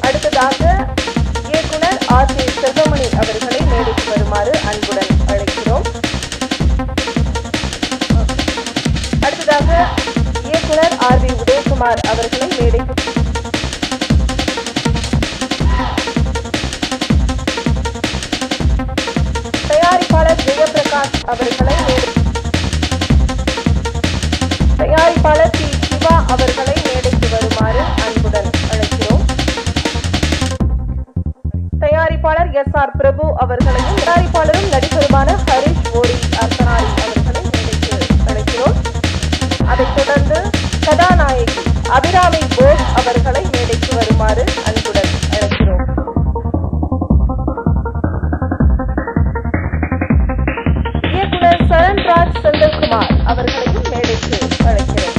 அடுத்ததாக இயக்குனர் ஆர்.கே. செல்வமணி அவர்களை மேடைக்கு வருமாறு அன்புடன் அழைக்கிறோம். அடுத்ததாக இயக்குனர் ஆர்.வி. உதயகுமார் அவர்களை மேடைக்கு தயாரிப்பாளர் ஜெயபிரகாஷ் அவர்களை தயாரிப்பாளர் டி. சிவா அவர்களை மேடைக்கு வருமாறு அன்புடன் அழைக்கிறோம். தயாரிப்பாளர் எஸ்.ஆர். பிரபு அவர்களையும் தயாரிப்பாளரும் நடிகருமான ஹரிஷ் ஓரி அர்த்தனாரி அவர்களை மேடைக்கு அழைக்கிறோம். அதைத் தொடர்ந்து கதாநாயகி அபிராமி போஸ் அவர்களை மேடைக்கு வருமாறு அன்புடன் அழைக்கிறோம். இயக்குனர் சரண்ராஜ் செந்தில்குமார் அவர்களையும் மேடைக்கு அழைக்கிறோம்.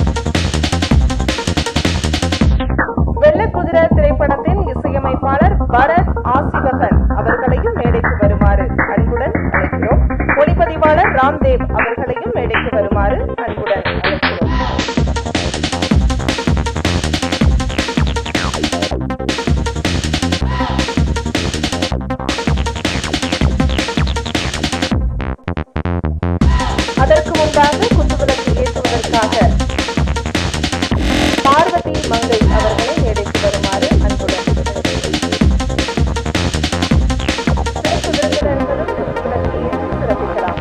வெள்ளக்குதிரை திரைப்படத்தின் இசையமைப்பாளர் பரத் ஆசிவகன் அவர்களையும் மேடைக்கு வருமாறு அன்புடன் அழைக்கிறோம். ஒளிப்பதிவாளர் ராம்தேவ் அவர்களையும் மேடைக்கு வருமாறு அன்புடன் அழைக்கிறோம். அதற்கு முன்பாக குத்துவிளக்கு ஏற்றுவதற்காக பார்வதி மங்கை அவர்களை மேடைக்கு வருமாறு அன்புடன் விருந்தினர்களும் குத்துவிளக்கு ஏற்றி சிறப்பிக்கலாம்.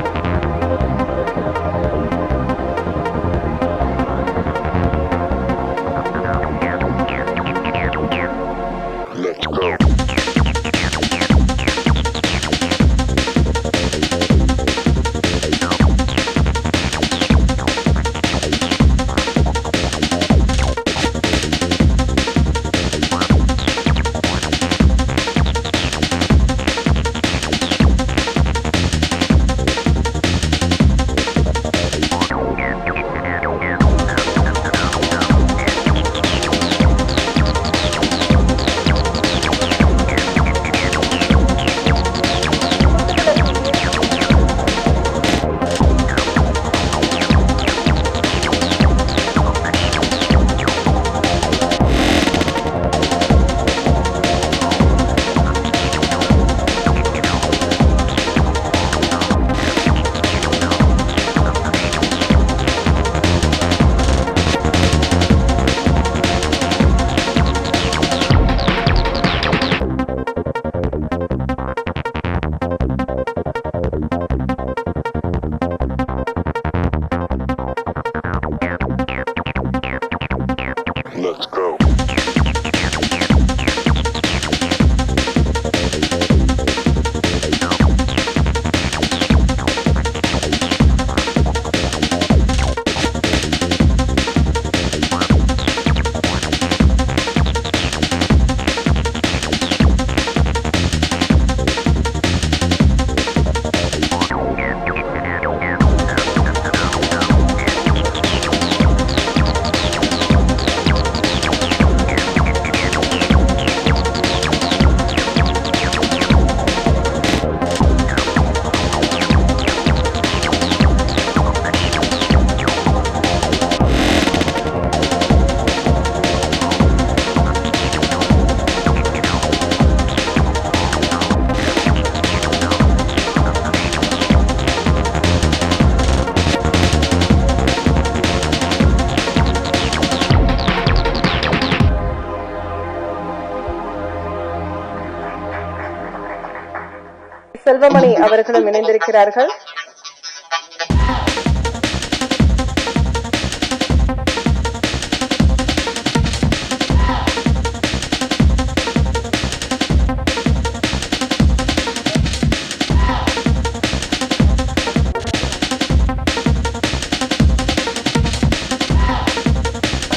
செல்வமணி அவர்களும் இணைந்திருக்கிறார்கள்.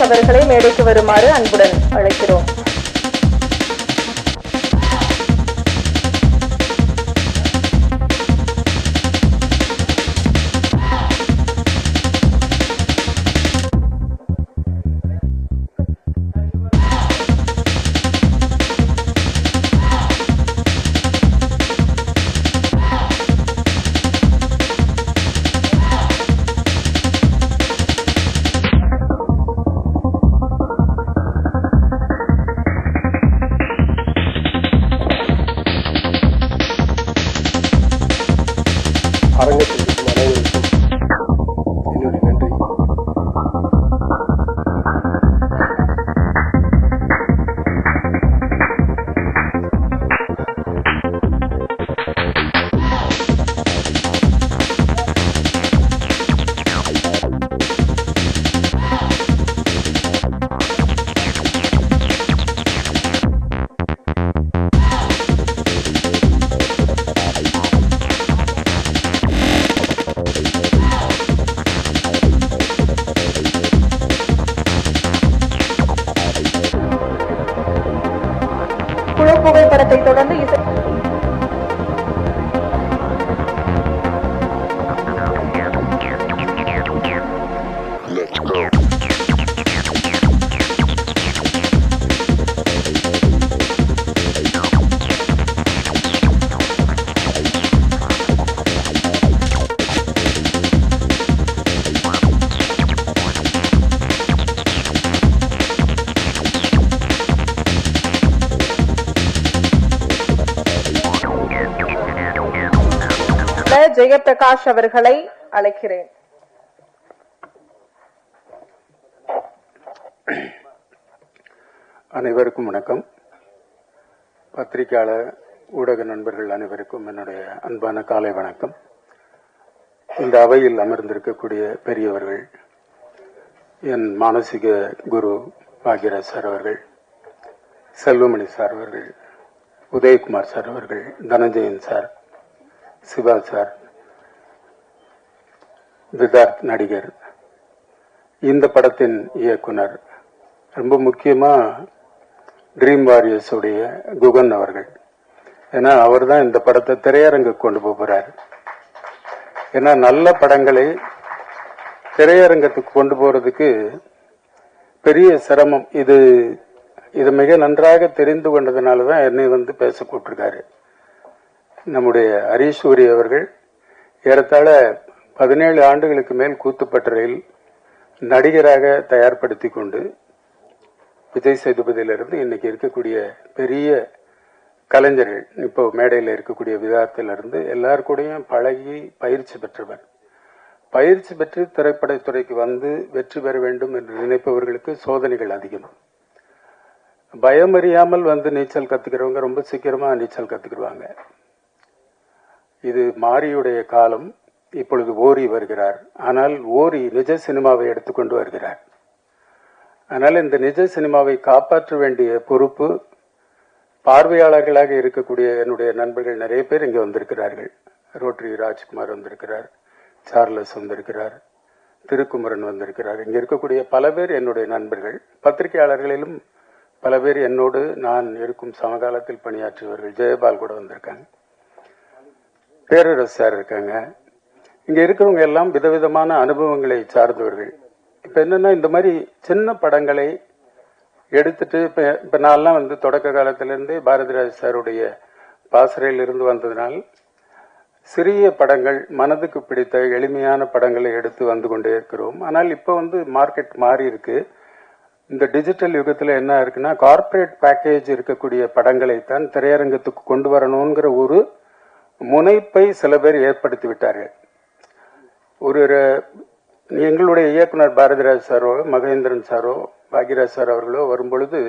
அவர்களை மேடைக்கு வருமாறு அன்புடன் அழைக்கிறோம். அதைத் தொடர்ந்து இசை ஜெயபிரகாஷ் அவர்களை அழைக்கிறேன். அனைவருக்கும் வணக்கம். பத்திரிகையாளர் ஊடக நண்பர்கள் அனைவருக்கும் என்னுடைய அன்பான காலை வணக்கம். இந்த அவையில் அமர்ந்திருக்கக்கூடிய பெரியவர்கள், என் மானசீக குரு பாக்யராஜ் சார் அவர்கள், செல்வமணி சார் அவர்கள், உதயகுமார் சார் அவர்கள், தனஞ்சயன் சார், சிவா சார், விதார்த் நடிகர், இந்த படத்தின் இயக்குனர், ரொம்ப முக்கியமா ட்ரீம் வாரியர்ஸ் உடைய குகன் அவர்கள். ஏன்னா அவர் தான் இந்த படத்தை திரையரங்கு கொண்டு போறார். ஏன்னா நல்ல படங்களை திரையரங்கத்துக்கு கொண்டு போறதுக்கு பெரிய சிரமம். இது மிக நன்றாக தெரிந்து கொண்டதுனாலதான் என்னை பேச கூட்டிருக்காரு. நம்முடைய ஹரீஸ்வரி அவர்கள் ஏறத்தாழ 17 ஆண்டுகளுக்கு மேல் கூத்துப்பட்டறையில் நடிகராக தயார்படுத்தி கொண்டு விஜய் சேதுபதியிலிருந்து இன்னைக்கு இருக்கக்கூடிய பெரிய கலைஞர்கள், இப்போ மேடையில் இருக்கக்கூடிய விதார்த்திலிருந்து எல்லார் கூடயும் பழகி பயிற்சி பெற்றவர். பயிற்சி பெற்று திரைப்படத்துறைக்கு வெற்றி பெற வேண்டும் என்று நினைப்பவர்களுக்கு சோதனைகள் அதிகம். பயமறியாமல் நீச்சல் கத்துக்கிறவங்க ரொம்ப சீக்கிரமா நீச்சல் கத்துக்கிடுவாங்க. இது மாரியுடைய காலம். இப்பொழுது ஓரி வருகிறார். ஆனால் ஓரி நிஜ சினிமாவை எடுத்துக்கொண்டு வருகிறார். அதனால இந்த நிஜ சினிமாவை காப்பாற்ற வேண்டிய பொறுப்பு பார்வையாளர்களாக இருக்கக்கூடிய என்னுடைய நண்பர்கள் நிறைய பேர் இங்கே வந்திருக்கிறார்கள். ரோட்டரி ராஜ்குமார் வந்திருக்கிறார், சார்லஸ் வந்திருக்கிறார், திருக்குமரன் வந்திருக்கிறார். இங்க இருக்கக்கூடிய பல பேர் என்னுடைய நண்பர்கள். பத்திரிகையாளர்களிலும் பல பேர் என்னோடு நான் இருக்கும் சமகாலத்தில் பணியாற்றியவர்கள். ஜெயபால் கூட வந்திருக்காங்க, பேரரசு சார் இருக்காங்க. இங்க இருக்கிறவங்க எல்லாம் விதவிதமான அனுபவங்களை சார்ந்தவர்கள். இப்ப என்னன்னா, இந்த மாதிரி சின்ன படங்களை எடுத்துட்டு இப்ப நான்லாம் தொடக்க காலத்திலிருந்தே பாரதிராஜ் சாருடைய பாசறையில் இருந்து வந்ததுனால் சிறிய படங்கள், மனதுக்கு பிடித்த எளிமையான படங்களை எடுத்து வந்து கொண்டே இருக்கிறோம். ஆனால் இப்ப மார்க்கெட் மாறி இருக்கு. இந்த டிஜிட்டல் யுகத்துல என்ன இருக்குன்னா, கார்பரேட் பேக்கேஜ் இருக்கக்கூடிய படங்களை தான் திரையரங்கத்துக்கு கொண்டு வரணுங்கிற ஒரு முனைப்பை சில பேர் ஏற்படுத்தி விட்டார்கள். எங்களுடைய இயக்குனர் Bharathiraj sorrow, Mahendran sorrow, Bhagyaraj sir அவர்களோ வரும்பொழுது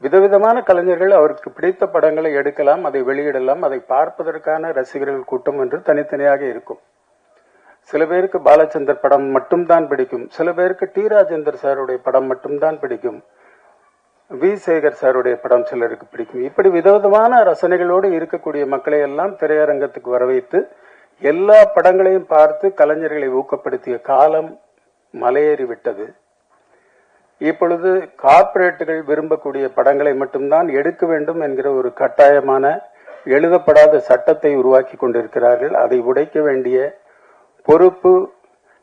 விதவிதமான கலைஞர்கள் அவருக்கு பிடித்த படங்களை எடுக்கலாம், அதை வெளியிடலாம். அதை பார்ப்பதற்கான ரசிகர்கள் கூட்டம் என்று தனித்தனியாக இருக்கும். சில பேருக்கு பாலச்சந்தர் படம் மட்டும்தான் பிடிக்கும், சில பேருக்கு டி ராஜேந்தர் சாருடைய படம் மட்டும்தான் பிடிக்கும், வி சேகர் சாருடைய படம் சிலருக்கு பிடிக்கும். இப்படி விதவிதமான ரசனைகளோடு இருக்கக்கூடிய மக்களை எல்லாம் திரையரங்கத்துக்கு வரவைத்து எல்லா படங்களையும் பார்த்து கலைஞர்களை ஊக்கப்படுத்திய காலம் மலையேறிவிட்டது. இப்பொழுது கார்ப்பரேட்டுகள் விரும்பக்கூடிய படங்களை மட்டும்தான் எடுக்க வேண்டும் என்கிற ஒரு கட்டாயமான எழுதப்படாத சட்டத்தை உருவாக்கி கொண்டிருக்கிறார்கள். அதை உடைக்க வேண்டிய பொறுப்பு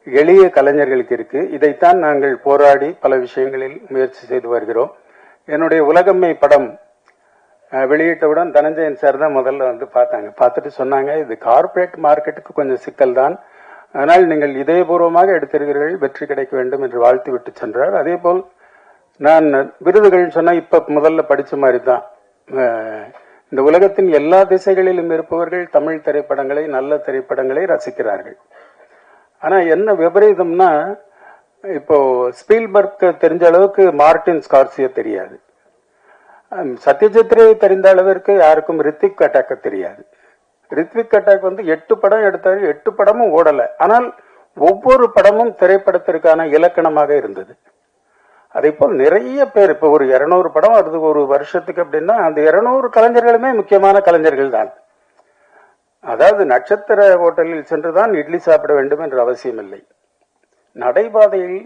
எளிய கலைஞர்களுக்கு இருக்கு. இதைத்தான் நாங்கள் போராடி பல விஷயங்களில் முயற்சி செய்து வருகிறோம். என்னுடைய உலகம்மை படம் வெளியிட்டவுடன் தனஞ்சயன் சார் தான் முதல்ல பார்த்தாங்க. பார்த்துட்டு சொன்னாங்க, இது கார்பரேட் மார்க்கெட்டுக்கு கொஞ்சம் சிக்கல் தான், ஆனால் நீங்கள் இதயபூர்வமாக எடுத்திருக்கிறீர்கள், வெற்றி கிடைக்க வேண்டும் என்று வாழ்த்து விட்டு சென்றார். அதே போல் நான் விருதுகள் சொன்னா இப்ப முதல்ல படிச்ச மாதிரி தான், இந்த உலகத்தின் எல்லா திசைகளிலும் இருப்பவர்கள் தமிழ் திரைப்படங்களை, நல்ல திரைப்படங்களை ரசிக்கிறார்கள். ஆனா என்ன விபரீதம்னா, இப்போ ஸ்பீல்பர்க் தெரிஞ்ச அளவுக்கு மார்டின் ஸ்கார்சியோ தெரியாது, சத்யஜித் ரே தெரிந்த அளவிற்கு யாருக்கும் ரித்விக் அட்டாக் தெரியாது. ரித்விக் அட்டாக் 8 படம் எடுத்தாரு, 8 படமும் ஓடல. ஆனால் ஒவ்வொரு படமும் திரைப்படத்திற்கான இலக்கணமாக இருந்தது. அதே போல் நிறைய பேர், இப்ப ஒரு 200 படம் வருது ஒரு வருஷத்துக்கு அப்படின்னா, அந்த 200 கலைஞர்களுமே முக்கியமான கலைஞர்கள் தான். அதாவது நட்சத்திர ஹோட்டலில் சென்றுதான் இட்லி சாப்பிட வேண்டும் என்ற அவசியம் இல்லை. நடைபாதையில்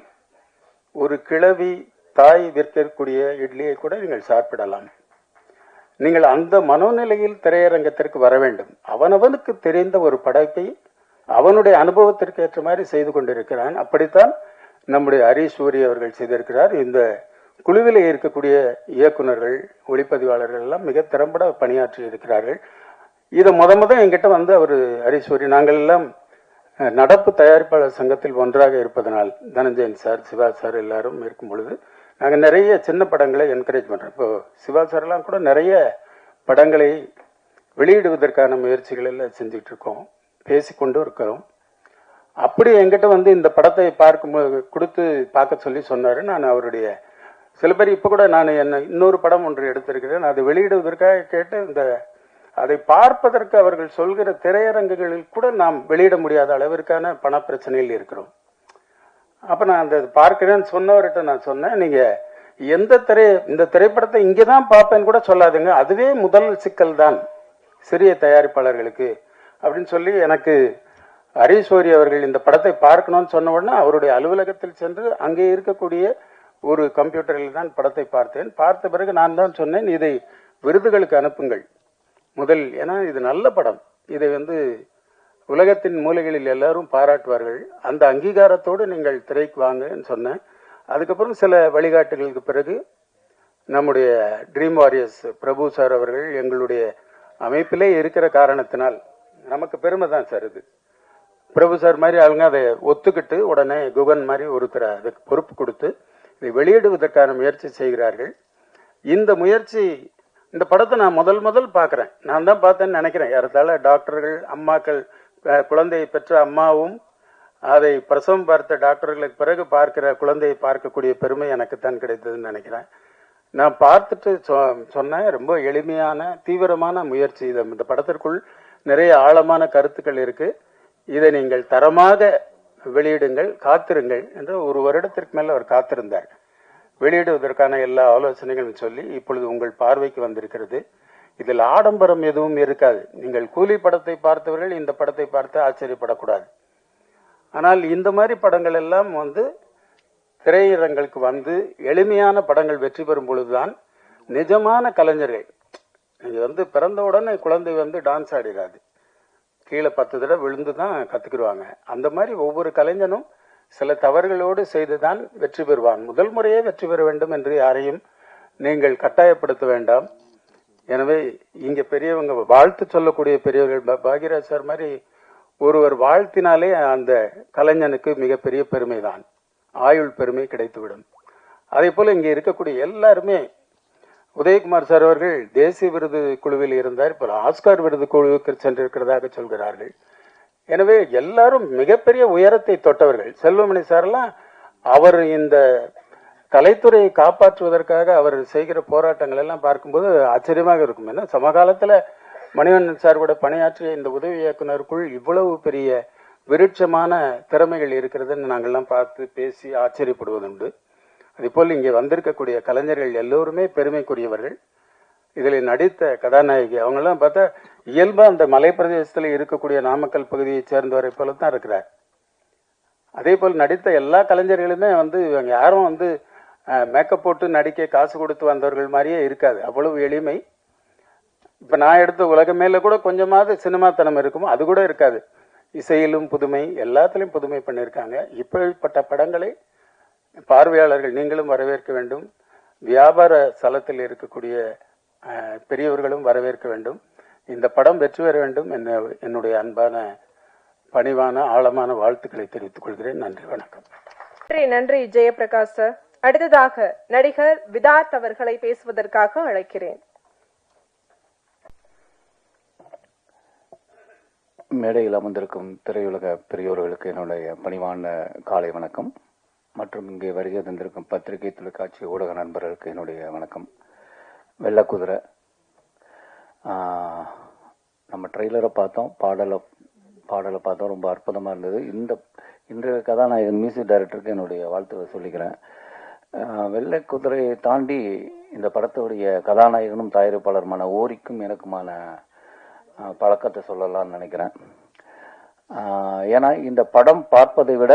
ஒரு கிழவி தாய் விற்கக்கூடிய இட்லியை கூட நீங்கள் சாப்பிடலாம். நீங்கள் அந்த மனோநிலையில் திரையரங்கத்திற்கு வர வேண்டும். அவனவனுக்கு தெரிந்த ஒரு படைப்பை அவனுடைய அனுபவத்திற்கு ஏற்ற மாதிரி செய்து கொண்டிருக்கிறான். அப்படித்தான் நம்முடைய ஹரிஷ் சூரி அவர்கள் செய்திருக்கிறார். இந்த குழுவில் இருக்கக்கூடிய இயக்குநர்கள், ஒளிப்பதிவாளர்கள் எல்லாம் மிக திறம்பட பணியாற்றி இருக்கிறார்கள். இதை முத என்கிட்ட வந்து அவர் ஹரிஷ் சூரி, நாங்கள் எல்லாம் நடப்பு தயாரிப்பாளர் சங்கத்தில் ஒன்றாக இருப்பதனால், தனஞ்சயன் சார், சிவா சார் எல்லாரும் இருக்கும் பொழுது நாங்கள் நிறைய சின்ன படங்களை என்கரேஜ் பண்றோம். இப்போ சிவா சார் எல்லாம் கூட நிறைய படங்களை வெளியிடுவதற்கான முயற்சிகள் எல்லாம் செஞ்சுட்டு இருக்கோம், பேசிக்கொண்டு இருக்கிறோம். அப்படி என்கிட்ட வந்து இந்த படத்தை கொடுத்து பார்க்க சொல்லி சொன்னாரு. நான் அவருடைய சில பேர் இப்ப கூட நான் இன்னொரு படம் ஒன்று எடுத்திருக்கிறேன், அதை வெளியிடுவதற்காக கேட்டு அதை பார்ப்பதற்கு அவர்கள் சொல்கிற திரையரங்குகளில் கூட நாம் வெளியிட முடியாத அளவிற்கான பண பிரச்சனையில் இருக்கிறோம். அப்ப நான் அந்த பார்க்கிறேன்னு சொன்னவர்கிட்ட நான் சொன்னேன், நீங்க இந்த திரைப்படத்தை இங்கதான் பார்ப்பேன்னு கூட சொல்லாதுங்க, அதுவே முதல் சிக்கல் தான் சிறிய தயாரிப்பாளர்களுக்கு அப்படின்னு சொல்லி எனக்கு ஹரிஷ் அவர்கள் இந்த படத்தை பார்க்கணும்னு சொன்ன உடனே அவருடைய அலுவலகத்தில் சென்று அங்கே இருக்கக்கூடிய ஒரு கம்ப்யூட்டரில் தான் படத்தை பார்த்தேன். பார்த்த பிறகு நான் தான் சொன்னேன், இதை விருதுகளுக்கு அனுப்புங்கள் முதல், ஏன்னா இது நல்ல படம், இதை வந்து உலகத்தின் மூலைகளில் எல்லாரும் பாராட்டுவார்கள், அந்த அங்கீகாரத்தோடு நீங்கள் திரைக்கு வாங்கன்னு சொன்னேன். அதுக்கப்புறம் சில வழிகாட்டுகளுக்கு பிறகு நம்முடைய ட்ரீம் வாரியர்ஸ் பிரபு சார் அவர்கள் எங்களுடைய அமைப்பிலே இருக்கிற காரணத்தினால் நமக்கு பெருமை தான் சார். இது பிரபு சார் மாதிரி அவங்க அதை ஒத்துக்கிட்டு உடனே குகன் மாதிரி ஒருத்தர் அதுக்கு பொறுப்பு கொடுத்து இதை வெளியிடுவதற்கான முயற்சி செய்கிறார்கள். இந்த முயற்சி, இந்த படத்தை நான் முதல் பார்க்கிறேன், நான் தான் பார்த்தேன்னு நினைக்கிறேன். ஏறத்தாழ டாக்டர்கள், அம்மாக்கள், குழந்தையை பெற்ற அம்மாவும் அதை பிரசவம் பார்த்த டாக்டர்களுக்கு பிறகு பார்க்கிற குழந்தையை பார்க்கக்கூடிய பெருமை எனக்கு தான் கிடைத்ததுன்னு நினைக்கிறேன். நான் பார்த்துட்டு சொன்னேன், ரொம்ப எளிமையான தீவிரமான முயற்சி. இந்த படத்திற்குள் நிறைய ஆழமான கருத்துக்கள் இருக்கு, இதை நீங்கள் தரமாக வெளியிடுங்கள், காத்திருங்கள் என்று ஒரு வருடத்திற்கு மேல அவர் காத்திருந்தார். வெளியிடுவதற்கான எல்லா ஆலோசனைகளும் சொல்லி இப்பொழுது உங்கள் பார்வைக்கு வந்திருக்கிறது. இதில் ஆடம்பரம் எதுவும் இருக்காது. நீங்கள் கூலி படத்தை பார்த்தவர்கள் இந்த படத்தை பார்த்து ஆச்சரியப்படக்கூடாது. ஆனால் இந்த மாதிரி படங்கள் எல்லாம் வந்து திரையரங்களுக்கு வந்து எளிமையான படங்கள் வெற்றி பெறும் பொழுதுதான் நிஜமான கலைஞர்கள். நீங்க வந்து பிறந்தவுடனே குழந்தை வந்து டான்ஸ் ஆடிடாது, கீழே 10 தடவை விழுந்து தான் கத்துக்கிடுவாங்க. அந்த மாதிரி ஒவ்வொரு கலைஞனும் சில தவறுகளோடு செய்துதான் வெற்றி பெறுவான். முதல் முறையே வெற்றி பெற வேண்டும் என்று யாரையும் நீங்கள் கட்டாயப்படுத்த வேண்டாம். எனவே இங்க பெரியவங்க வாழ்த்து சொல்லக்கூடிய பெரியவர்கள், பாக்யராஜ் சார் மாதிரி ஒருவர் வாழ்த்தினாலே அந்த கலைஞனுக்கு மிகப்பெரிய பெருமை தான், ஆயுள் பெருமை கிடைத்துவிடும். அதே போல இங்க இருக்கக்கூடிய எல்லாருமே, உதயகுமார் சார் அவர்கள் தேசிய விருது குழுவில் இருந்தார், இப்போ ஆஸ்கார் விருது குழுவுக்கு சென்றிருக்கிறதாக சொல்கிறார்கள். எனவே எல்லாரும் மிகப்பெரிய உயரத்தை தொட்டவர்கள். செல்வமணி சார்லாம் அவர் இந்த கலைத்துறையை காப்பாற்றுவதற்காக அவர் செய்கிற போராட்டங்கள் எல்லாம் பார்க்கும்போது ஆச்சரியமாக இருக்கும். ஏன்னா சமகாலத்துல மணிவண்ணன் சார் கூட பணியாற்றிய இந்த உதவி இயக்குனருக்குள் இவ்வளவு பெரிய விருட்சமான திறமைகள் இருக்கிறதுன்னு நாங்கள்லாம் பார்த்து பேசி ஆச்சரியப்படுவதுண்டு. அதே போல் இங்கே வந்திருக்கக்கூடிய கலைஞர்கள் எல்லோருமே பெருமைக்குரியவர்கள். இதில் நடித்த கதாநாயகி அவங்கெல்லாம் பார்த்தா இயல்பா அந்த மலை பிரதேசத்தில் இருக்கக்கூடிய நாமக்கல் பகுதியை சேர்ந்தவரை போல தான் இருக்கிறார். அதே போல் நடித்த எல்லா கலைஞர்களுமே வந்து இவங்க யாரும் வந்து மேக்கப் போட்டு நடிக்க காசு கொடுத்து வந்தவர்கள் மாதிரியே இருக்காது, அவ்வளவு எளிமை. இப்ப நான் எடுத்த உலக மேல கூட கொஞ்சமாவது சினிமாத்தனம் இருக்குமோ அது கூட இருக்காது. இசையிலும் புதுமை, எல்லாத்திலும் புதுமை பண்ணியிருக்காங்க. இப்படிப்பட்ட படங்களை பார்வையாளர்கள் நீங்களும் வரவேற்க வேண்டும். வியாபார ஸ்தலத்தில் இருக்கக்கூடிய பெரியவர்களும் வரவேற்க வேண்டும். இந்த படம் வெற்றி பெற வேண்டும் என்னுடைய அன்பான பணிவான ஆழமான வாழ்த்துக்களை தெரிவித்துக் கொள்கிறேன். நன்றி, வணக்கம். நன்றி ஜெயபிரகாஷ் சார். அடுத்ததாக நடிகர் விதார்த் அவர்களை பேசுவதற்காக அழைக்கிறேன். மேடையில் அமர்ந்திருக்கும் திரையுலக பெரியோர்களுக்கு என்னுடைய பணிவான காலை வணக்கம். மற்றும் இங்கே வருகை தந்திருக்கும் பத்திரிகை, தொலைக்காட்சி, ஊடக நண்பர்களுக்கு என்னுடைய வணக்கம். வெள்ளக்குதிரை நம்ம ட்ரெய்லரை பார்த்தோம், பாடலை பார்த்தோம், ரொம்ப அற்புதமாக இருந்தது. இன்றைய கதாநாயகன் மியூசிக் டைரக்டருக்கு என்னுடைய வாழ்த்துக்களை சொல்லிக்கிறேன். வெள்ளைக்குதிரையை தாண்டி இந்த படத்துடைய கதாநாயகனும் தயாரிப்பாளருமான ஓரிக்கும் எனக்குமான பழக்கத்தை சொல்லலாம்னு நினைக்கிறேன். ஏன்னா இந்த படம் பார்ப்பதை விட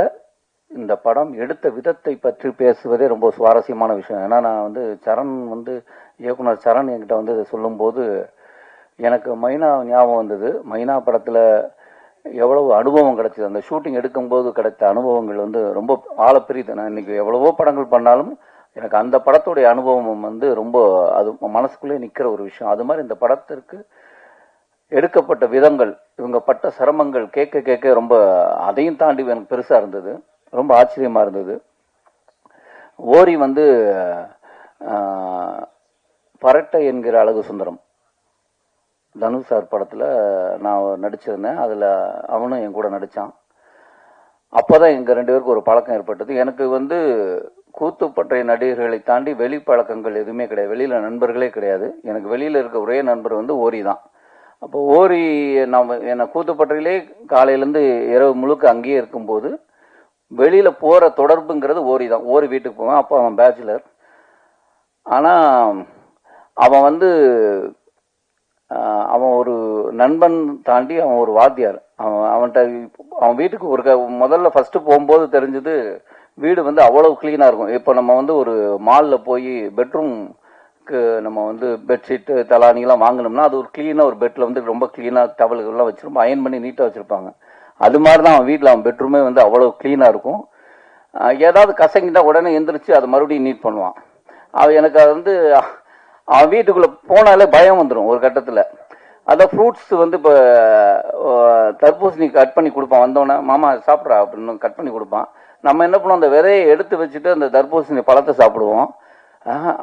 இந்த படம் எடுத்த விதத்தை பற்றி பேசுவதே ரொம்ப சுவாரஸ்யமான விஷயம். ஏன்னா நான் சரண் இயக்குனர் சரண் என்கிட்ட வந்து இதை சொல்லும்போது எனக்கு மைனா ஞாபகம் வந்தது. மைனா படத்தில் எவ்வளவு அனுபவம் கிடைச்சது, அந்த ஷூட்டிங் எடுக்கும்போது கிடைத்த அனுபவங்கள் வந்து ரொம்ப ஆழப்பிரியுது. நான் இன்னைக்கு எவ்வளவோ படங்கள் பண்ணாலும் எனக்கு அந்த படத்துடைய அனுபவம் வந்து ரொம்ப அது மனசுக்குள்ளே நிற்கிற ஒரு விஷயம். அது மாதிரி இந்த படத்திற்கு எடுக்கப்பட்ட விதங்கள், இவங்க பட்ட சிரமங்கள் கேட்க கேட்க ரொம்ப அதையும் தாண்டி எனக்கு பெருசாக இருந்தது, ரொம்ப ஆச்சரியமாக இருந்தது. ஓரி வந்து பரட்டை என்கிற அழகு சுந்தரம் தனுஷ் சார் படத்தில் நான் நடிச்சிருந்தேன். அதில் அவனும் என் கூட நடித்தான். அப்போதான் எங்கள் 2 பேருக்கு ஒரு பழக்கம் ஏற்பட்டது. எனக்கு வந்து கூத்துப்பற்றை நடிகர்களை தாண்டி வெளி பழக்கங்கள் எதுவுமே கிடையாது, வெளியில் நண்பர்களே கிடையாது. எனக்கு வெளியில் இருக்க ஒரே நண்பர் வந்து ஓரி தான். அப்போ ஓரி என்னை கூத்துப்பற்றையிலே காலையிலேருந்து இரவு முழுக்க அங்கேயே இருக்கும்போது வெளியில் போகிற தொடர்புங்கிறது ஓரி தான். ஓரி வீட்டுக்கு போவேன். அப்போ அவன் பேச்சுலர். ஆனால் அவன் வந்து அவன் ஒரு நண்பன் தாண்டி அவன் ஒரு வாத்தியார். அவன் வீட்டுக்கு முதல்ல ஃபர்ஸ்ட் போகும்போது தெரிஞ்சது வீடு வந்து அவ்வளவு கிளீனாக இருக்கும். இப்போ நம்ம வந்து ஒரு மாலில் போய் பெட்ரூம்க்கு நம்ம வந்து பெட்ஷீட்டு தலானிலாம் வாங்கினோம்னா அது ஒரு கிளீனாக ஒரு பெட்டில் வந்து ரொம்ப கிளீனாக டவல்கள்லாம் வச்சுருப்போம், அயன் பண்ணி நீட்டாக வச்சுருப்பாங்க. அது மாதிரி தான் அவன் வீட்டில் அவன் பெட்ரூமே வந்து அவ்வளோ கிளீனாக இருக்கும். ஏதாவது கசங்கிட்டா உடனே எந்திரிச்சு அதை மறுபடியும் நீட் பண்ணுவான். எனக்கு அது வந்து அவன் வீட்டுக்குள்ளே போனாலே பயம் வந்துடும் ஒரு கட்டத்தில். அதான் ஃப்ரூட்ஸ் வந்து இப்போ தர்பூசணி கட் பண்ணி கொடுப்பான். வந்தோடனே மாமா சாப்பிட்றா அப்படின்னு கட் பண்ணி கொடுப்பான். நம்ம என்ன பண்ணுவோம், அந்த விதையை எடுத்து வச்சுட்டு அந்த தர்பூசணி பழத்தை சாப்பிடுவோம்.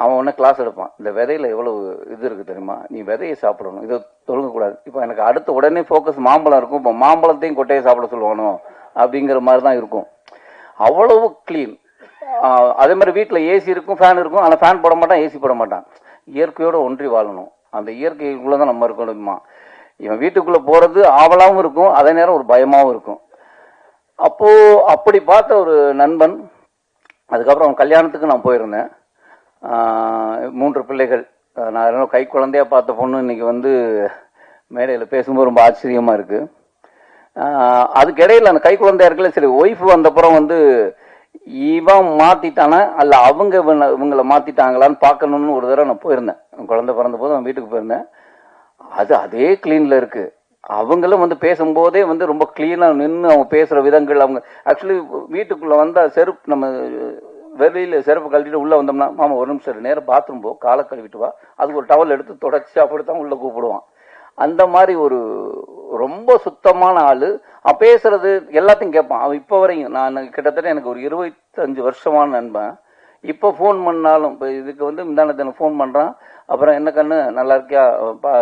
அவன் உடனே கிளாஸ் எடுப்பான், இந்த விதையில எவ்வளவு இது இருக்குது தெரியுமா, நீ விதையை சாப்பிடணும், இதை தொழுங்கக்கூடாது. இப்போ எனக்கு அடுத்த உடனே ஃபோக்கஸ் மாம்பழம் இருக்கும். இப்போ மாம்பழத்தையும் கொட்டையை சாப்பிட சொல்லுவானோ அப்படிங்கிற மாதிரி தான் இருக்கும். அவ்வளவு கிளீன். அதே மாதிரி வீட்டில் ஏசி இருக்கும், ஃபேன் இருக்கும். ஆனால் ஃபேன் போட மாட்டான், ஏசி போட மாட்டான். இயற்கையோடு ஒன்றி வாழணும், அந்த இயற்கைக்குள்ளே தான் நம்ம இருக்கணுமா. இவன் வீட்டுக்குள்ளே போகிறது ஆவலாகவும் இருக்கும், அதே நேரம் ஒரு பயமாகவும் இருக்கும். அப்படி பார்த்த ஒரு நண்பன். அதுக்கப்புறம் அவன் கல்யாணத்துக்கு நான் போயிருந்தேன். 3 பிள்ளைகள். நான் கை குழந்தையா பார்த்த பொண்ணு இன்னைக்கு வந்து மேடையில் பேசும்போது ரொம்ப ஆச்சரியமாக இருக்குது. அதுக்கு இடையில அந்த கை குழந்தையா இருக்குல்ல, சரி ஒய்ஃப் வந்தப்புறம் வந்து இவன் மாத்திட்டானா அல்ல அவங்க இவங்களை மாத்திட்டாங்களான்னு பார்க்கணும்னு ஒரு தடவை நான் போயிருந்தேன். குழந்தை பிறந்த போது அவன் வீட்டுக்கு போயிருந்தேன். அது அதே கிளீன்ல இருக்கு. அவங்களும் வந்து பேசும்போதே வந்து ரொம்ப கிளீனா நின்று அவங்க பேசுற விதங்கள். அவங்க ஆக்சுவலி வீட்டுக்குள்ள வந்தா செருப்பு, நம்ம வெளியில செருப்பு கழட்டிட்டு உள்ள வந்தோம்னா மாமா ஒரு நிமிஷம் நேரம் பாத்ரூம் போ, காலை கழுவிட்டு வா, அதுக்கு ஒரு டவல் எடுத்து தொடச்சி அப்படித்தான் உள்ள கூப்பிடுவான். அந்த மாதிரி ஒரு ரொம்ப சுத்தமான ஆளு. பேசுறது எல்லாத்தையும் கேட்பான். அவன் இப்போ வரையும் நான் கிட்டத்தட்ட எனக்கு ஒரு 25 வருஷமான நண்பன். இப்போ ஃபோன் பண்ணாலும், இப்போ இதுக்கு வந்து முந்தானத்தை ஃபோன் பண்ணுறான். அப்புறம் என்ன கண்ணு நல்லா இருக்கியா,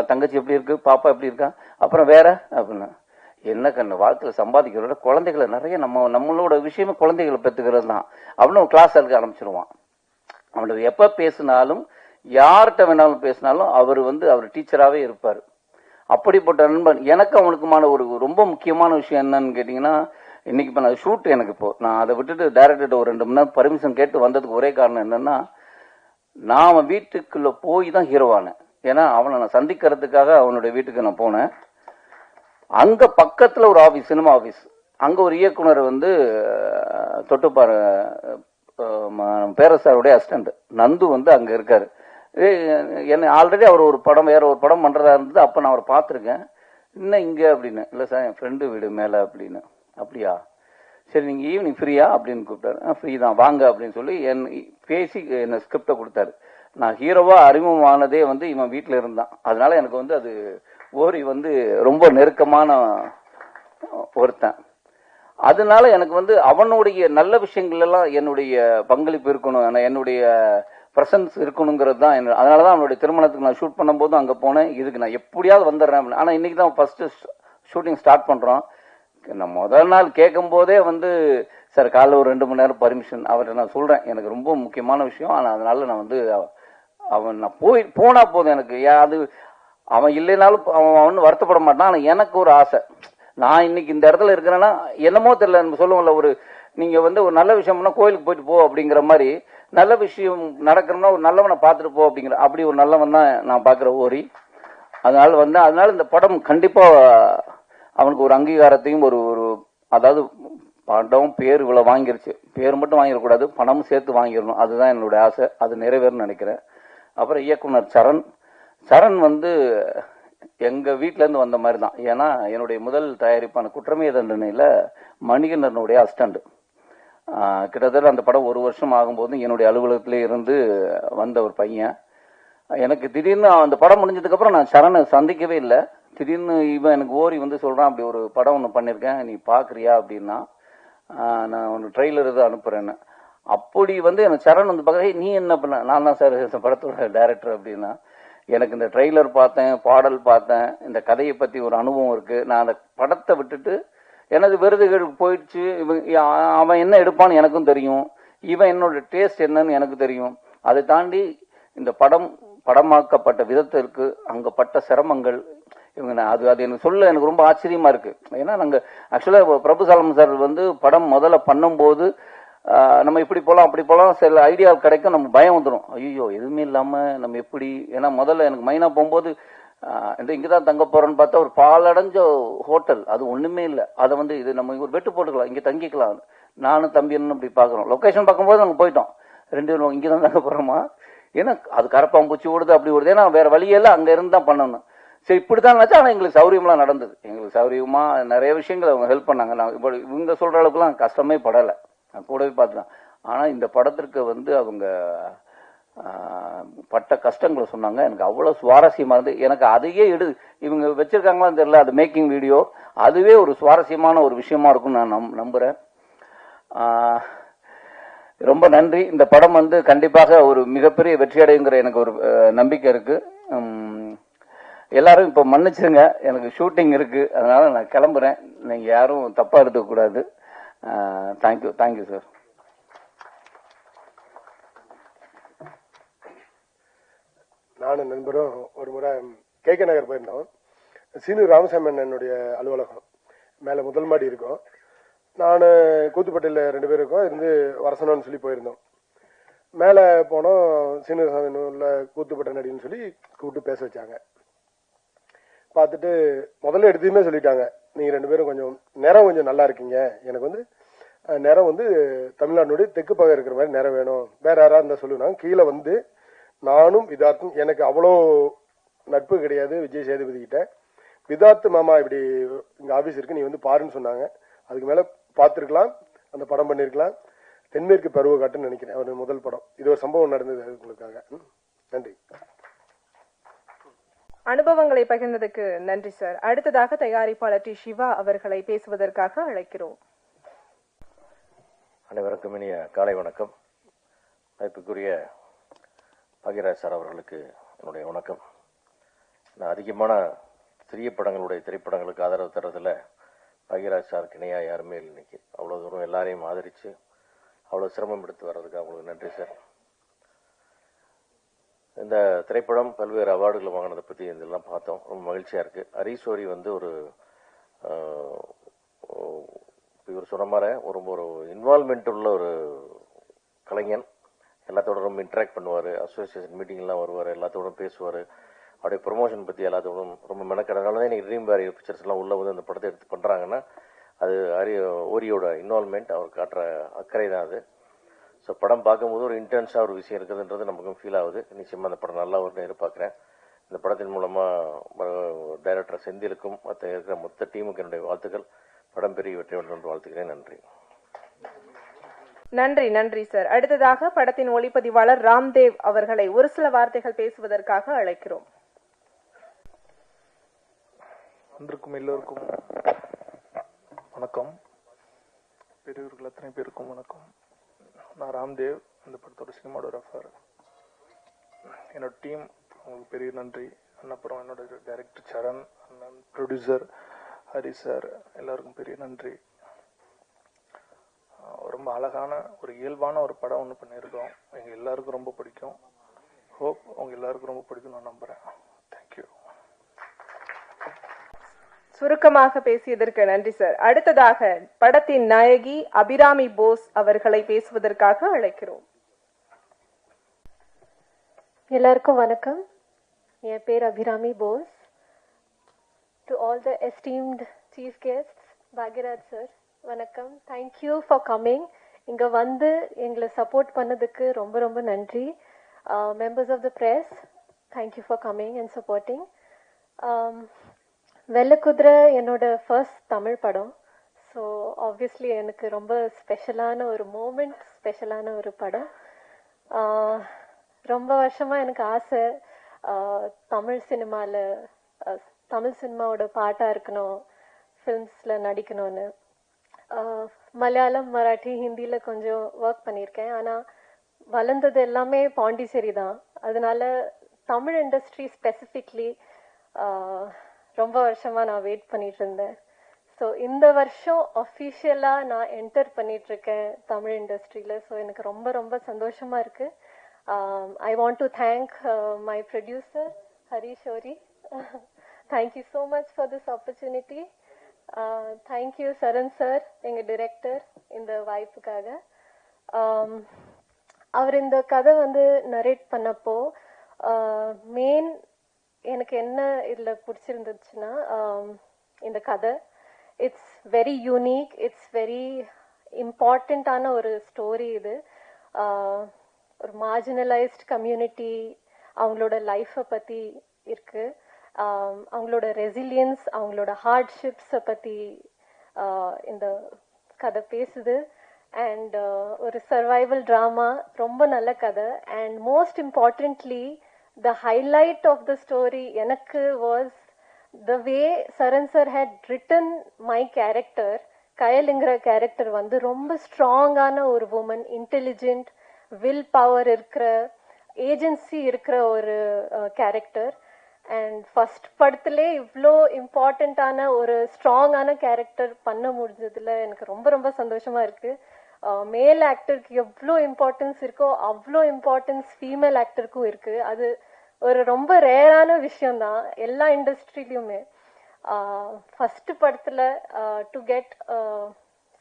தங்கச்சி எப்படி இருக்கு, பாப்பா எப்படி இருக்கா, அப்புறம் வேற அப்படின்னு. என்ன கண்ணு, வாழ்க்கையில் சம்பாதிக்கிறோட குழந்தைகளை நிறைய நம்மளோட விஷயமே குழந்தைகளை பெற்றுக்கிறது தான் அப்படின்னு கிளாஸ் எடுக்க ஆரம்பிச்சிருவான். அவனுக்கு எப்போ பேசினாலும் யார்கிட்ட வேணாலும் பேசினாலும் அவர் டீச்சராகவே இருப்பார். அப்படிப்பட்ட நண்பன். எனக்கு அவனுக்குமான ஒரு ரொம்ப முக்கியமான விஷயம் என்னன்னு கேட்டிங்கன்னா, இன்னைக்கு இப்போ நான் ஷூட், எனக்கு நான் அதை விட்டுட்டு டைரக்டர்கிட்ட ஒரு 2 மணி நேரம் பர்மிஷன் கேட்டு வந்ததுக்கு ஒரே காரணம் என்னன்னா, நான் அவன் வீட்டுக்குள்ள போய் தான் ஹீரோவானேன். ஏன்னா அவனை நான் சந்திக்கிறதுக்காக அவனுடைய வீட்டுக்கு நான் போனேன். அங்க பக்கத்துல ஒரு ஆபீஸ், சினிமா ஆபீஸ். அங்க ஒரு இயக்குனர் வந்து தொட்டுப்பாரு, பேரசாருடைய அசிஸ்டன்ட் நந்து வந்து அங்க இருக்காரு. என்ன ஆல்ரெடி அவர் வேற ஒரு படம் பண்றதா இருந்தது. அப்ப நான் அவரை பார்த்துருக்கேன். இன்னும் இங்க அப்படின்னு. இல்லை சார், என் ஃப்ரெண்டு வீடு மேல அப்படின்னு. அப்படியா, சரி நீங்க ஈவினிங் ஃப்ரீயா அப்படின்னு கூப்பிட்டாரு. ஃப்ரீ தான் வாங்க அப்படின்னு சொல்லி பேசி என்ன ஸ்கிரிப்டை கொடுத்தாரு. நான் ஹீரோவா அறிமுகமானதே வந்து இவன் வீட்டில் இருந்தான். அதனால எனக்கு வந்து அது ஓரி வந்து ரொம்ப நெருக்கமான ஒருத்தன். அதனால எனக்கு வந்து அவனுடைய நல்ல விஷயங்கள் எல்லாம் என்னுடைய பங்களிப்பு இருக்கணும், என்னுடைய பிரசன்ஸ் இருக்கணுங்கிறது தான். அதனாலதான் அவனுடைய திருமணத்துக்கு நான் ஷூட் பண்ணும்போதும் அங்கே போனேன். இதுக்கு நான் எப்படியாவது வந்துடுறேன். ஆனால் இன்னைக்கு தான் ஃபர்ஸ்ட் ஷூட்டிங் ஸ்டார்ட் பண்றோம். நான் முதல் நாள் கேட்கும் போதே வந்து சார் காலைல ஒரு 2 மணி நேரம் பர்மிஷன் அவர்கிட்ட நான் சொல்றேன், எனக்கு ரொம்ப முக்கியமான விஷயம். ஆனால் அதனால நான் வந்து நான் போனா போதும் எனக்கு. அது அவன் இல்லைனாலும் அவன் வருத்தப்பட மாட்டான். ஆனால் எனக்கு ஒரு ஆசை, நான் இன்னைக்கு இந்த இடத்துல இருக்கிறேன்னா என்னமோ தெரியல, நம்ம சொல்லுவோம்ல, ஒரு நீங்க வந்து ஒரு நல்ல விஷயம்னா கோயிலுக்கு போயிட்டு போ அப்படிங்கிற மாதிரி, நல்ல விஷயம் நடக்கணும்னா ஒரு நல்லவனை பார்த்துட்டு போ அப்படிங்கிற அப்படி ஒரு நல்லவன் தான் நான் பார்க்குற ஓரி. அதனால இந்த படம் கண்டிப்பா அவனுக்கு ஒரு அங்கீகாரத்தையும் ஒரு அதாவது படம் பேர் இவ்வளவு வாங்கிருச்சு, பேர் மட்டும் வாங்கிடக்கூடாது, பணமும் சேர்த்து வாங்கிடணும். அதுதான் என்னுடைய ஆசை. அது நிறைவேறும்னு நினைக்கிறேன். அப்புறம் இயக்குனர் சரண். சரண் வந்து எங்கள் வீட்டிலேருந்து வந்த மாதிரி தான். ஏன்னா என்னுடைய முதல் தயாரிப்பான குற்றமே தண்டனையில் மணிகண்டனுடைய அசிஸ்டண்ட். கிட்டத்தட்ட அந்த படம் 1 வருஷம் ஆகும்போது என்னுடைய அலுவலகத்திலே இருந்து வந்த ஒரு பையன். எனக்கு திடீர்னு அந்த படம் முடிஞ்சதுக்கப்புறம் நான் சரணை சந்திக்கவே இல்லை. திடீர்னு இவன் எனக்கு ஓரி வந்து சொல்கிறான், அப்படி ஒரு படம் ஒன்று பண்ணியிருக்கேன், நீ பார்க்குறியா அப்படின்னா. நான் ஒன்று ட்ரெய்லர் எதுவும் அனுப்புகிறேன்னு. அப்படி வந்து எனக்கு சரண் வந்து பார்க்க, நீ என்ன பண்ண? நான் தான் சார் இந்த படத்தோட டைரக்டர் அப்படின்னா. எனக்கு இந்த ட்ரெய்லர் பார்த்தேன், பாடல் பார்த்தேன், இந்த கதையை பற்றி ஒரு அனுபவம் இருக்குது. நான் அந்த படத்தை விட்டுட்டு எனது விருதுகள் போயிடுச்சு. அவன் என்ன எடுப்பான்னு எனக்கும் தெரியும், இவன் என்னோட டேஸ்ட் என்னன்னு எனக்கு தெரியும். அதை தாண்டி இந்த படமாக்கப்பட்ட விதத்திற்கு அங்கே பட்ட சிரமங்கள் இவங்க அது எனக்கு சொல்ல எனக்கு ரொம்ப ஆச்சரியமா இருக்கு. ஏன்னா நாங்கள் ஆக்சுவலாக பிரபுசாலம் சார் வந்து படம் முதல்ல பண்ணும்போது நம்ம இப்படி போகலாம் அப்படி போகலாம் சில ஐடியா கிடைக்கும், நம்ம பயம் வந்துடும். ஐயோ எதுவுமே இல்லாமல் நம்ம எப்படி? ஏன்னா முதல்ல எனக்கு மைனா போகும்போது இங்கே தான் தங்க போகிறோன்னு பார்த்தா ஒரு பாலடைஞ்ச ஹோட்டல், அது ஒன்றுமே இல்லை. அதை வந்து இது நம்ம ஒரு வெட்டு போட்டுக்கலாம், இங்கே தங்கிக்கலாம். நானும் தம்பின்னு அப்படி பார்க்குறோம். லொக்கேஷன் பார்க்கும்போது நாங்கள் போயிட்டோம் 2 பேரும், இங்கே தான் தங்க போகிறோமா? ஏன்னா அது கரப்பாம்பூச்சி ஓடுது அப்படி ஓடுது. ஏன்னா வேறு வழியெல்லாம் அங்கே இருந்து தான் பண்ணணும். சரி இப்படி தான் நினச்சா. ஆனால் எங்களுக்கு சௌரியமெலாம் நடந்தது. எங்களுக்கு சௌரியமாக நிறைய விஷயங்கள் அவங்க ஹெல்ப் பண்ணாங்க. நான் இப்போ இவங்க சொல்கிற அளவுக்குலாம் கஷ்டமே படலை, நான் கூடவே பார்த்துதான். ஆனால் இந்த படத்திற்கு வந்து அவங்க பட்ட கஷ்டங்களை சொன்னாங்க. எனக்கு அவ்வளோ சுவாரஸ்யமாக இருந்து எனக்கு அதையே இவங்க வச்சிருக்காங்களான்னு தெரியல, அது மேக்கிங் வீடியோ அதுவே ஒரு சுவாரஸ்யமான ஒரு விஷயமா இருக்கும்னு நான் நம்புகிறேன். ரொம்ப நன்றி. இந்த படம் வந்து கண்டிப்பாக ஒரு மிகப்பெரிய வெற்றி அடையுங்கிற எனக்கு ஒரு நம்பிக்கை இருக்கு. எல்லாரும் இப்போ மன்னிச்சிருங்க, எனக்கு ஷூட்டிங் இருக்கு, அதனால நான் கிளம்புறேன். நீங்க யாரும் தப்பா எடுத்துக்கூடாது. Thank you sir. நானும் நண்பரும் ஒரு முறை KK நகர் போயிருந்தோம். சீனு ராமசாமி என்னுடைய அலுவலகம் மேலே முதல் மாடி இருக்கும். நான் கூத்துப்பட்டியில் 2 பேர் இருக்கோம், இருந்து வரசனம்னு சொல்லி போயிருந்தோம். மேலே போனோம். சீனு ராமசாமி கூத்துப்பட்ட நடின்னு சொல்லி கூப்பிட்டு பேச வச்சாங்க. பார்த்துட்டு முதல்ல எடுத்துமே சொல்லிட்டாங்க, நீங்கள் 2 பேரும் கொஞ்சம் நேரம் கொஞ்சம் நல்லா இருக்கீங்க, எனக்கு வந்து நேரம் வந்து தமிழ்நாட்டினுடைய தெற்கு பக்கம் இருக்கிற மாதிரி நேரம் வேணும், வேற யாராவது இருந்தால் சொல்லுவாங்க. கீழே வந்து நானும் விதார்த்தும், எனக்கு அவ்வளோ நட்பு கிடையாது விஜய் சேதுபதி கிட்ட. விதார்த்து மாமா இப்படி இங்கே ஆஃபீஸ் இருக்கு, நீ வந்து பாருன்னு சொன்னாங்க. அதுக்கு மேலே பார்த்துருக்கலாம், அந்த படம் பண்ணியிருக்கலாம். தென்மேற்கு பருவ காட்டுன்னு நினைக்கிறேன் அவர் முதல் படம். இது ஒரு சம்பவம் நடந்தது உங்களுக்காக. நன்றி. அனுபவங்களை பகிர்ந்ததுக்கு நன்றி சார். அடுத்ததாக தயாரிப்பாளர் டி. சிவா அவர்களை பேசுவதற்காக அழைக்கிறோம். அனைவருக்கும் இனிய காலை வணக்கம். மதிப்புக்குரிய பாக்யராஜ் சார் அவர்களுக்கு என்னுடைய வணக்கம். நான் அதிகமான சிறிய திரைப்படங்களுக்கு ஆதரவு தர்றதில் பாக்யராஜ் சாருக்கு இணையாக யாருமே இல்லை. இன்னைக்கு அவ்வளோ தூரம் எல்லாரையும் ஆதரித்து அவ்வளோ சிரமம் எடுத்து வர்றதுக்கு அவங்களுக்கு நன்றி சார். இந்த திரைப்படம் பல்வேறு அவார்டுகளை வாங்கினதை பற்றி இதெல்லாம் பார்த்தோம், ரொம்ப மகிழ்ச்சியாக இருக்குது. ஹரிஷோரி வந்து ஒரு இவர் சொன்ன மாதிரி ஒரு இன்வால்மெண்ட் உள்ள ஒரு கலைஞன். எல்லாத்தோட ரொம்ப இன்ட்ராக்ட் பண்ணுவார், அசோசியேஷன் மீட்டிங்லாம் வருவார், எல்லாத்தோட பேசுவார். அப்படியே ப்ரொமோஷன் பற்றி எல்லாத்தோடும் ரொம்ப மெனக்கிறதுனால தான் இன்றைக்கி ட்ரீம் பேரியர் பிக்சர்ஸ்லாம் உள்ளே வந்து அந்த படத்தை எடுத்து பண்ணுறாங்கன்னா அது ஓரியோட இன்வால்மெண்ட், அவர் காட்டுற அக்கறை தான் அது. ஸோ படம் பார்க்கும்போது ஒரு இன்டென்ஸாக ஒரு விஷயம் இருக்குதுன்றது நமக்கும் ஃபீல் ஆகுது. நிச்சயமாக அந்த படம் நல்லா வரும்னு எதிர்பார்க்குறேன். இந்த படத்தின் மூலமாக டைரக்டர் செந்திலுக்கும் மற்ற இருக்கிற மொத்த டீமுக்கு என்னுடைய வாழ்த்துக்கள். படம் பெரிய வெற்றி வேண்டும் என்று வாழ்த்துக்கிறேன். நன்றி. நன்றி சார். அடுத்ததாக படத்தின் ஒளிப்பதிவாளர் ராம்தேவ் அவர்களை ஒரு சில வார்த்தைகள் பேசுவதற்காக அழைக்கிறோம். வந்திருக்கும் எல்லோருக்கும் வணக்கம். பெரியவர்கள் அத்தனை பேருக்கும் வணக்கம். நான் ராம்தேவ், இந்த படத்தோட சினிமாடோகிராஃபர். என்னோட டீம் அவங்களுக்கு பெரிய நன்றி. அப்புறம் என்னோட டைரக்டர் சரண், அண்ணன் ப்ரொடியூசர் ஹரி சார், எல்லாருக்கும் பெரிய நன்றி. ரொம்ப அழகான ஒரு இயல்பான ஒரு படம் ஒன்று பண்ணியிருக்கோம். எங்கள் எல்லாருக்கும் ரொம்ப பிடிக்கும். ஹோப் அவங்க எல்லாருக்கும் ரொம்ப பிடிக்கும் நான் நம்புகிறேன். தேங்க்யூ. சுருக்கமாக பேசியதற்கு நன்றி சார். அடுத்ததாக படத்தின் நாயகி அபிராமி போஸ் அவர்களை பேசுவதற்காக அழைக்கிறோம். எல்லாருக்கும் வணக்கம். என் பேர் Abirami Bose. To all the esteemed chief guests, Bhagyaraj sir வணக்கம். Thank you for coming. இங்கே வந்து எங்களை சப்போர்ட் பண்ணதுக்கு ரொம்ப ரொம்ப நன்றி. members of the press, thank you for coming and supporting. வெள்ளக்குதிரை என்னோட ஃபர்ஸ்ட் தமிழ் படம். ஸோ ஆப்வியஸ்லி எனக்கு ரொம்ப ஸ்பெஷலான ஒரு மூமெண்ட், ஸ்பெஷலான ஒரு படம். ரொம்ப வருஷமாக எனக்கு ஆசை தமிழ் சினிமாவோட பாட்டாக இருக்கணும், ஃபிலிம்ஸில் நடிக்கணும்னு. மலையாளம், மராட்டி, ஹிந்தியில் கொஞ்சம் ஒர்க் பண்ணியிருக்கேன். ஆனால் வளர்ந்தது எல்லாமே பாண்டிச்சேரி தான். அதனால தமிழ் இண்டஸ்ட்ரி ஸ்பெசிஃபிக்லி ரொம்ப வருஷமாக நான் வெயிட் பண்ணிட்டு இருந்தேன். ஸோ இந்த வருஷம் அஃபிஷியலாக நான் என்டர் பண்ணிகிட்ருக்கேன் தமிழ் இண்டஸ்ட்ரியில். ஸோ எனக்கு ரொம்ப ரொம்ப சந்தோஷமாக இருக்குது. I want to thank my producer Harish Ori. Thank you so much for this opportunity. Thank you Charan sir, எங்கள் டிரெக்டர், இந்த வாய்ப்புக்காக. அவர் இந்த கதை நரேட் பண்ணப்போ மெயின் எனக்கு என்ன இதில் பிடிச்சிருந்துச்சுன்னா, இந்த கதை it's very unique, it's very இம்பார்ட்டண்ட்டான ஒரு ஸ்டோரி. இது ஒரு மார்ஜினலைஸ்ட் கம்யூனிட்டி, அவங்களோட லைஃப்பை பற்றி இருக்குது. அவங்களோட ரெசிலியன்ஸ், அவங்களோட ஹார்ட்ஷிப்ஸை பற்றி இந்த கதை பேசுது. அண்ட் ஒரு சர்வைவல் ட்ராமா, ரொம்ப நல்ல கதை. And most importantly the highlight of the story எனக்கு was the way Saran sir had written my character. கயலுங்கிற கேரக்டர் ரொம்ப ஸ்ட்ராங்கான ஒரு உமன், இன்டெலிஜென்ட், வில் பவர் இருக்கிற, ஏஜென்சி இருக்கிற ஒரு கேரக்டர். அண்ட் ஃபர்ஸ்ட் படத்திலே இவ்வளோ இம்பார்ட்டண்ட்டான ஒரு ஸ்ட்ராங்கான கேரக்டர் பண்ண முடிஞ்சதுல எனக்கு ரொம்ப ரொம்ப சந்தோஷமா இருக்கு. மேல் ஆக்டருக்கு எவ்வளோ இம்பார்ட்டன்ஸ் இருக்கோ அவ்வளோ இம்பார்ட்டன்ஸ் ஃபீமேல் ஆக்டருக்கும் இருக்கு. அது ஒரு ரொம்ப ரேரான விஷயம்தான் எல்லா இண்டஸ்ட்ரியிலுமே. ஃபர்ஸ்ட் படத்துல to get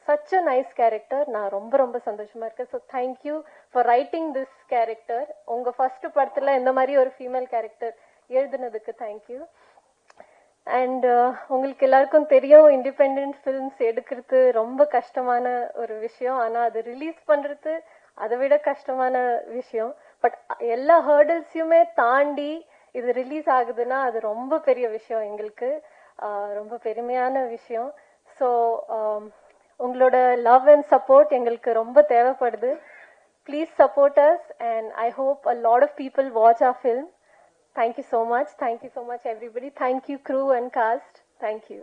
such a nice character, நான் ரொம்ப ரொம்ப சந்தோஷமா இருக்கேன். So thank you for writing this character. உங்க ஃபர்ஸ்ட் படத்துல இந்த மாதிரி ஒரு ஃபீமேல் கேரக்டர் எழுதுனதுக்கு தேங்க்யூ. அண்ட் உங்களுக்கு எல்லாருக்கும் தெரியும், இண்டிபெண்ட் ஃபிலிம்ஸ் எடுக்கிறது ரொம்ப கஷ்டமான ஒரு விஷயம். ஆனால் அது ரிலீஸ் பண்ணுறது அதை விட கஷ்டமான விஷயம். பட் எல்லா ஹேர்டல்ஸையுமே தாண்டி இது ரிலீஸ் ஆகுதுன்னா அது ரொம்ப பெரிய விஷயம், எங்களுக்கு ரொம்ப பெருமையான விஷயம். ஸோ உங்களோட லவ் அண்ட் சப்போர்ட் எங்களுக்கு ரொம்ப தேவைப்படுது. Please support us and I hope a lot of people watch our film. Thank you so much. Thank you so much, everybody. Thank you, crew and cast. Thank you.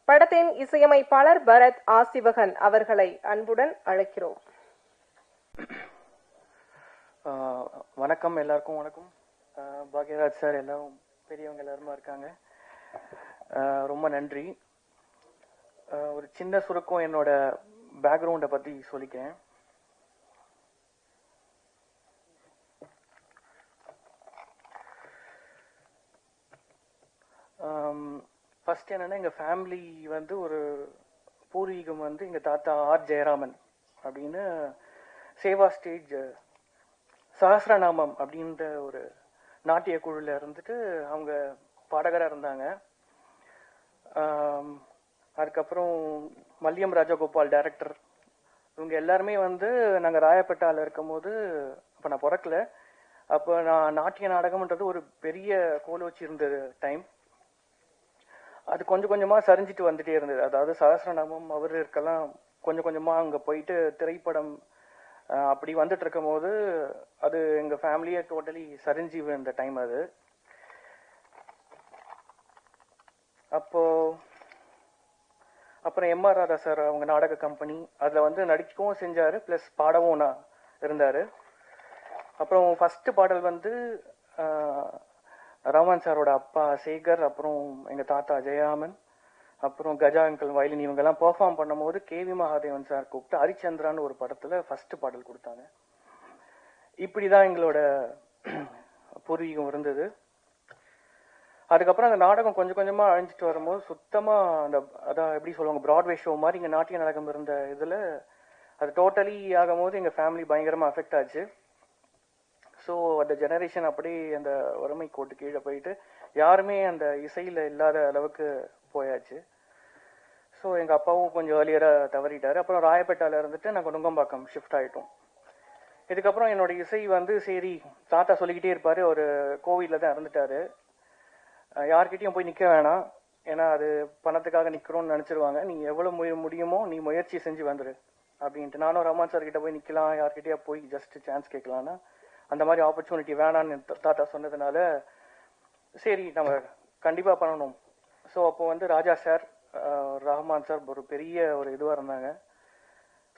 படத்தின் இசையமைப்பாளர் பரத் ஆசிவகன் அவர்களை அன்புடன் அழைக்கிறோம். வணக்கம், எல்லாருக்கும் வணக்கம். பாக்யராஜ் சார், எல்லாரும் பெரியவங்க எல்லாருமா இருக்காங்க. ரொம்ப நன்றி. ஒரு சின்ன சுருக்கம் என்னோட பேக்ரவுண்டை பற்றி சொல்லிக்கிறேன். ஃபர்ஸ்ட் என்னன்னா, எங்கள் ஃபேமிலி ஒரு பூர்வீகம் எங்கள் தாத்தா ஆர் ஜெயராமன் அப்படின்னு சேவா ஸ்டேஜ் சஹஸ்ரநாமம் அப்படின்ற ஒரு நாட்டிய குழுல இருந்துட்டு அவங்க பாடகராக இருந்தாங்க. அதுக்கப்புறம் மல்லியம் ராஜகோபால் டைரக்டர், இவங்க எல்லாருமே நாங்கள் ராயப்பேட்டாவில் இருக்கும் போது, அப்போ நான் பிறக்கல, அப்போ நான் நாட்டிய நாடகம்ன்றது ஒரு பெரிய கோல் வச்சு இருந்தது டைம். அது கொஞ்சம் கொஞ்சமா சரிஞ்சிட்டு வந்துட்டே இருந்தது. அதாவது சஹஸ்ரநாமம் அவர் இருக்கலாம் கொஞ்சம் கொஞ்சமா அங்க போயிட்டு திரைப்படம் அப்படி வந்துட்டு இருக்கும் போது அது எங்க ஃபேமிலியே டோட்டலி சரிஞ்சு இந்த டைம் அது. அப்புறம் எம் ஆர் ராதா சார் அவங்க நாடக கம்பெனி அதுல நடிக்கவும் செஞ்சாரு, பிளஸ் பாடவும் நான் இருந்தாரு. அப்புறம் ஃபர்ஸ்ட் பாடல் ரமன் சாரோட அப்பா சேகர், அப்புறம் எங்க தாத்தா ஜெயராமன், அப்புறம் கஜா அங்கிள் வயலின் இவங்கெல்லாம் பெர்ஃபார்ம் பண்ணும் போது கேவி மகாதேவன் சார் கூப்பிட்டு ஹரிச்சந்திரான்னு ஒரு படத்துல ஃபர்ஸ்ட் பாடல் கொடுத்தாங்க. இப்படிதான் எங்களோட பூர்வீகம் இருந்தது. அதுக்கப்புறம் அந்த நாடகம் கொஞ்சம் கொஞ்சமா அழிஞ்சிட்டு வரும்போது சுத்தமா அதான் எப்படி சொல்லுவாங்க, பிராட்வே ஷோ மாதிரி இங்க நாட்டிய நாடகம் இருந்த இதுல அது டோட்டலி ஆகும் போது எங்க ஃபேமிலி பயங்கரமா அஃபெக்ட் ஆச்சு. ஸோ அந்த ஜெனரேஷன் அப்படியே அந்த வறுமை கோட்டு கீழே போயிட்டு யாருமே அந்த இசையில இல்லாத அளவுக்கு போயாச்சு. ஸோ எங்க அப்பாவும் கொஞ்சம் ஏர்லியரா தவறிட்டாரு. அப்புறம் ராயப்பேட்டால இருந்துட்டு நாங்கள் நுங்கம்பாக்கம் ஷிஃப்ட் ஆயிட்டோம். இதுக்கப்புறம் என்னோட இசை வந்து சரி தாத்தா சொல்லிக்கிட்டே இருப்பாரு, ஒரு கோவிலில் தான் இறந்துட்டாரு, யார்கிட்டயும் போய் நிற்க வேணாம், ஏன்னா அது பணத்துக்காக நிற்கிறோன்னு நினச்சிருவாங்க, நீ எவ்வளோ முடியுமோ நீ முயற்சி செஞ்சு வந்துடு அப்படின்ட்டு. நானும் ரஹ்மான் சார் கிட்ட போய் நிற்கலாம், யார்கிட்டயா போய் ஜஸ்ட் சான்ஸ் கேட்கலான்னா அந்த மாதிரி ஆப்பர்ச்சுனிட்டி வேணான்னு தாத்தா சொன்னதுனால சரி நம்ம கண்டிப்பாக பண்ணணும். ஸோ அப்போ வந்து ராஜா சார், ரஹ்மான் சார் ஒரு பெரிய ஒரு இதுவாக இருந்தாங்க.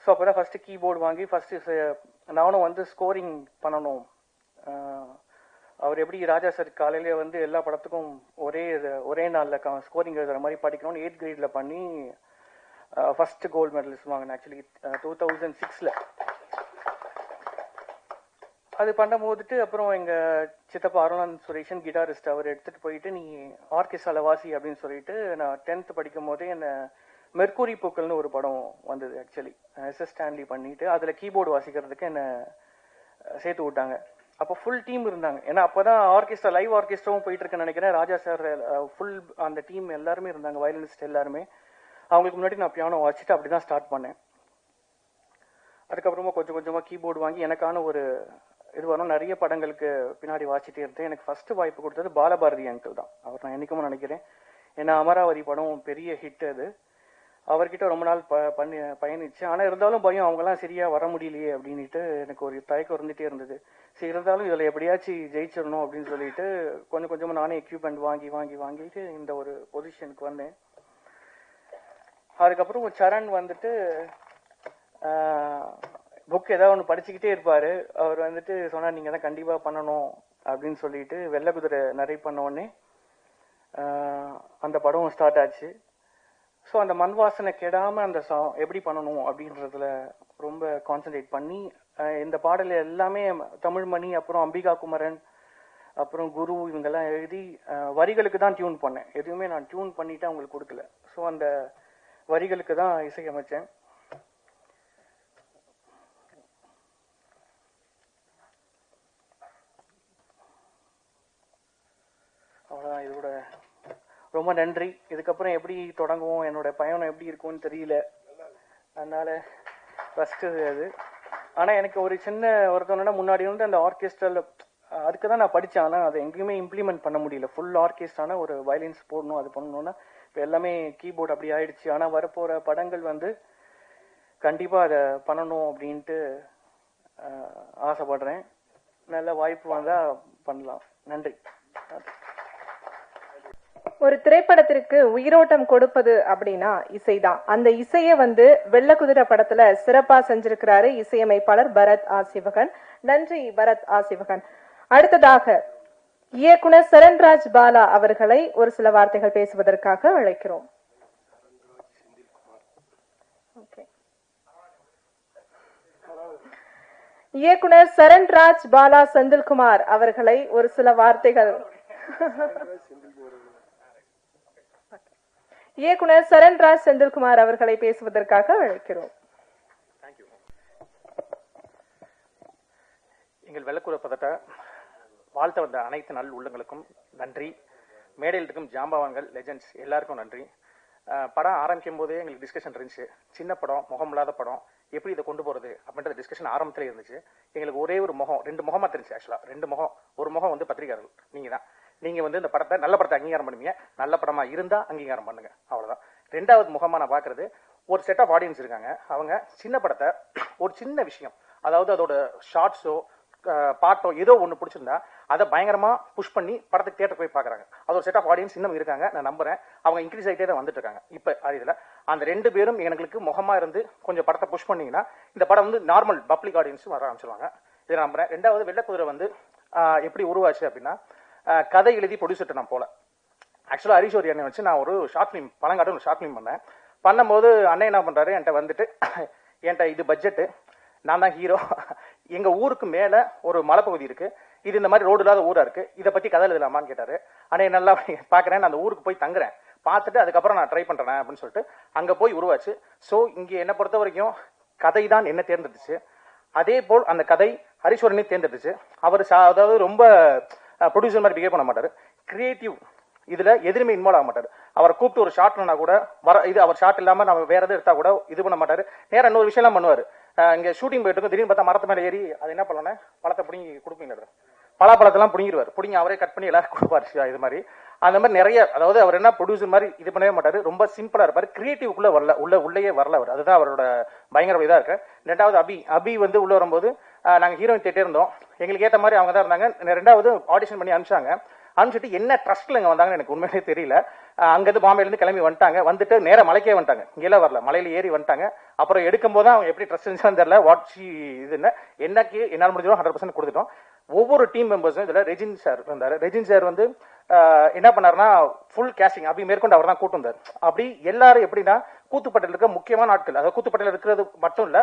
ஸோ அப்போ தான் ஃபஸ்ட்டு கீபோர்டு வாங்கி ஃபஸ்ட்டு நானும் வந்து ஸ்கோரிங் பண்ணணும். அவர் எப்படி ராஜா சார் காலையிலே வந்து எல்லா படத்துக்கும் ஒரே நாளில் ஸ்கோரிங் எழுதுகிற மாதிரி படிக்கணும்னு 8th grade பண்ணி ஃபஸ்ட்டு கோல்டு மெடலிஸ்ட் வாங்கினேன் ஆக்சுவலி 2006. அது பண்ணும்போதுட்டு அப்புறம் எங்கள் சித்தப்பா அருணானந்த் சுரேஷன் கிட்டாரிஸ்ட் அவர் எடுத்துகிட்டு போயிட்டு நீ ஆர்கெஸ்ட்ராவில் வாசி அப்படின்னு சொல்லிட்டு நான் 10th படிக்கும் போதே என்னை மெர்க்குரி பூக்கள்னு ஒரு படம் வந்தது ஆக்சுவலி SS ஸ்டான்லி பண்ணிட்டு அதில் கீபோர்டு வாசிக்கிறதுக்கு என்னை சேர்த்து விட்டாங்க. அப்போ ஃபுல் டீம் இருந்தாங்க, ஏன்னா அப்போ தான் ஆர்கெஸ்ட்ரா லைவ் ஆர்கெஸ்ட்ராவும் போயிட்டு இருக்குன்னு நினைக்கிறேன். ராஜா சார் ஃபுல் அந்த டீம் எல்லாருமே இருந்தாங்க, வயலினிஸ்ட் எல்லாருமே. அவங்களுக்கு முன்னாடி நான் பியானோ வாசிச்சுட்டு அப்படி தான் ஸ்டார்ட் பண்ணேன். அதுக்கப்புறமா கொஞ்சம் கொஞ்சமாக கீபோர்டு வாங்கி எனக்கான ஒரு இது வரும், நிறைய படங்களுக்கு பின்னாடி வாசிட்டே இருந்தேன். எனக்கு ஃபர்ஸ்ட் வாய்ப்பு கொடுத்தது பாலபாரதி அங்கிள் தான். அவர் நான் என்னைக்குமே நினைக்கிறேன், ஏன்னா அமராவதி படம் பெரிய ஹிட் அது. அவர்கிட்ட ரொம்ப நாள் பயணிச்சேன். ஆனால் இருந்தாலும் பயம், அவங்கெல்லாம் சரியாக வர முடியலையே அப்படின்ட்டு எனக்கு ஒரு தயக்கம் இருந்துகிட்டே இருந்தது. சரி இருந்தாலும் இதில் எப்படியாச்சும் ஜெயிச்சிடணும் அப்படின்னு சொல்லிட்டு கொஞ்சம் கொஞ்சமாக நானே எக்யூப்மெண்ட் வாங்கிட்டு இந்த ஒரு பொசிஷனுக்கு வந்தேன். அதுக்கப்புறம் சரண் வந்துட்டு புக் ஏதாவது ஒன்று படிச்சுக்கிட்டே இருப்பார். அவர் வந்துட்டு சொன்னார் நீங்கள் தான் கண்டிப்பாக பண்ணணும் அப்படின்னு சொல்லிட்டு வெள்ளை குதிரை நிறைய பண்ண உடனே அந்த படம் ஸ்டார்ட் ஆச்சு. ஸோ அந்த மண் வாசனை கெடாமல் அந்த எப்படி பண்ணணும் அப்படின்றதுல ரொம்ப கான்சன்ட்ரேட் பண்ணி இந்த பாடல் எல்லாமே தமிழ்மணி, அப்புறம் அம்பிகா குமரன், அப்புறம் குரு இவங்கெல்லாம் எழுதி வரிகளுக்கு தான் டியூன் பண்ணேன். எதுவுமே நான் டியூன் பண்ணிட்டு அவங்களுக்கு கொடுக்கல. ஸோ அந்த வரிகளுக்கு தான் இசையமைச்சேன். அவ்வளோதான், இதோட ரொம்ப நன்றி. இதுக்கப்புறம் எப்படி தொடங்குவோம், என்னோட பயணம் எப்படி இருக்கும்னு தெரியல, அதனால ஃபஸ்ட்டு அது. ஆனால் எனக்கு ஒரு சின்ன ஒருத்தவனா முன்னாடி வந்து அந்த ஆர்கெஸ்ட்ராவில் அதுக்கு தான் நான் படித்தேன். ஆனால் அதை எங்கேயுமே இம்ப்ளிமெண்ட் பண்ண முடியல. ஃபுல் ஆர்கெஸ்ட்ரான ஒரு வயலின்ஸ் போடணும், அது பண்ணணும்னா இப்போ எல்லாமே கீபோர்டு அப்படி ஆயிடுச்சு. ஆனால் வரப்போகிற படங்கள் வந்து கண்டிப்பாக அதை பண்ணணும் அப்படின்ட்டு ஆசைப்படுறேன். நல்ல வாய்ப்பு வந்தால் பண்ணலாம். நன்றி. ஒரு திரைப்படத்திற்கு உயிரோட்டம் கொடுப்பது அப்படின்னா இசைதான். அந்த இசையை வந்து வெள்ளக்குதிரை படத்துல சிறப்பா செஞ்சிருக்கிறாரு இசையமைப்பாளர் பரத் ஆர் சிவகன். நன்றி பரத் ஆர் சிவகன். அடுத்ததாக இயக்குனர் சரண்ராஜ் பாலா அவர்களை ஒரு சில வார்த்தைகள் பேசுவதற்காக அழைக்கிறோம். இயக்குனர் சரண்ராஜ் பாலா செந்தில்குமார் அவர்களை ஒரு சில வார்த்தைகள் இயக்குனர் சரண்ராஜ் செந்தில்குமார் அவர்களை பேசுவதற்காக அழைக்கிறோம். எங்கள் வெள்ளக்குதிரை பதட்ட வாழ்த்த வந்த அனைத்து நல் உள்ளங்களுக்கும் நன்றி. மேடையில் இருக்கும் ஜாம்பவான்கள், லெஜெண்ட்ஸ் எல்லாருக்கும் நன்றி. படம் ஆரம்பிக்கும் போதே எங்களுக்கு டிஸ்கஷன் இருந்துச்சு. சின்ன படம், முகம் இல்லாத படம், எப்படி இதை கொண்டு போகிறது அப்படின்ற டிஸ்கஷன் ஆரம்பத்தில் இருந்துச்சு. எங்களுக்கு ஒரே ஒரு முகம், 2 முகமாக தெரிஞ்சு. ஆக்சுவலாக 2 முகம். ஒரு முகம் வந்து பத்திரிகையாளர்கள் நீங்கள் தான். நீங்கள் வந்து இந்த படத்தை நல்ல படத்தை அங்கீகாரம் பண்ணுவீங்க, நல்ல படமாக இருந்தால் அங்கீகாரம் பண்ணுங்க, அவ்வளோதான். 2வது முகமாக நான் பார்க்குறது, ஒரு செட் ஆஃப் ஆடியன்ஸ் இருக்காங்க. அவங்க சின்ன படத்தை ஒரு சின்ன விஷயம், அதாவது அதோட ஷார்ட்ஸோ பாட்டோ ஏதோ ஒன்று பிடிச்சிருந்தா அதை பயங்கரமாக புஷ் பண்ணி படத்துக்கு தியேட்டர் போய் பார்க்குறாங்க. அது ஒரு செட் ஆஃப் ஆடியன்ஸ் இன்னும் இருக்காங்க. நான் நம்புறேன் அவங்க இன்க்ரீஸ் ஆகிட்டே தான் வந்துட்டு இருக்காங்க. இப்போ இதில் அந்த 2 பேரும் எங்களுக்கு முகமாக இருந்து கொஞ்சம் படத்தை புஷ் பண்ணிங்கன்னா இந்த படம் வந்து நார்மல் பப்ளிக் ஆடியன்ஸும் வர ஆரம்பிச்சிருவாங்க. இதை நம்புறேன். 2வது வெள்ளக்குதிரை வந்து எப்படி உருவாச்சு அப்படின்னா, கதை எழுதி ப்ரொடியூசர்கிட்ட நான் போல. ஆக்சுவலாக ஹரிஷோரி அண்ணன் வச்சு நான் ஒரு ஷார்ட் ஃபிலிம், பழங்காட்டு ஒரு ஷார்ட் ஃபிலிம் பண்ணேன். பண்ணும்போது அண்ணன் என்ன பண்ணுறாரு, என்கிட்ட வந்துட்டு என்கிட்ட இது பட்ஜெட்டு, நான் தான் ஹீரோ, எங்கள் ஊருக்கு மேலே ஒரு மலைப்பகுதி இருக்குது, இது இந்த மாதிரி ரோடு இல்லாத ஊராக இருக்குது, இதை பற்றி கதை எழுதலாமான்னு கேட்டார். அண்ணே நல்லா பார்க்குறேன், நான் அந்த ஊருக்கு போய் தங்குறேன், பார்த்துட்டு அதுக்கப்புறம் நான் ட்ரை பண்ணுறேன் அப்படின்னு சொல்லிட்டு அங்கே போய் உருவாச்சு. ஸோ இங்கே என்னை பொறுத்த வரைக்கும் கதை தான் என்ன தேர்ந்தெடுத்துச்சு. அதே போல் அந்த கதை ஹரிஸ்வரனே தேர்ந்தெடுத்துச்சு. அவர் அதாவது ரொம்ப ப்ரொடியூசர் மாதிரி பிஹேவ் பண்ண மாட்டார், கிரியேட்டிவ், இதில் எதுவுமே இன்வால்வ் ஆக மாட்டார். அவரை கூப்பிட்டு ஒரு ஷார்ட்னா கூட இது அவர் ஷார்ட் இல்லாமல் நம்ம வேற எதாவது எடுத்தால் கூட இது பண்ண மாட்டார். நேரம் இன்னொரு விஷயம்லாம் பண்ணுவார். இங்கே ஷூட்டிங் போயிட்டு இருக்கும், திடீர்னு பார்த்தா மரத்து மேலே ஏறி அது என்ன பண்ணோன்னே பழத்தை பிடிங்கி கொடுப்பீங்க, பலாப்பழத்தெல்லாம் பிடிங்கிடுவார், பிடிங்கி அவரே கட் பண்ணி எல்லாரும் கொடுப்பார். இது மாதிரி அந்த மாதிரி நிறைய, அதாவது அவர் என்ன ப்ரொடியூசர் மாதிரி இது பண்ணவே மாட்டார், ரொம்ப சிம்பிளாக இருப்பார், கிரியேட்டிவ்க்குள்ளே வரல, உள்ளேயே வரல அவர், அதுதான் அவரோட பயங்கர இதாக இருக்கு. ரெண்டாவது அபி வந்து உள்ளே வரும்போது நாங்கள் ஹீரோயின் தேட்டே இருந்தோம், எங்களுக்கு ஏற்ற மாதிரி அவங்க தான் இருந்தாங்க. ரெண்டாவது ஆடிஷன் பண்ணி அனுப்பிச்சிட்டு என்ன ட்ரஸ்ட்ல இங்கே வந்தாங்கன்னு எனக்கு உண்மையிலே தெரியல. அங்கேருந்து பாம்பேலேருந்து கிளம்பி வந்துட்டு நேராக மலைக்கே வந்துட்டாங்க, இங்கெல்லாம் வரல, மலையில ஏறி வந்துட்டாங்க. அப்புறம் எடுக்கும் போது அவங்க எப்படி ட்ரஸ்ட் இருந்துச்சுன்னு தெரியல, இதுன்னு என்னக்கு என்னால் முடிஞ்சோம் 100% கொடுத்துட்டோம். ஒவ்வொரு டீம் மெம்பர்ஸும் இதில் ரெஜின் சார் இருந்தார். ரெஜின் சார் வந்து என்ன பண்ணாருன்னா ஃபுல் கேஸ்டிங் அப்படி மேற்கொண்டு அவர் தான் கூட்டு வந்தார். அப்படி எல்லாரும் எப்படின்னா கூத்துப்பட்டில் இருக்க முக்கியமான ஆட்கள், அதாவது கூத்துப்பட்டில் இருக்கிறது மட்டும் இல்லை,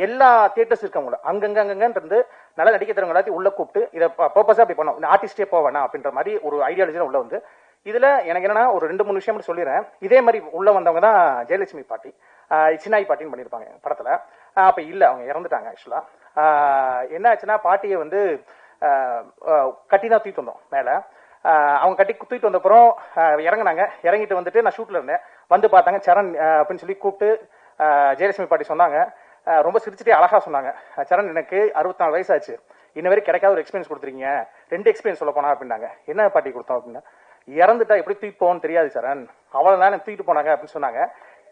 எல்லா தியேட்டர்ஸ் இருக்கவங்கள அங்கங்கிருந்து நல்லா நடிக்க தரவங்க எல்லாத்தையும் உள்ள கூப்பிட்டு இதை பர்பஸாக அப்படி பண்ணோம், இந்த ஆர்டிஸ்டே போவேணா அப்படின்ற மாதிரி ஒரு ஐடியாலஜி உள்ள வந்து. இதுல எனக்கு என்னன்னா ஒரு 2-3 விஷயம் சொல்லிடுறேன். இதே மாதிரி உள்ள வந்தவங்க தான் ஜெயலட்சுமி பாட்டி, சின்னாய் பாட்டின்னு பண்ணியிருப்பாங்க படத்துல. அப்ப இல்ல, அவங்க இறந்துட்டாங்க. ஆக்சுவலா என்ன ஆச்சுன்னா பாட்டியை வந்து கட்டி தான் தூக்கிட்டு வந்தோம் மேல. அவங்க கட்டி தூக்கிட்டு வந்தப்புறம் இறங்கினாங்க. இறங்கிட்டு வந்துட்டு நான் ஷூட்ல இருந்தேன், வந்து பார்த்தாங்க சரண் அப்படின்னு சொல்லி கூப்பிட்டு ஜெயலட்சுமி பாட்டி சொன்னாங்க. ரொம்ப சிரிச்சுட்டே அழகா சொன்னாங்க, சரண் எனக்கு 64 வயசாச்சு, இன்ன வரைக்கும் கிடைக்காத ஒரு எக்ஸ்பீரியன்ஸ் கொடுத்துருக்கீங்க, 2 எக்ஸ்பீரியன்ஸ் சொல்ல போனா அப்படின்னாங்க. என்ன பாட்டி கொடுத்தோம் அப்படின்னா, இறந்துட்டா எப்படி தூக்கி போவோன்னு தெரியாது சரண், அவ்வளவு நேரம் தூக்கிட்டு போனாங்க அப்படின்னு சொன்னாங்க.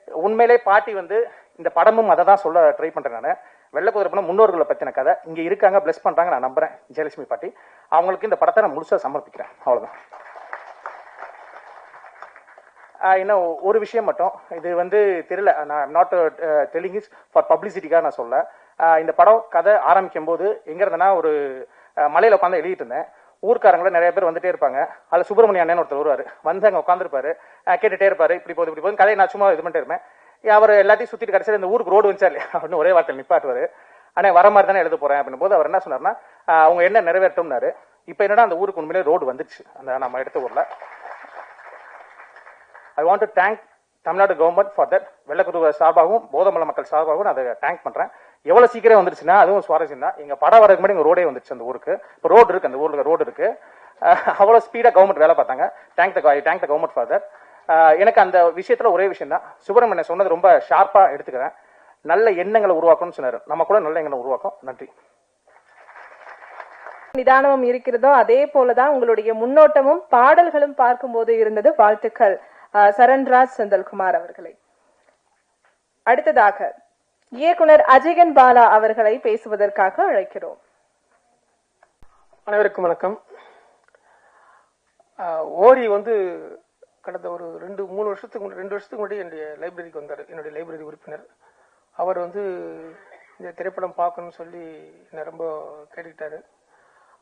உண்மையிலே பாட்டி வந்து இந்த படமும் அதை தான் சொல்ல ட்ரை பண்றேன் நான். வெள்ளக்குதிரை படம் முன்னோர்களை பத்தின கதை, இங்க இருக்காங்க, பிளஸ் பண்றாங்க, நான் நம்புறேன் ஜெயலட்சுமி பாட்டி. அவங்களுக்கு இந்த படத்தை நான் முழுசா சமர்ப்பிக்கிறேன். அவ்வளவுதான். இன்னும் ஒரு விஷயம் மட்டும், இது வந்து தெரியல, நான் நாட் டெல்லிங் இஸ் ஃபார் பப்ளிசிட்டிக்காக நான் சொல்ல. இந்த படம் கதை ஆரம்பிக்கும் போது எங்க இருந்தேன்னா ஒரு மலையில உட்காந்து எழுதிட்டு இருந்தேன். ஊர்க்காரங்கள நிறைய பேர் வந்துட்டே இருப்பாங்க. அதில் சுப்பிரமணிய அண்ணன் ஒருத்தர் வருவார், வந்து அங்கே உட்காந்துருப்பாரு, கேட்டுட்டே இருப்பாரு, இப்படி போகுது கதையை நான் சும்மா இது பண்ணிட்டு இருப்பேன். அவர் எல்லாத்தையும் சுற்றிட்டு கடைசியில் இந்த ஊருக்கு ரோடு வந்துச்சா இல்லையா அப்படின்னு ஒரே வார்த்தை நிப்பாட்டுவார். ஆனால் வர மாதிரி தானே எழுத போறேன் அப்படின் போது அவர் என்ன சொன்னார்னா, அவங்க என்ன நிறைவேற்றோம்னாரு. இப்போ என்னன்னா அந்த ஊருக்கு உண்மையிலே ரோடு வந்துச்சு, அந்த நம்ம எடுத்த ஊரில். I want to thank Tamil Nadu government for that. Vellakuthirai சார்பாகவும் போதமலை மக்கள் சார்பாகவும் நான் அதை தேங்க் பண்றேன். எவ்வளவு சீக்கிரம் வந்துருச்சுன்னா அதுவும் சுவாரஸ்யம் தான். எங்க படம் வரதுக்கு முன்னாடி ரோடே வந்துருச்சு அந்த ஊருக்கு. இப்போ ரோடு இருக்கு, அந்த ஊர்ல ரோடு இருக்கு. அவ்வளவு ஸ்பீடா கவர்மெண்ட் வேலை பார்த்தாங்க. Thank the government for that. எனக்கு அந்த விஷயத்துல ஒரே விஷயம் தான், சுப்பிரமணியன் சொன்னது ரொம்ப ஷார்ப்பா எடுத்துக்கிறேன். நல்ல எண்ணங்களை உருவாக்கணும்னு சொன்னாரு, நம்ம கூட நல்ல எண்ணங்களை உருவாக்கும். நன்றி. நிதானமும் இருக்கிறதோ அதே போலதான் உங்களுடைய முன்னோட்டமும் பாடல்களும் பார்க்கும்போது இருந்தது. வாழ்த்துக்கள் சரண்ராஜ் செந்தில்குமார் அவர்களை. அடுத்ததாக இயக்குனர் அஜயன் பாலா அவர்களை பேசுவதற்காக அழைக்கிறோம். அனைவருக்கும் வணக்கம். ஓரி வந்து கடந்த ஒரு 2 வருஷத்துக்கு முன்னாடி என்னுடைய லைப்ரரிக்கு வந்தார். என்னுடைய லைப்ரரி உறுப்பினர் அவர் வந்து இந்த திரைப்படம் பார்க்கணும்னு சொல்லி என்னை ரொம்ப கேட்டுக்கிட்டாரு.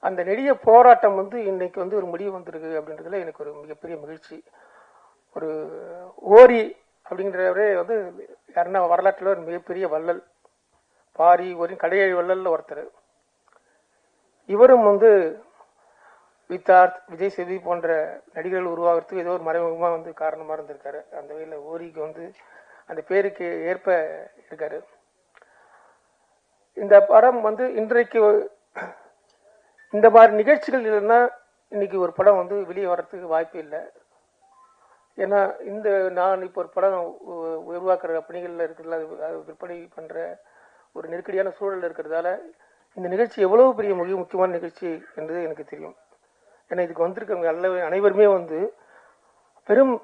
அந்த நெடிய போராட்டம் வந்து இன்னைக்கு வந்து ஒரு முடிவு வந்திருக்கு அப்படின்றதுல எனக்கு ஒரு மிகப்பெரிய மகிழ்ச்சி. ஒரு ஓரி அப்படிங்கிறவரே வந்து யாருன்னா வரலாற்றில் ஒரு மிகப்பெரிய வள்ளல், பாரி ஒரு கடையழி வள்ளல் ஒருத்தர். இவரும் வந்து வித்தார்த், விஜய் சேதுபதி போன்ற நடிகர்கள் உருவாகிறதுக்கு ஏதோ ஒரு மறைமுகமாக வந்து காரணமாக இருந்திருக்காரு. அந்த வகையில் ஓரிக்கு வந்து அந்த பேருக்கு ஏற்ப இருக்காரு. இந்த படம் வந்து இன்றைக்கு இந்த மாதிரி நிகழ்ச்சிகள் இல்லைன்னா இன்னைக்கு ஒரு படம் வந்து வெளியே வர்றதுக்கு வாய்ப்பு இல்லை. ஏன்னா நான் இப்போ ஒரு படம் உருவாக்குற பணிகளில் இருக்கிறதுல அது விற்பனை பண்ணுற ஒரு நெருக்கடியான சூழல் இருக்கிறதால இந்த நிகழ்ச்சி எவ்வளவு பெரிய முக்கியமான நிகழ்ச்சி என்பது எனக்கு தெரியும். ஏன்னா இதுக்கு வந்திருக்கவங்க அனைவருமே வந்து பெரும்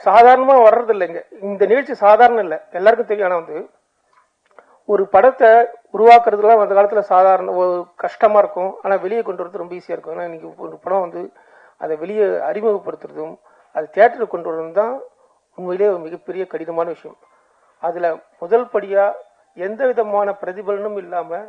சாதாரணமாக வர்றது இல்லைங்க. இந்த நிகழ்ச்சி சாதாரணம் இல்லை, எல்லாருக்கும் தெரியும். ஆனால் வந்து ஒரு படத்தை உருவாக்குறதுலாம் அந்த காலத்தில் சாதாரண ஒரு கஷ்டமாக இருக்கும், ஆனால் வெளியே கொண்டு வரது ரொம்ப ஈஸியாக இருக்கும். ஆனால் இன்னைக்கு ஒரு படம் வந்து அதை வெளியே அறிமுகப்படுத்துறதும் அது தியேட்டருக்கு கொண்டு வரதும் தான் உண்மையிலே ஒரு மிகப்பெரிய கடினமான விஷயம். அதில் முதல் படியாக எந்த விதமான பிரதிபலனும் இல்லாமல்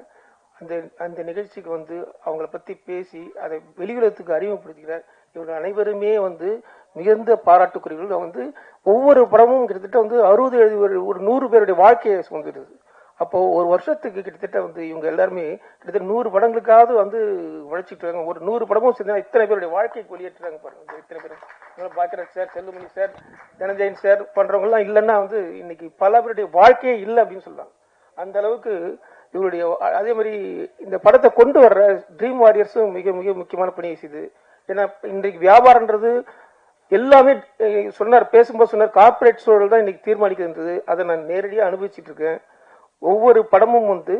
அந்த நிகழ்ச்சிக்கு வந்து அவங்கள பற்றி பேசி அதை வெளியுலகத்துக்கு அறிமுகப்படுத்துகிறார். இவர்கள் அனைவருமே வந்து மிகுந்த பாராட்டுக்குரியவர்கள். வந்து ஒவ்வொரு படமும் கிட்டத்தட்ட வந்து 60-70 ஒரு 100 பேருடைய வாழ்க்கையை சுமந்துடுது. அப்போ ஒரு வருஷத்துக்கு கிட்டத்தட்ட வந்து இவங்க எல்லாருமே கிட்டத்தட்ட 100 படங்களுக்காவது வந்து உழைச்சிட்டு இருக்காங்க. ஒரு 100 படமும் சேர்ந்து இத்தனை பேருடைய வாழ்க்கைக்கு வெளியேற்றுறாங்க பாருங்க. இத்தனை பேர் Bhagyaraj sir, Chellumani sir, Dhananjayan sir பண்றவங்கலாம் இல்லைன்னா வந்து இன்னைக்கு பல பேருடைய வாழ்க்கையே இல்லை அப்படின்னு சொல்றாங்க. அந்த அளவுக்கு இவருடைய அதே மாதிரி இந்த படத்தை கொண்டு வர்ற ட்ரீம் வாரியர்ஸும் மிக மிக முக்கியமான பணியை செய்யுது. ஏன்னா இன்றைக்கு வியாபாரம்ன்றது எல்லாமே பேசும்போது சொன்னார் கார்பரேட் சூழல் தான் இன்னைக்கு தீர்மானிக்கிறது. அதை நான் நேரடியாக அனுபவிச்சுட்டு இருக்கேன். ஒவ்வொரு படமும் வந்து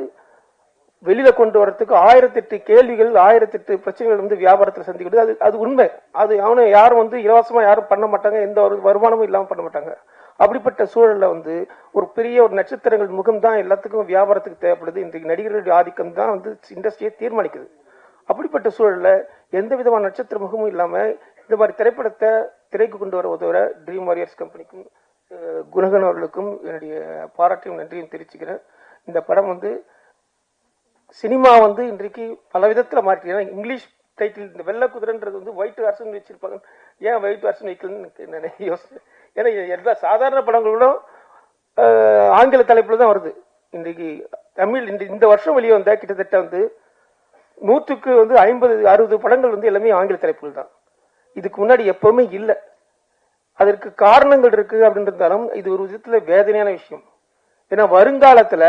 வெளியில கொண்டு வரதுக்கு 1008 கேள்விகள் 1008 பிரச்சனைகள் வந்து வியாபாரத்தில் சந்திக்கிறது. அது உண்மை. அது அவனை யாரும் வந்து இலவசமா யாரும் பண்ண மாட்டாங்க, எந்த ஒரு வருமானமும் இல்லாம பண்ண மாட்டாங்க. அப்படிப்பட்ட சூழல்ல வந்து ஒரு பெரிய ஒரு நட்சத்திரங்கள் முகம் தான் எல்லாத்துக்கும் வியாபாரத்துக்கு தேவைப்படுது. இன்றைக்கு நடிகர்களுடைய ஆதிக்கம் தான் வந்து இண்டஸ்ட்ரியை தீர்மானிக்குது. அப்படிப்பட்ட சூழல்ல எந்த விதமான நட்சத்திர முகமும் இல்லாம இந்த மாதிரி திரைப்படத்தை திரைக்கு கொண்டு வர உதவுற ட்ரீம் வாரியர்ஸ் கம்பெனிக்கும் குணகன் அவர்களுக்கும் என்னுடைய பாராட்டையும் நன்றியும் தெரிவிச்சுக்கிறேன். இந்த படம் வந்து சினிமா வந்து இன்றைக்கு பல விதத்துல மாற்றி, இங்கிலீஷ் டைட்டில் இந்த வெள்ளை குதிரைன்றது வந்து ஒயிட் ஹார்ஸ்ன்னு வச்சிருப்பாங்க. ஏன் ஒயிட் ஹார்ஸ் வைக்கலன்னு யோசிச்சேன். ஏன்னா எல்லா சாதாரண படங்களும் ஆங்கில தலைப்புல தான் வருது. இன்றைக்கு தமிழ் இந்த வருஷம் வெளியே வந்த கிட்டத்தட்ட வந்து 100க்கு வந்து 50-60 படங்கள் வந்து எல்லாமே ஆங்கில தலைப்புகள் தான். இதுக்கு முன்னாடி எப்பவுமே இல்லை. அதற்கு காரணங்கள் இருக்கு அப்படின்றதாலும் இது ஒரு விதத்துல வேதனையான விஷயம். ஏன்னா வருங்காலத்துல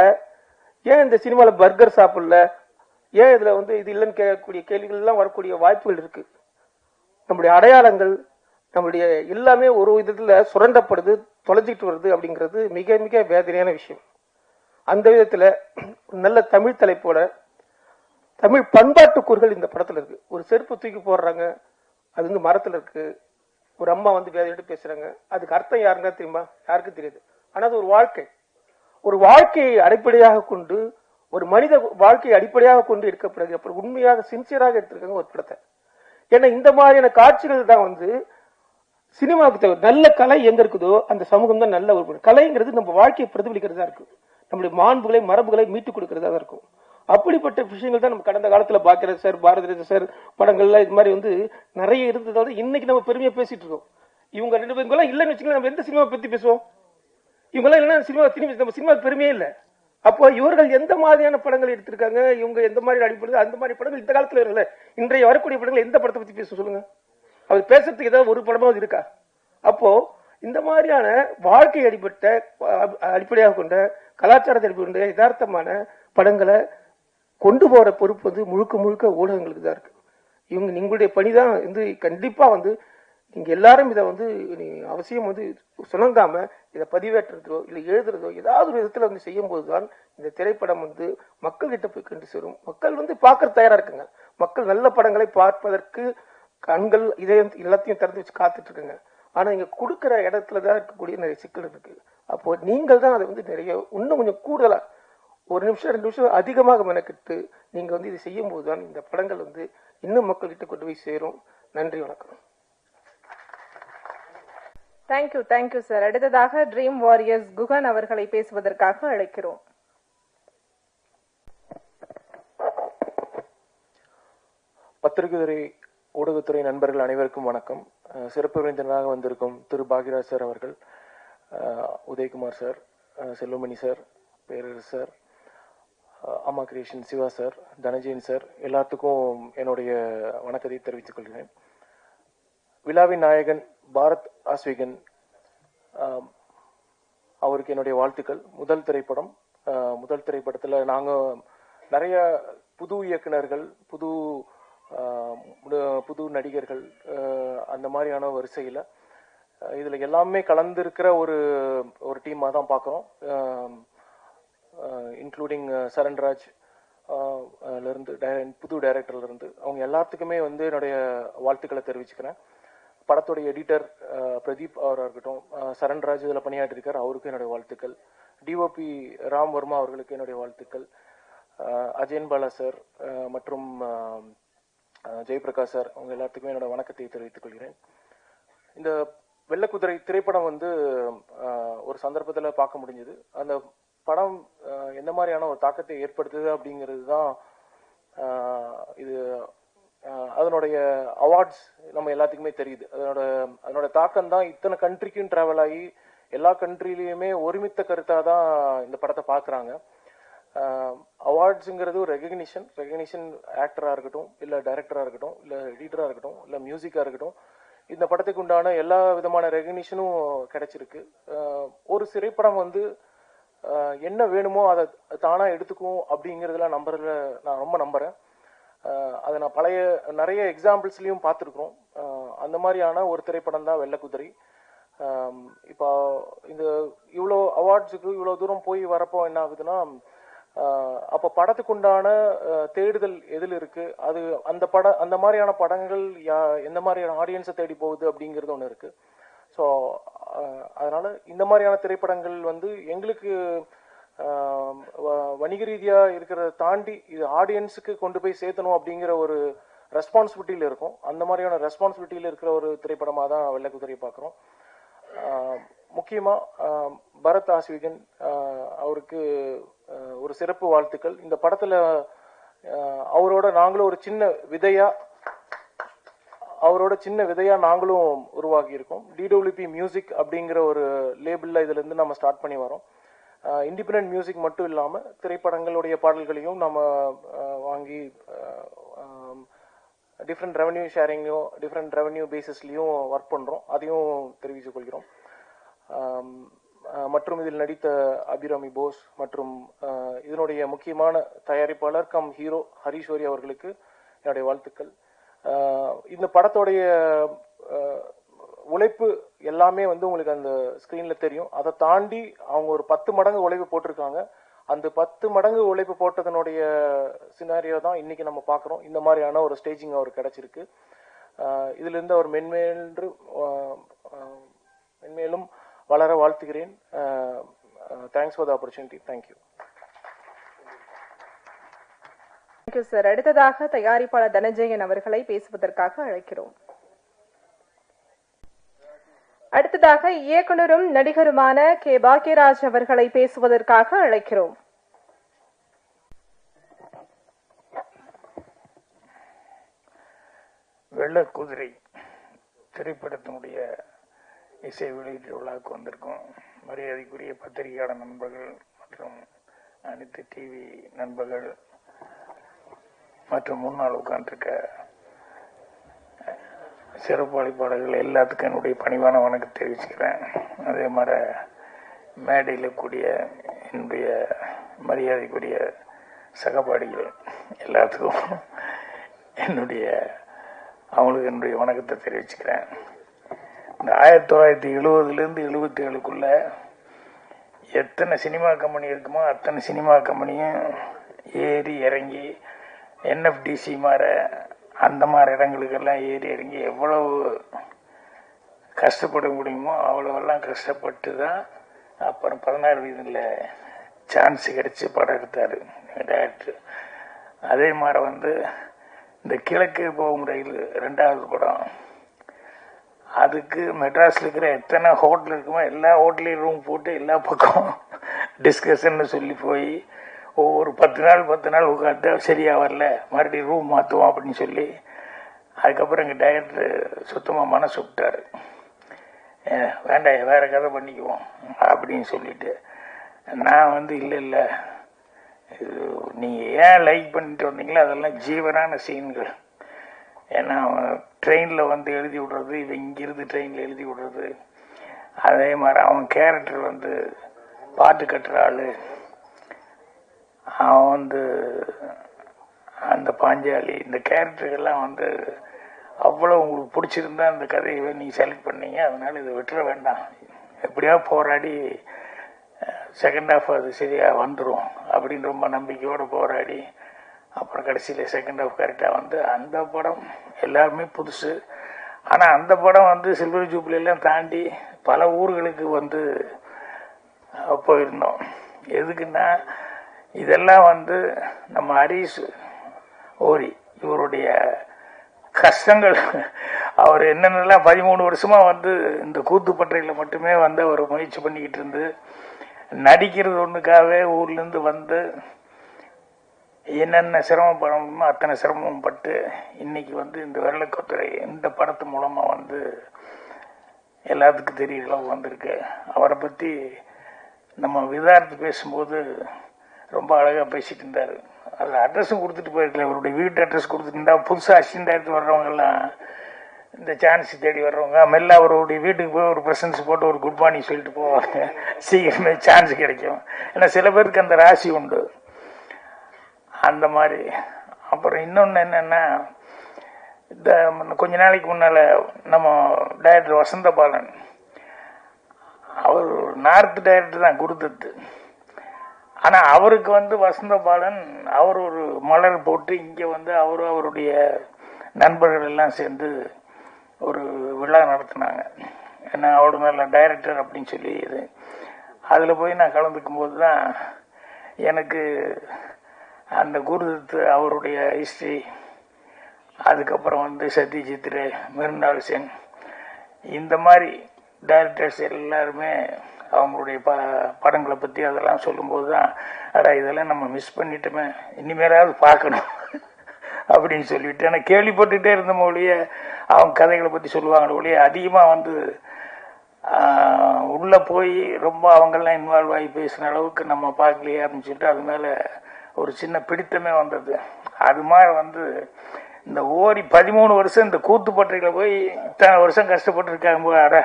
ஏன் இந்த சினிமால பர்கர் சாப்பிடல, ஏன் இதுல வந்து இது இல்லைன்னு கேட்கக்கூடிய கேள்விகள் எல்லாம் வரக்கூடிய வாய்ப்புகள் இருக்கு. நம்முடைய அடையாளங்கள் நம்முடைய எல்லாமே ஒரு விதத்துல சுரண்டப்படுது, தொலைஞ்சிட்டு வருது அப்படிங்கிறது மிக மிக வேதனையான விஷயம். அந்த விதத்துல நல்ல தமிழ் தலைப்போட தமிழ் பண்பாட்டு கூறுகள் இந்த படத்துல இருக்கு. ஒரு செருப்பு தூக்கி போடுறாங்க, அது வந்து மரத்துல இருக்கு. ஒரு அம்மா வந்து வேதையிட்டு பேசுறாங்க, அதுக்கு அர்த்தம் யாருங்க தெரியுமா? யாருக்கும் தெரியாது. ஆனா அது ஒரு வாழ்க்கையை அடிப்படையாக கொண்டு, ஒரு மனித வாழ்க்கையை அடிப்படையாக கொண்டு எடுக்கப்படுது. அப்புறம் உண்மையாக சின்சியராக எடுத்திருக்காங்க ஒரு படத்தை. ஏன்னா இந்த மாதிரியான காட்சிகள் தான் வந்து சினிமாவுக்கு தேவை. நல்ல கலை எங்க இருக்குதோ அந்த சமூகம் தான் நல்ல ஒரு கலைங்கிறது நம்ம வாழ்க்கையை பிரதிபலிக்கிறதா இருக்கு. நம்முடைய மாண்புகளை மரபுகளை மீட்டுக் கொடுக்கறதா தான் இருக்கும். அப்படிப்பட்ட விஷயங்கள் தான் நம்ம கடந்த காலத்துல பாக்கிற சார், பாரதிராஜா சார் படங்கள்ல இது மாதிரி வந்து நிறைய இருந்ததாவது இன்னைக்கு நம்ம பெருமையா பேசிட்டு இருக்கோம். இவங்க 2 பேரும் இல்லைன்னு வச்சுக்கலாம், நம்ம எந்த சினிமா பத்தி பேசுவோம்? இவங்கெல்லாம் இல்லைன்னா நம்ம சினிமா பெருமையே இல்லை. அப்போ இவர்கள் எந்த மாதிரியான படங்கள் எடுத்திருக்காங்க, இவங்க எந்த மாதிரி அடிப்படுது, அந்த மாதிரி படங்கள் இந்த காலத்துல இல்ல. இன்றைய வரக்கூடிய படங்கள் எந்த படத்தை பத்தி பேச சொல்லுங்க? அவர் பேசுறதுக்கு ஏதாவது ஒரு படமாவது இருக்கா? அப்போ இந்த மாதிரியான வாழ்க்கை அடிப்படையாக கொண்ட கலாச்சாரத்தை கொண்ட யதார்த்தமான படங்களை கொண்டு போற பொறுப்பு வந்து முழுக்க முழுக்க ஊடகங்களுக்கு தான் இருக்கு. நீங்களுடைய பணிதான் வந்து கண்டிப்பா வந்து நீங்க எல்லாரும் இதை வந்து அவசியம் வந்து சுணங்காம இதை பதிவேற்றுறதோ இல்லை எழுதுறதோ ஏதாவது ஒரு விதத்துல வந்து செய்யும் போதுதான் இந்த திரைப்படம் வந்து மக்கள் கிட்ட போய் கொண்டு சேரும். மக்கள் வந்து பார்க்க தயாரா இருக்குங்க. மக்கள் நல்ல படங்களை பார்ப்பதற்கு கண்கள் இதயம் எல்லாத்தையும் திறந்து வச்சு காத்துட்டு இருக்குங்க. ஆனா இங்க கொடுக்கிற இடத்துலதான் இருக்கக்கூடிய நிறைய சிக்கல் இருக்கு. அப்போ நீங்கள் தான் அதை வந்து நிறைய இன்னும் கொஞ்சம் கூடுதலா 1 நிமிஷம் 2 நிமிஷம் அதிகமாக மெனக்கிட்டு நீங்க வந்து இதை செய்யும் போதுதான் இந்த படங்கள் வந்து இன்னும் மக்கள் கிட்ட கொண்டு போய் சேரும். நன்றி, வணக்கம். Thank you sir. அடுத்ததாக ட்ரீம் வாரியர்ஸ் குகன் அவர்களை பேசுவதற்காக அழைக்கிறோம். பத்திரிகை ஊடகத்துறை நண்பர்கள் அனைவருக்கும் வணக்கம். சிறப்பு விருந்தினராக வந்திருக்கும் திரு பாக்யராஜ் சார் அவர்கள், Udhayakumar sir, Selvamani sir, Perarasu sir, Amma creation Siva sir, Dhananjayan sir, எல்லாத்துக்கும் என்னுடைய வணக்கத்தை தெரிவித்துக் கொள்கிறேன். விழாவின் நாயகன் பாரத் ஆஸ்விகன் அவருக்கு என்னுடைய வாழ்த்துக்கள். முதல் திரைப்படத்துல நாங்க நிறைய புது இயக்குனர்கள், புது நடிகர்கள் அந்த மாதிரியான வரிசையில இதுல எல்லாமே கலந்திருக்கிற ஒரு டீமா தான் பார்க்கிறோம். இன்க்ளூடிங் சரண்ராஜ் இருந்து புது டைரக்டர்ல இருந்து அவங்க எல்லாத்துக்குமே வந்து என்னுடைய வாழ்த்துக்களை தெரிவிச்சுக்கிறேன். படத்துடைய எடிட்டர் பிரதீப் அவராக இருக்கட்டும், சரண்ராஜ் இதில் பணியாற்றிருக்கார், அவருக்கும் என்னுடைய வாழ்த்துக்கள். டிஓபி ராம் வர்மா அவர்களுக்கு என்னுடைய வாழ்த்துக்கள். அஜயன் பாலா சார் மற்றும் ஜெயபிரகாஷ் சார் அவங்க எல்லாத்துக்குமே என்னோட வணக்கத்தை தெரிவித்துக் கொள்கிறேன். இந்த வெள்ளக்குதிரை திரைப்படம் வந்து ஒரு சந்தர்ப்பத்தில் பார்க்க முடிஞ்சது. அந்த படம் எந்த மாதிரியான ஒரு தாக்கத்தை ஏற்படுத்துது அப்படிங்கிறது தான் இது. அதனுடைய அவார்ட்ஸ் நம்ம எல்லாத்துக்குமே தெரியுது. அதனோட தாக்கம் தான் இத்தனை கண்ட்ரிக்கும் டிராவல் ஆகி எல்லா கண்ட்ரிலையுமே ஒருமித்த கருத்தாக தான் இந்த படத்தை பார்க்குறாங்க. அவார்ட்ஸுங்கிறது ஒரு ரெகக்னிஷன் ஆக்டராக இருக்கட்டும், இல்லை டைரக்டராக இருக்கட்டும், இல்லை எடிட்டராக இருக்கட்டும், இல்லை மியூசிக்காக இருக்கட்டும், இந்த படத்துக்கு உண்டான எல்லா விதமான ரெகக்னிஷனும் கிடைச்சிருக்கு. ஒரு திரைப்படம் வந்து என்ன வேணுமோ அதை தானா எடுத்துக்கும் அப்படிங்கிறதுல நான் ரொம்ப நம்புறேன். அதை நான் நிறைய எக்ஸாம்பிள்ஸ்லையும் பார்த்துருக்குறோம். அந்த மாதிரியான ஒரு திரைப்படம் தான் வெள்ளக்குதிரை. இப்போ இந்த இவ்வளோ அவார்ட்ஸுக்கு இவ்வளோ தூரம் போய் வரப்போ என்ன ஆகுதுன்னா, அப்போ படத்துக்கு உண்டான தேடுதல் எதில் இருக்கு, அது அந்த மாதிரியான படங்கள் எந்த மாதிரியான ஆடியன்ஸை தேடி போகுது அப்படிங்கிறது ஒன்று இருக்கு. ஸோ அதனால இந்த மாதிரியான திரைப்படங்கள் வந்து எங்களுக்கு வணிக ரீதியா இருக்கிறத தாண்டி இது ஆடியன்ஸுக்கு கொண்டு போய் சேர்த்தணும் அப்படிங்கிற ஒரு ரெஸ்பான்சிபிலிட்டியில இருக்கும். அந்த மாதிரியான ரெஸ்பான்சிபிலிட்டியில இருக்கிற ஒரு திரைப்படமாக தான் வெள்ளைக்குதிரையை பார்க்குறோம். முக்கியமா பரத் ஆஸ்விகன் அவருக்கு ஒரு சிறப்பு வாழ்த்துக்கள். இந்த படத்துல அவரோட நாங்களும் ஒரு சின்ன விதையா நாங்களும் உருவாகி இருக்கோம். டிடபிள்யூபி மியூசிக் அப்படிங்கிற ஒரு லேபிள்ல இதுல இருந்து நம்ம ஸ்டார்ட் பண்ணி வரோம். இண்டிபெண்டன்ட் மியூசிக் மட்டும் இல்லாம திரைப்படங்களுடைய பாடல்களையும் நம்ம வாங்கி டிஃப்ரெண்ட் ரெவன்யூ ஷேரிங்கும் டிஃப்ரெண்ட் ரெவன்யூ பேசிஸ்லையும் ஒர்க் பண்ணுறோம். அதையும் தெரிவித்துக் கொள்கிறோம். மற்றும் இதில் நடித்த அபிராமி போஸ் மற்றும் இதனுடைய முக்கியமான தயாரிப்பாளர் கம் ஹீரோ ஹரீஸ்வரி அவர்களுக்கு என்னுடைய வாழ்த்துக்கள். இந்த படத்தோடைய உழைப்பு எல்லாமே வந்து உங்களுக்கு அந்த ஸ்க்ரீன்ல தெரியும். அதை தாண்டி அவங்க ஒரு 10 மடங்கு உழைப்பு போட்டிருக்காங்க. அந்த 10 மடங்கு உழைப்பு போட்டதனுடைய சினாரியோ தான் இன்னைக்கு நம்ம பார்க்குறோம். இந்த மாதிரியான ஒரு ஸ்டேஜிங் அவருக்கு கிடைச்சிருக்கு. இதுல இருந்து அவர் மென்மேலும் வளர வாழ்த்துகிறேன். Thanks for the opportunity. Thank you. Thank you sir. அடுத்ததாக தயாரிப்பாளர் தனஞ்சயன் அவர்களை பேசுவதற்காக அழைக்கிறோம். அடுத்ததாக இயக்குனரும் நடிகருமான கே பாக்யராஜ் அவர்களை பேசுவதற்காக அழைக்கிறோம். வெள்ளக்குதிரை திரைப்படத்தினுடைய இசை வெளியீட்டு விழாவுக்கு வந்திருக்கோம். மரியாதைக்குரிய பத்திரிகையாளர் நண்பர்கள் மற்றும் அனைத்து டிவி நண்பர்கள் மற்றும் முன்னால் உட்கார்ந்திருக்க சிறப்பு அழைப்பாளர்கள் எல்லாத்துக்கும் என்னுடைய பணிவான வணக்கம் தெரிவிச்சுக்கிறேன். அதே மாதிரி மேடையில் கூடிய என்னுடைய மரியாதைக்குரிய சகபாடிகள் எல்லாத்துக்கும் அவங்களுக்கு என்னுடைய வணக்கத்தை தெரிவிச்சுக்கிறேன். இந்த 1970 77க்குள்ள எத்தனை சினிமா கம்பெனி இருக்குமோ அத்தனை சினிமா கம்பெனியும் ஏறி இறங்கி என்எஃப்டிசி மாதிரி அந்த மாதிரி இடங்களுக்கெல்லாம் ஏறி இறங்கி எவ்வளவு கஷ்டப்பட முடியுமோ அவ்வளவெல்லாம் கஷ்டப்பட்டு தான் அப்புறம் 16 வயதில் சான்ஸ் கிடைச்சி படம் எடுத்தார் டேரக்டர். அதே மாதிரி இந்த கிழக்கு போகும் ரயில் 2வது படம், அதுக்கு மெட்ராஸில் இருக்கிற எத்தனை ஹோட்டல் இருக்குமோ எல்லா ஹோட்டலையும் ரூம் போட்டு எல்லா பக்கம் டிஸ்கஷன்னு சொல்லி போய் ஒவ்வொரு 10 நாள் உட்காந்து சரியா வரல மறுபடியும் ரூம் மாற்றுவோம் அப்படின்னு சொல்லி அதுக்கப்புறம் எங்கள் டைரக்டர் சுத்தமாக மனசு விட்டார். வேண்டாம் வேற கதை பண்ணிக்குவோம் அப்படின்னு சொல்லிட்டு நான் இல்லை இது நீங்கள் ஏன் லைக் பண்ணிட்டு வந்தீங்களோ அதெல்லாம் ஜீவனான சீன்கள். ஏன்னா ட்ரெயினில் எழுதி விடுறது, இவன் இங்கிருந்து ட்ரெயினில் எழுதி விடுறது, அதே மாதிரி அவன் கேரக்டர் பாட்டு கட்டுற ஆள், அவன் அந்த பாஞ்சாலி, இந்த கேரக்டர்கள்லாம் அவ்வளோ உங்களுக்கு பிடிச்சிருந்தா அந்த கதையை நீங்கள் செலக்ட் பண்ணீங்க. அதனால இதை விட்டுற வேண்டாம், எப்படியா போராடி செகண்ட் ஹாஃப் அது சரியாக வந்துடும் அப்படின்னு ரொம்ப நம்பிக்கையோடு போராடி அப்புறம் கடைசியில் செகண்ட் ஹாஃப் கரெக்டாக அந்த படம் எல்லாருமே புதுசு. ஆனால் அந்த படம் சில்வர் ஜூப்ளியெல்லாம் தாண்டி பல ஊர்களுக்கு போயிருந்தோம். எதுக்குன்னா இதெல்லாம் நம்ம ஹரீஷ் ஓரி இவருடைய கஷ்டங்கள், அவர் என்னென்னலாம் 13 வருஷமா இந்த கூத்துப்பட்றையில் மட்டுமே அவர் முயற்சி பண்ணிக்கிட்டு இருந்து நடிக்கிறது ஒன்றுக்காகவே ஊர்லேருந்து என்னென்ன சிரமப்படணுமோ அத்தனை சிரமம் பட்டு இன்னைக்கு இந்த வெள்ளக்குதிரை இந்த படத்து மூலமாக எல்லாத்துக்கும் தெரிய அளவு வந்திருக்கு. அவரை பற்றி நம்ம விதார்த்து பேசும்போது ரொம்ப அழகாக பேசிட்டு இருந்தார். அதில் அட்ரஸும் கொடுத்துட்டு போயிருக்கல, அவருடைய வீட்டு அட்ரஸ் கொடுத்துட்டு இருந்தா புதுசாக அசிஸ்டன்ட் டைரக்டர் வர்றவங்கெல்லாம் இந்த சான்ஸ் தேடி வர்றவங்க மெல்ல அவருடைய வீட்டுக்கு போய் ஒரு ப்ரெசன்ஸ் போட்டு ஒரு குட் மார்னிங் சொல்லிட்டு போவாங்க, சீக்கிரமே சான்ஸ் கிடைக்கும். ஏன்னா சில பேருக்கு அந்த ராசி உண்டு அந்த மாதிரி. அப்புறம் இன்னொன்று என்னென்னா, இந்த கொஞ்ச நாளைக்கு முன்னால் நம்ம டைரக்டர் வசந்த பாலன் நார்த் டைரக்டர் தான் குருதத்து. ஆனா அவருக்கு வந்து வசந்த பாலன் அவர் ஒரு மலர் போட்டு இங்க வந்து அவருடைய நண்பர்கள் எல்லாம் சேர்ந்து ஒரு விழா நடத்தினாங்க. ஏன்னா அவரு நல்ல டைரக்டர் அப்படின்னு சொல்லி இது அதுல போய் நான் கலந்துக்கும் போதுதான் எனக்கு அந்த குருதத்து அவருடைய ஹிஸ்டரி, அதுக்கப்புறம் வந்து சத்யஜித் ரே, மிருனாள் சென், இந்த மாதிரி டைரக்டர்ஸ் எல்லாருமே அவங்களுடைய படங்களை பற்றி அதெல்லாம் சொல்லும்போது தான் இதெல்லாம் நம்ம மிஸ் பண்ணிட்டோமே, இனிமேலாவது பார்க்கணும் அப்படின்னு சொல்லிட்டு. ஆனால் கேள்விப்பட்டுட்டே இருந்த மொழியே அவங்க கதைகளை பற்றி சொல்லுவாங்க ஒழிய அதிகமாக வந்து உள்ளே போய் ரொம்ப அவங்கெல்லாம் இன்வால்வ் ஆகி பேசுன அளவுக்கு நம்ம பார்க்கலையே அப்படின்னு சொல்லிட்டு அது மேலே ஒரு சின்ன பிடித்தமே வந்தது. அது மாதிரி வந்து இந்த ஓரி 13 வருஷம் இந்த கூத்துப்பற்றையில் போய் இத்தனை வருஷம் கஷ்டப்பட்டு இருக்காங்க போது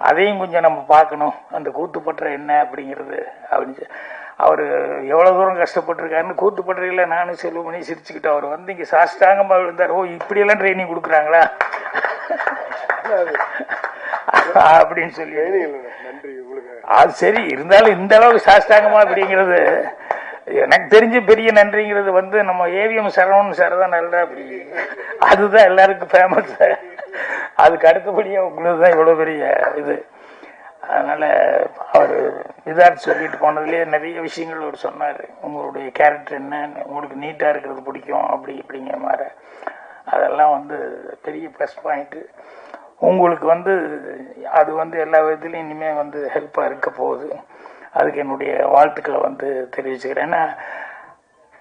அதையும் கொஞ்சம் நம்ம பார்க்கணும், அந்த கூத்துப்பற்றை என்ன அப்படிங்கிறது அப்படின்னு. அவர் எவ்வளோ தூரம் கஷ்டப்பட்டுருக்காருன்னு கூத்துப்பற்றையில் நானும் செல்வமணி சிரிச்சுக்கிட்டு அவர் வந்து இங்கே சாஷ்டாங்கமாக விழுந்தார். ஓ இப்படியெல்லாம் ட்ரைனிங் கொடுக்குறாங்களா அப்படின்னு சொல்லி. அது சரி இருந்தாலும் இந்த அளவுக்கு சாஷ்டாங்கமா அப்படிங்கிறது எனக்கு தெரிஞ்ச பெரிய நன்றிங்கிறது வந்து நம்ம ஏவிஎம் சரவணன் சார் தான் நல்லா அப்படி, அதுதான் எல்லாருக்கும் ஃபேமஸ். அதுக்கு அடுத்தபடியா உங்களுக்கு தான் இவ்வளவு பெரிய இது. அதனால அவர் இதாக சொல்லிட்டு போனதுலேயே நிறைய விஷயங்கள் அவர் சொன்னார். உங்களுடைய கேரக்டர் என்ன, உங்களுக்கு நீட்டாக இருக்கிறது பிடிக்கும் அப்படி இப்படிங்கிற மாதிரி, அதெல்லாம் வந்து பெரிய ப்ளஸ் பாயிண்ட்டு. உங்களுக்கு வந்து அது வந்து எல்லா விதத்துலையும் இனிமேல் வந்து ஹெல்ப்பாக இருக்க போகுது. அதுக்கு என்னுடைய வாழ்த்துக்களை வந்து தெரிவிச்சுக்கிறேன். ஏன்னா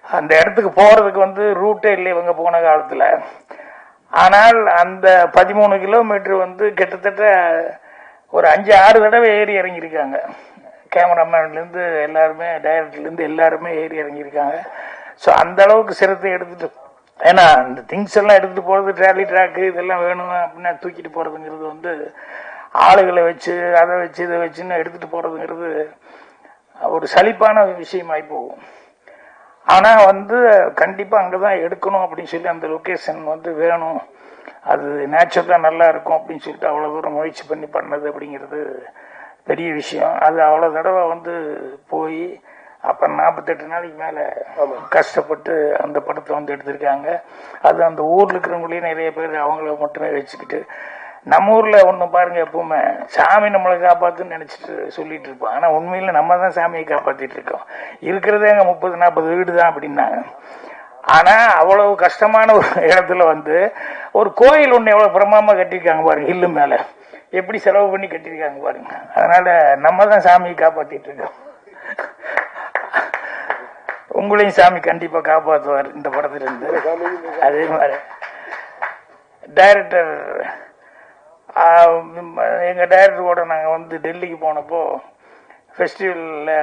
அந்த இடத்துக்கு போகிறதுக்கு வந்து ரூட்டே இல்லை இவங்க போன காலத்தில். ஆனால் அந்த 13 கிலோமீட்டர் வந்து கிட்டத்தட்ட ஒரு 5-6 தடவை ஏறி இறங்கியிருக்காங்க. கேமராமேன்லேருந்து எல்லாருமே, டைரக்டர்லேருந்து எல்லாருமே ஏறி இறங்கியிருக்காங்க. ஸோ அந்த அளவுக்கு சிரத்தை எடுத்துட்டு, ஏன்னா இந்த திங்ஸ் எல்லாம் எடுத்துகிட்டு போகிறது, ட்ராலி ட்ராக்கு இதெல்லாம் வேணும் அப்படின்னா தூக்கிட்டு போகிறதுங்கிறது வந்து ஆளுகளை வச்சு அதை வச்சு இதை வச்சுன்னு எடுத்துகிட்டு போகிறதுங்கிறது ஒரு சலிப்பான விஷயமாகி போகும். ஆனால் வந்து கண்டிப்பாக அங்கே தான் எடுக்கணும் அப்படின்னு சொல்லி அந்த லொக்கேஷன் வந்து வேணும், அது நேச்சுரலாக நல்லா இருக்கும் அப்படின்னு சொல்லிட்டு அவ்வளோ தூரம் முயற்சி பண்ணி பண்ணது அப்படிங்கிறது பெரிய விஷயம். அது அவ்வளோ தடவை வந்து போய் அப்புறம் 48 நாளைக்கு மேலே கஷ்டப்பட்டு அந்த படத்தை வந்து எடுத்திருக்காங்க. அது அந்த ஊரில் இருக்கிறவங்களையும் நிறைய பேர் அவங்கள மட்டுமே வச்சுக்கிட்டு, நம்ம ஊரில் ஒன்று பாருங்க, எப்பவுமே சாமி நம்மளை காப்பாற்றுன்னு நினச்சிட்டு சொல்லிட்டு இருப்போம். ஆனால் உண்மையில் நம்ம தான் சாமியை காப்பாற்றிட்டு இருக்கோம். இருக்கிறதே அங்கே 30-40 வீடு தான் அப்படின்னாங்க. ஆனால் அவ்வளவு கஷ்டமான ஒரு இடத்துல வந்து ஒரு கோயில் ஒன்று எவ்வளோ பிரமாதமாக கட்டியிருக்காங்க பாருங்க, ஹில்லு மேலே எப்படி செலவு பண்ணி கட்டியிருக்காங்க பாருங்க. அதனால நம்ம தான் சாமியை காப்பாற்றிட்டு இருக்கோம். உங்களையும் சாமி கண்டிப்பா காப்பாற்றுவார் இந்த படத்திலிருந்து. அதே மாதிரி டைரக்டர், எங்க டைரக்டரோட நாங்க வந்து டெல்லிக்கு போனப்போ ஃபெஸ்டிவல்ல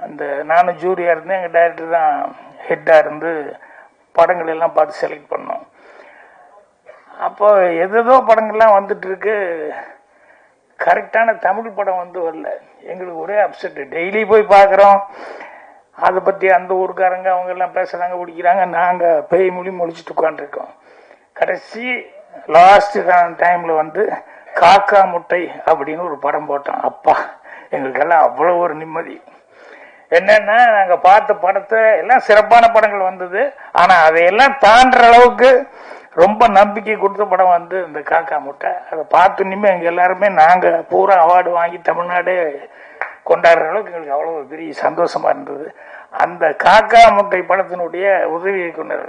அந்த நானும் ஜூரியா இருந்தேன், எங்க டைரக்டர் தான் ஹெட்டா இருந்து படங்கள் எல்லாம் பார்த்து செலக்ட் பண்ணோம். அப்போ எதோ படங்கள்லாம் வந்துட்டு இருக்கு, கரெக்டான தமிழ் படம் வந்து வரல. எங்களுக்கு ஒரே அப்செட். டெய்லி போய் பார்க்குறோம், அதை பற்றி அந்த ஊருக்காரங்க அவங்க எல்லாம் பேசுகிறாங்க, பிடிக்கிறாங்க, நாங்கள் பேய் மொழி முடிச்சுட்டு உட்காந்துருக்கோம். கடைசி லாஸ்ட் டைமில் வந்து காக்கா முட்டை அப்படின்னு ஒரு படம் போட்டோம். அப்பா எங்களுக்கெல்லாம் அவ்வளோ ஒரு நிம்மதி. என்னன்னா நாங்கள் பார்த்த படத்தை எல்லாம் சிறப்பான படங்கள் வந்தது, ஆனால் அதையெல்லாம் தாண்டுற அளவுக்கு ரொம்ப நம்பிக்கை கொடுத்த படம் வந்து இந்த காக்கா முட்டை. அதை பார்த்துன்னுமே எங்கள் எல்லாருமே நாங்கள் பூரா அவார்டு வாங்கி தமிழ்நாடே கொண்டாடுற அளவுக்கு எங்களுக்கு அவ்வளோ பெரிய சந்தோஷமா இருந்தது. அந்த காக்கா முட்டை படத்தினுடைய உதவி இயக்குனர்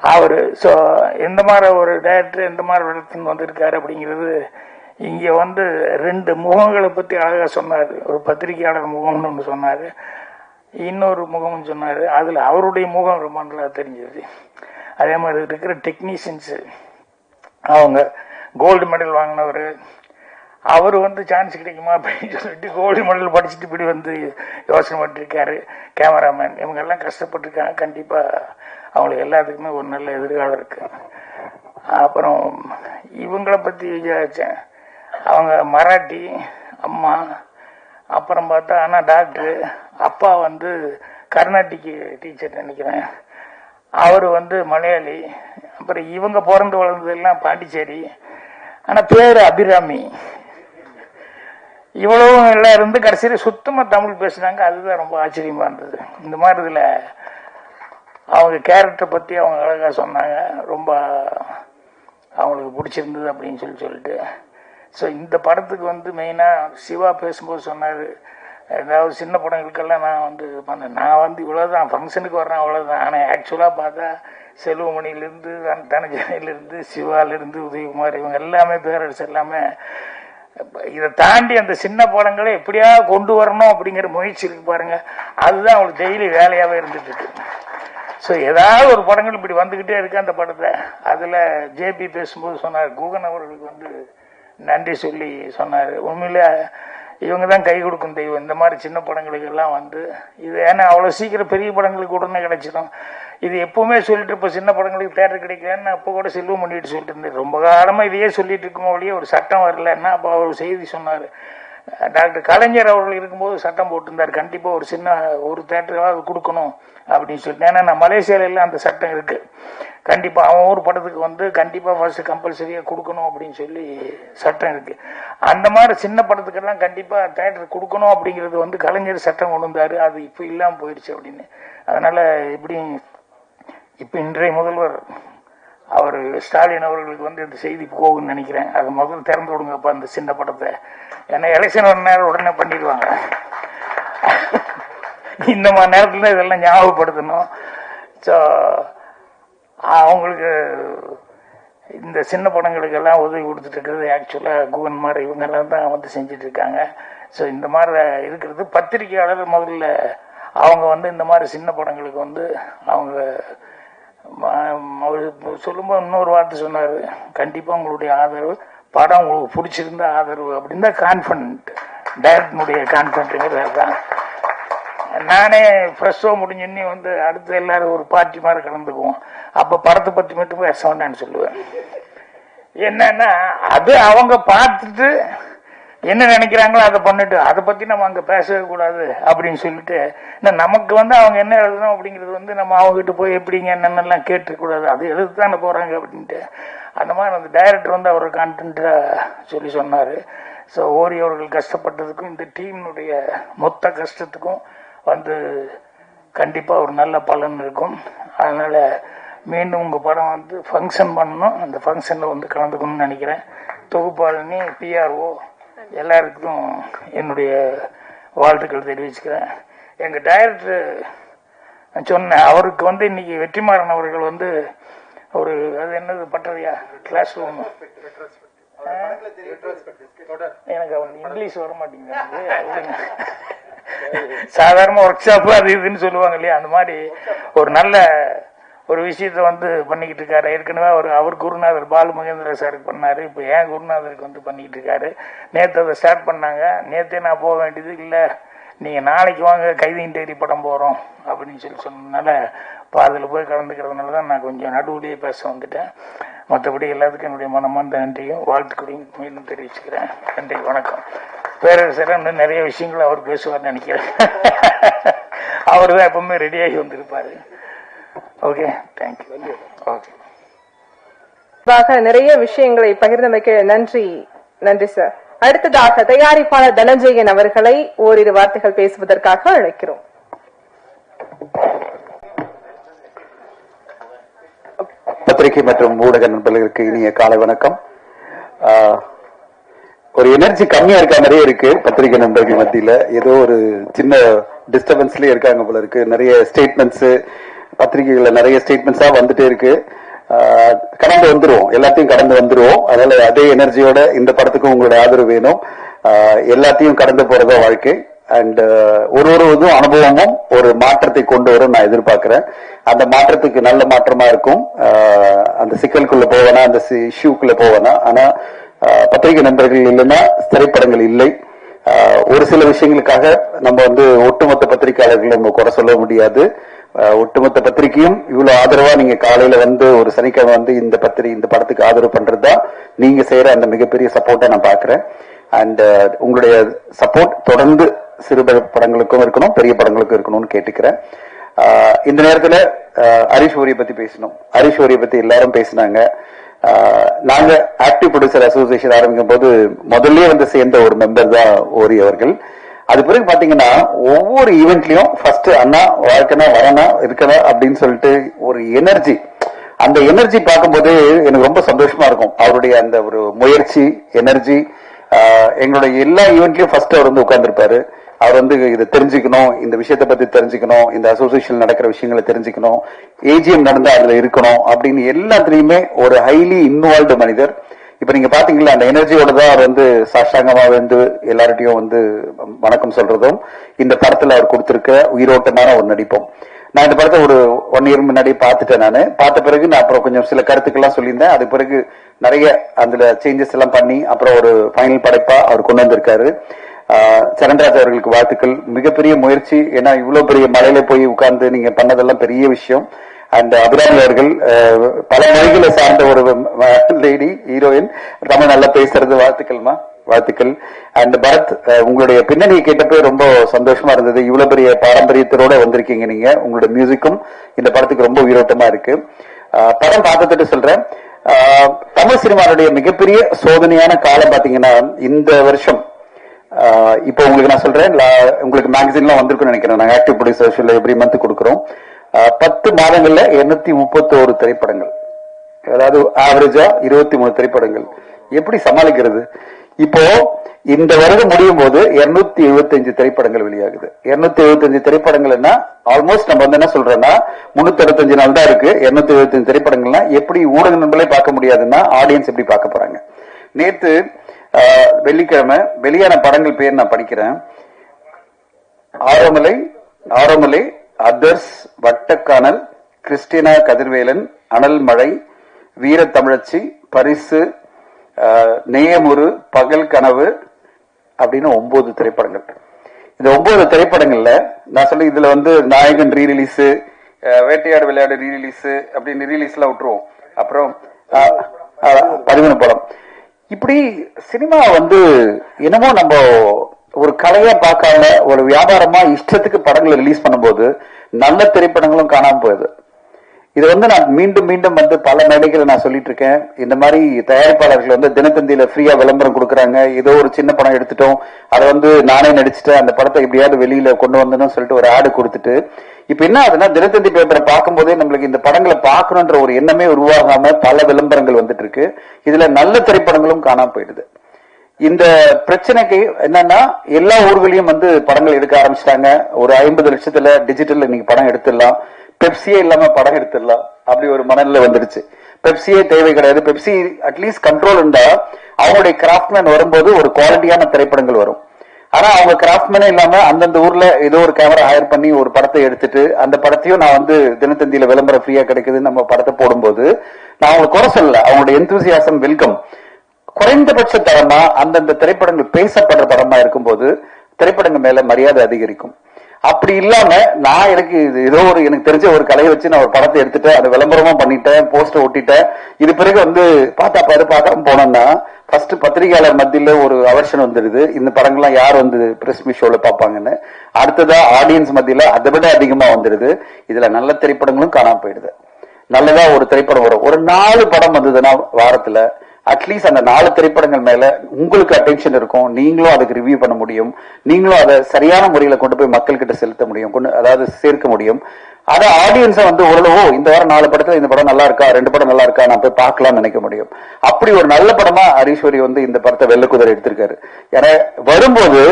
அவரு. ஸோ எந்த மாதிரி ஒரு டைரக்டர் எந்த மாதிரி இடத்துன்னு வந்திருக்காரு அப்படிங்கிறது இங்கே வந்து 2 முகங்களை பற்றி அழகாக சொன்னார். ஒரு பத்திரிகையாளர் முகம்னு ஒன்று சொன்னார், இன்னொரு முகம்னு சொன்னார். அதில் அவருடைய முகம் ரொம்ப நல்லா தெரிஞ்சது. அதே மாதிரி இருக்கிற டெக்னீஷியன்ஸு, அவங்க கோல்டு மெடல் வாங்கினவர், அவர் வந்து சான்ஸ் கிடைக்குமா அப்படின்னு சொல்லிட்டு கோல்டு மெடல் படிச்சுட்டு இப்படி வந்து யோசனை பண்ணிருக்காரு. கேமராமேன் இவங்க எல்லாம் கஷ்டப்பட்டுருக்காங்க. கண்டிப்பாக அவங்களுக்கு எல்லாத்துக்குமே ஒரு நல்ல எதிர்காலம் இருக்கு. அப்புறம் இவங்களை பற்றி விசாரித்தேன். அவங்க மராட்டி அம்மா, அப்புறம் பார்த்தா ஆனால் டாக்டரு, அப்பா வந்து கர்நாடிக்கு டீச்சர் நினைக்கிறேன், அவர் வந்து மலையாளி. அப்புறம் இவங்க பிறந்து வளர்ந்ததெல்லாம் பாண்டிச்சேரி, ஆனால் பேர் அபிராமி. இவ்வளவும் எல்லாம் இருந்து கடைசியில் சுத்தமா தமிழ் பேசுனாங்க. அதுதான் ரொம்ப ஆச்சரியமா இருந்தது. இந்த மாதிரி இதுல அவங்க கேரக்டர் பத்தி அவங்க அழகா சொன்னாங்க. ரொம்ப அவங்களுக்கு பிடிச்சிருந்தது அப்படின்னு சொல்லிட்டு ஸோ இந்த படத்துக்கு வந்து மெயினா சிவா பேசும்போது சொன்னாரு, ஏதாவது சின்ன படங்களுக்கெல்லாம் நான் வந்து பண்ணேன், நான் வந்து இவ்வளவுதான் ஃபங்க்ஷனுக்கு வர்றேன் அவ்வளவுதான். ஆனால் ஆக்சுவலா பார்த்தா செல்வமணியிலிருந்து தனஜனிலிருந்து சிவாலிருந்து உதயகுமார் இவங்க எல்லாமே பேரரசு எல்லாமே இதை தாண்டி அந்த சின்ன படங்களை எப்படியா கொண்டு வரணும் அப்படிங்கிற முயற்சி இருக்கு பாருங்க. அதுதான் அவங்களுக்கு டெய்லி வேலையாவே இருந்துட்டு இருக்கு. ஸோ ஏதாவது ஒரு படங்கள் இப்படி வந்துகிட்டே இருக்கு அந்த படத்தை. அதுல ஜேபி பேசும்போது சொன்னார், குகன் அவர்களுக்கு வந்து நன்றி சொல்லி சொன்னார். உண்மையில இவங்க தான் கை கொடுக்கும் தெய்வம். இந்த மாதிரி சின்ன படங்களுக்கு எல்லாம் வந்து இது ஏன்னா அவ்வளோ சீக்கிரம் பெரிய படங்களுக்கு உடனே கிடைச்சிடும். இது எப்பவுமே சொல்லிட்டு இப்போ சின்ன படங்களுக்கு தேட்டர் கிடைக்கலன்னு அப்போ கூட செல்வம் பண்ணிட்டு சொல்லிட்டு இருந்தேன். ரொம்ப காலமாக இதையே சொல்லிட்டு இருக்கோம் ஒழிய ஒரு சட்டம் வரலன்னா அப்போ அவர் செய்தி சொன்னார். டாக்டர் கலைஞர் அவர்கள் இருக்கும்போது சட்டம் போட்டிருந்தார், கண்டிப்பாக ஒரு சின்ன ஒரு தேட்டராவது கொடுக்கணும் அப்படின்னு சொல்லிட்டு. ஏன்னா நான் மலேசியால எல்லாம் அந்த சட்டம் இருக்கு, கண்டிப்பாக அவன் ஒரு படத்துக்கு வந்து கண்டிப்பாக ஃபர்ஸ்ட் கம்பல்சரியாக கொடுக்கணும் அப்படின்னு சொல்லி சட்டம் இருக்கு. அந்த மாதிரி சின்ன படத்துக்கெல்லாம் கண்டிப்பாக தேட்டர் கொடுக்கணும் அப்படிங்கிறது வந்து கலைஞர் சட்டம் கொண்டு வந்தாரு. அது இப்போ இல்லாமல் போயிடுச்சு அப்படின்னு. அதனால எப்படி இப்போ இன்றைய முதல்வர் அவர் ஸ்டாலின் அவர்களுக்கு வந்து இந்த செய்தி போகும்னு நினைக்கிறேன். அது முதல்ல திறந்து விடுங்கப்பா அந்த சின்ன படத்தை. ஏன்னா எலெக்ஷன் ஒரு நேரம் உடனே பண்ணிடுவாங்க. இந்த மாதிரி நேரத்துல இதெல்லாம் ஞாபகப்படுத்தணும். ஸோ அவங்களுக்கு இந்த சின்ன படங்களுக்கு எல்லாம் உதவி கொடுத்துட்டு இருக்கிறது ஆக்சுவலாக குகன் மாதிரி இவங்க எல்லாம் தான் வந்து செஞ்சுட்டு இருக்காங்க. ஸோ இந்த மாதிரி இருக்கிறது பத்திரிகையாளர் முதல்ல அவங்க வந்து இந்த மாதிரி சின்ன படங்களுக்கு வந்து அவங்க அவர் சொல்லும்போது இன்னொரு வார்த்தை சொன்னார், கண்டிப்பாக உங்களுடைய ஆதரவு, படம் உங்களுக்கு பிடிச்சிருந்தா ஆதரவு அப்படின்னு தான் கான்ஃபிடன்ட், டைரக்டனுடைய கான்ஃபிடன்ட்டுங்கிறது தான். நானே ஃப்ரெஷ் ஷோ முடிஞ்சோன்னே வந்து அடுத்து எல்லாரும் ஒரு பார்ட்டி மாதிரி கலந்துக்குவோம். அப்போ படத்தை பற்றி மட்டும் பேச வேண்டான்னு சொல்லுவேன். என்னன்னா அது அவங்க பார்த்துட்டு என்ன நினைக்கிறாங்களோ அதை பண்ணிட்டு அதை பற்றி நம்ம அங்கே பேசவே கூடாது அப்படின்னு சொல்லிட்டு நமக்கு வந்து அவங்க என்ன எழுதணும் அப்படிங்கிறது வந்து நம்ம அவங்ககிட்ட போய் எப்படிங்க என்னென்னலாம் கேட்டுக்கூடாது, அது எழுது தானே போகிறாங்க அப்படின்ட்டு. அந்த மாதிரி அந்த டைரக்டர் வந்து அவர் கான்டென்ட்டாக சொல்லி சொன்னார். ஸோ ஓரி அவர்கள் கஷ்டப்பட்டதுக்கும் இந்த டீமுடைய மொத்த கஷ்டத்துக்கும் வந்து கண்டிப்பாக ஒரு நல்ல பலன் இருக்கும். அதனால் மீண்டும் உங்கள் படம் வந்து ஃபங்க்ஷன் பண்ணணும், அந்த ஃபங்க்ஷனில் வந்து கலந்துக்கணும்னு நினைக்கிறேன். தொகுப்பாளனி பிஆர்ஓ எல்லாருக்கும் என்னுடைய வாழ்த்துக்கள் தெரிவிச்சுக்கிறேன். எங்கள் டைரக்டர் சொன்னேன், அவருக்கு வந்து இன்னைக்கு வெற்றிமாறன் அவர்கள் வந்து ஒரு அது என்னது பட்டறையா கிளாஸ் ரூம், எனக்கு அவன் இங்கிலீஷ் வர மாட்டேங்குது, சாதாரண ஒர்க் ஷாப் அது இதுன்னு சொல்லுவாங்க இல்லையா, அந்த மாதிரி ஒரு நல்ல ஒரு விஷயத்த வந்து பண்ணிக்கிட்டு இருக்காரு. ஏற்கனவே அவர் குருநாதர் பாலு மகேந்திர சாருக்கு பண்ணாரு, இப்போ ஏன் குருநாதருக்கு வந்து பண்ணிக்கிட்டு இருக்காரு. நேற்று அதை ஸ்டார்ட் பண்ணாங்க. நேற்றே நான் போக வேண்டியது இல்லை, நீங்கள் நாளைக்கு வாங்க கைதியின் தேடி படம் போகிறோம் அப்படின்னு சொன்னதுனால இப்போ அதில் போய் கலந்துக்கிறதுனால தான் நான் கொஞ்சம் நடுவுலேயே பேச வந்துட்டேன். மற்றபடி எல்லாத்துக்கும் என்னுடைய மனமார்ந்த நன்றியும் வாழ்த்துக்களையும் மீண்டும் தெரிவிச்சுக்கிறேன். நன்றி, வணக்கம். பேரரசர் இன்னும் நிறைய விஷயங்கள் அவர் பேசுவார்னு நினைக்கிறேன். அவர் தான் எப்பவுமே ரெடியாகி வந்திருப்பாரு. Okay, thank you. ஓகே, நிறைய விஷயங்களை பகிர்ந்தமைக்க நன்றி. நன்றி சார். அடுத்ததாக தயாரிப்பாளர் தனஞ்சயன் அவர்களை ஓரிரு வார்த்தைகள் பேசுவதற்காக அழைக்கிறோம். பத்திரிகை மற்றும் ஊடக நண்பர்களுக்கு இனிய காலை வணக்கம். ஒரு எனர்ஜி கம்மியா இருக்க மாதிரியே இருக்கு பத்திரிகை நண்பர்கள் மத்தியில. ஏதோ ஒரு சின்ன டிஸ்டர்பன்ஸ்லயே இருக்காங்க போல இருக்கு. நிறைய ஸ்டேட்மெண்ட்ஸ் பத்திரிகைகள்ல நிறைய ஸ்டேட்மெண்ட்ஸா வந்துட்டே இருக்கு. கடந்து வந்துருவோம், எல்லாத்தையும் கடந்து வந்துருவோம். அதனால அதே எனர்ஜியோட இந்த படத்துக்கும் உங்களோட ஆதரவு வேணும். எல்லாத்தையும் கடந்து போறதா வாழ்க்கை. அண்ட் ஒரு இதுவும் அனுபவமும் ஒரு மாற்றத்தை கொண்டு வரும் நான் எதிர்பார்க்கிறேன். அந்த மாற்றத்துக்கு நல்ல மாற்றமா இருக்கும். அந்த சிக்கலுக்குள்ள போவேனா, அந்த இஷ்யூக்குள்ள போவேனா. ஆனா பத்திரிகை நண்பர்கள் இல்லைன்னா திரைப்படங்கள் இல்லை. ஒரு சில விஷயங்களுக்காக நம்ம வந்து ஒட்டுமொத்த பத்திரிகையாளர்கள் நம்ம குறை சொல்ல முடியாது. ஒட்டுமொத்த பத்திரிகையும் இவ்வளவு ஆதரவா நீங்க காலையில வந்து ஒரு சனிக்கிழமை வந்து இந்த படத்துக்கு ஆதரவு பண்றதுதான் நீங்க செய்யற அந்த மிகப்பெரிய சப்போர்ட்டை நான் பாக்குறேன். அண்ட் உங்களுடைய சப்போர்ட் தொடர்ந்து சிறு படங்களுக்கும் இருக்கணும், பெரிய படங்களுக்கும் இருக்கணும்னு கேட்டுக்கிறேன். இந்த நேரத்துல ஹரிஷ் ஓரியை பத்தி பேசணும். ஹரிஷ் ஓரியை பத்தி எல்லாரும் பேசினாங்க. நாங்க ஆக்டிவ் ப்ரொடியூசர் அசோசியேஷன் ஆரம்பிக்கும் போது முதல்ல வந்து சேர்ந்த ஒரு மெம்பர் தான் ஓரி அவர்கள். அது பிறகு பாத்தீங்கன்னா ஒவ்வொரு ஈவெண்ட்லயும் ஃபர்ஸ்ட் அண்ணா வாழ்க்கைனா வரனா இருக்கணும் அப்படின்னு சொல்லிட்டு ஒரு எனர்ஜி, அந்த எனர்ஜி பார்க்கும்போது எனக்கு ரொம்ப சந்தோஷமா இருக்கும். அவருடைய அந்த ஒரு முயற்சி எனர்ஜி, எங்களுடைய எல்லா ஈவெண்ட்லயும் ஃபர்ஸ்ட் அவர் வந்து உட்கார்ந்துருப்பாரு. அவர் வந்து இதை தெரிஞ்சுக்கணும், இந்த விஷயத்தை பத்தி தெரிஞ்சுக்கணும், இந்த அசோசியேஷன் நடக்கிற விஷயங்களை தெரிஞ்சுக்கணும், ஏஜிஎம் நடந்தா அதுல இருக்கணும் அப்படின்னு எல்லாத்துலயுமே ஒரு ஹைலி இன்வால்வ்டு மனிதர். இப்ப நீங்க பாத்தீங்களா அந்த எனர்ஜியோட தான் அவர் வந்து சாஷ்டாங்கமா வந்து எல்லார்ட்டையும் வந்து வணக்கம் சொல்றதும் இந்த படத்துல அவர் கொடுத்திருக்க உயிரோட்டமான ஒரு நடிப்பும். நான் இந்த படத்தை ஒரு 1 year முன்னாடி பார்த்துட்டேன். நான் பார்த்த பிறகு நான் அப்புறம் கொஞ்சம் சில கருத்துக்கள்லாம் சொல்லியிருந்தேன். அது பிறகு நிறைய அதுல சேஞ்சஸ் எல்லாம் பண்ணி அப்புறம் ஒரு ஃபைனல் படைப்பா அவர் கொண்டு வந்திருக்காரு. சரண்ராஜ் அவர்களுக்கு வாழ்த்துக்கள். மிகப்பெரிய முயற்சி. ஏன்னா இவ்வளவு பெரிய மலையில போய் உட்கார்ந்து நீங்க பண்ணதெல்லாம் பெரிய விஷயம். அண்ட் அபிராமி அவர்கள் பல மொழிகளை சார்ந்த ஒரு லேடி ஹீரோயின், தமிழ் நல்லா பேசுறது. வாழ்த்துக்கள்மா, வாழ்த்துக்கள். அண்ட் பரத், உங்களுடைய பின்னணியை கேட்டப்போ ரொம்ப சந்தோஷமா இருந்தது. இவ்வளவு பெரிய பாரம்பரியத்தோட வந்திருக்கீங்க நீங்க. உங்களோட மியூசிக்கும் இந்த படத்துக்கு ரொம்ப உயிரோட்டமா இருக்கு. படம் பார்த்துட்டு சொல்றேன், தமிழ் சினிமாவுடைய மிகப்பெரிய சோதனையான காலம் பாத்தீங்கன்னா இந்த வருஷம். இப்போ உங்களுக்கு நான் சொல்றேன், உங்களுக்கு மேகசின்லாம் வந்திருக்குன்னு நினைக்கிறேன். நாங்க ஆக்டிவ் ப்ரொடியூசர் எவ்ரி மந்த் கொடுக்குறோம். 10 மாதங்கள்ல 231 திரைப்படங்கள், அதாவது ஆவரேஜா 23 திரைப்படங்கள். எப்படி சமாளிக்கிறது? இப்போ இந்த வருடம் முடியும் போது 275 திரைப்படங்கள் வெளியாகுது. 275 திரைப்படங்கள்னா ஆல்மோஸ்ட் நம்ம வந்து என்ன சொல்றோம்னா 365 நாள் தான் இருக்கு. 275 திரைப்படங்கள்னா எப்படி ஊடக நண்பர்களே பார்க்க முடியாதுன்னா ஆடியன்ஸ் எப்படி பார்க்க போறாங்க? நேத்து வெள்ளிக்கிழமை வெளியான படங்கள் பேர் நான் படிக்கிறேன். ஆரோமலை, அதர்ஸ், வட்டக்கானல், கிறிஸ்டினா கதிர்வேலன், அனல் மழை, வீர தமிழச்சி, பரிசு, நேயமுறு, பகல் கனவு அப்படின்னு 9 திரைப்படங்கள். இந்த 9 திரைப்படங்கள்ல நான் சொல்லி இதுல வந்து நாயகன் ரீ ரிலீஸ், வேட்டையாடு விளையாடு ரீ ரிலீஸ் அப்படின்னு ரீலீஸ் எல்லாம் விட்டுருவோம். அப்புறம் 13 படம். இப்படி சினிமா வந்து என்னமோ நம்ம ஒரு கலையா பார்க்காம ஒரு வியாபாரமா இஷ்டத்துக்கு படங்களை ரிலீஸ் பண்ணும்போது நல்ல திரைப்படங்களும் காணாம போகுது. இது வந்து நான் மீண்டும் மீண்டும் வந்து பல மேடைகளை நான் சொல்லிட்டு இருக்கேன். இந்த மாதிரி தயாரிப்பாளர்கள் வந்து தினத்தந்தியில ஃப்ரீயா விளம்பரம் கொடுக்குறாங்க. ஏதோ ஒரு சின்ன படம் எடுத்துட்டோம், அதை வந்து நானே நடிச்சுட்டேன், அந்த படத்தை எப்படியாவது வெளியில கொண்டு வந்தேன்னு சொல்லிட்டு ஒரு ஆடு கொடுத்துட்டு இப்ப என்ன ஆகுதுன்னா தினத்தந்தி பேப்பரை பார்க்கும் போதே நம்மளுக்கு இந்த படங்களை பார்க்கணுன்ற ஒரு எண்ணமே உருவாகாம பல விளம்பரங்கள் வந்துட்டு இருக்கு. இதுல நல்ல திரைப்படங்களும் காணாம போயிடுது. இந்த பிரச்சனைக்கு என்னன்னா எல்லா ஊர்களையும் வந்து படங்கள் எடுக்க ஆரம்பிச்சிட்டாங்க. ஒரு 50 லட்சத்துல டிஜிட்டல் இன்னைக்கு படம் எடுத்துடலாம், பெப்சியே இல்லாம படம் எடுத்துடலாம், அப்படி ஒரு மனநிலை வந்துருச்சு. பெப்சியே தேவை கிடையாது. பெப்சி அட்லீஸ்ட் கண்ட்ரோல் இருந்தா அவங்களுடைய கிராஃப்ட்மேன் வரும்போது ஒரு குவாலிட்டியான திரைப்படங்கள் வரும். ஆனா அவங்க கிராஃப்ட்மேனே இல்லாம அந்தந்த ஊர்ல ஏதோ ஒரு கேமரா ஹையர் பண்ணி ஒரு படத்தை எடுத்துட்டு அந்த படத்தையும் நான் வந்து தினத்தந்தியில விளம்பரம் ஃப்ரீயா கிடைக்குது நம்ம படத்தை போடும்போது நான் அவங்களுக்கு குறை சொல்லல. அவங்களுடைய எந்தூசியாசம் வெல்கம். குறைந்தபட்ச தரமா அந்தந்த திரைப்படங்கள் பேசப்படுற படமா இருக்கும்போது திரைப்படங்கள் மேல மரியாதை அதிகரிக்கும். அப்படி இல்லாம நான் எனக்கு ஏதோ ஒரு எனக்கு தெரிஞ்ச ஒரு கலையை வச்சு நான் ஒரு படத்தை எடுத்துட்டேன், அதை விளம்பரமா பண்ணிட்டேன், போஸ்டர் ஒட்டிட்டேன். இது பிறகு வந்து பார்த்தா பாரு பார்க்காம போனோம்னா ஃபர்ஸ்ட் பத்திரிகையாளர் மத்தியில ஒரு அவர்ஷன் வந்துடுது, இந்த படங்கள்லாம் யார் வந்து பிரஸ் மீட் ஷோல பார்ப்பாங்கன்னு. அடுத்ததா ஆடியன்ஸ் மத்தியில அதை விட அதிகமா வந்துடுது. இதுல நல்ல திரைப்படங்களும் காணாம போயிடுது. நல்லதா ஒரு திரைப்படம் வரும், ஒரு 4 படம் வந்ததுன்னா வாரத்துல அட்லீஸ்ட் அந்த 4 திரைப்படங்கள் மேல உங்களுக்கு அட்டென்ஷன் இருக்கும். நீங்களும் அதுக்கு ரிவ்யூ பண்ண முடியும், நீங்களும் அதை சரியான முறையில கொண்டு போய் மக்கள் கிட்ட செலுத்த முடியும், அதாவது சேர்க்க முடியும். அதை ஆடியன்ஸ வந்து ஓரளவு இந்த வாரம் 4 படத்துல இந்த படம் நல்லா இருக்கா, 2 படம் நல்லா இருக்கா, நான் போய் பார்க்கலாம்னு நினைக்க முடியும். அப்படி ஒரு நல்ல படமா ஹரீஸ்வரி வந்து இந்த படத்தை வெள்ளக்குதிரை எடுத்திருக்காரு. ஏன்னா வரும்போது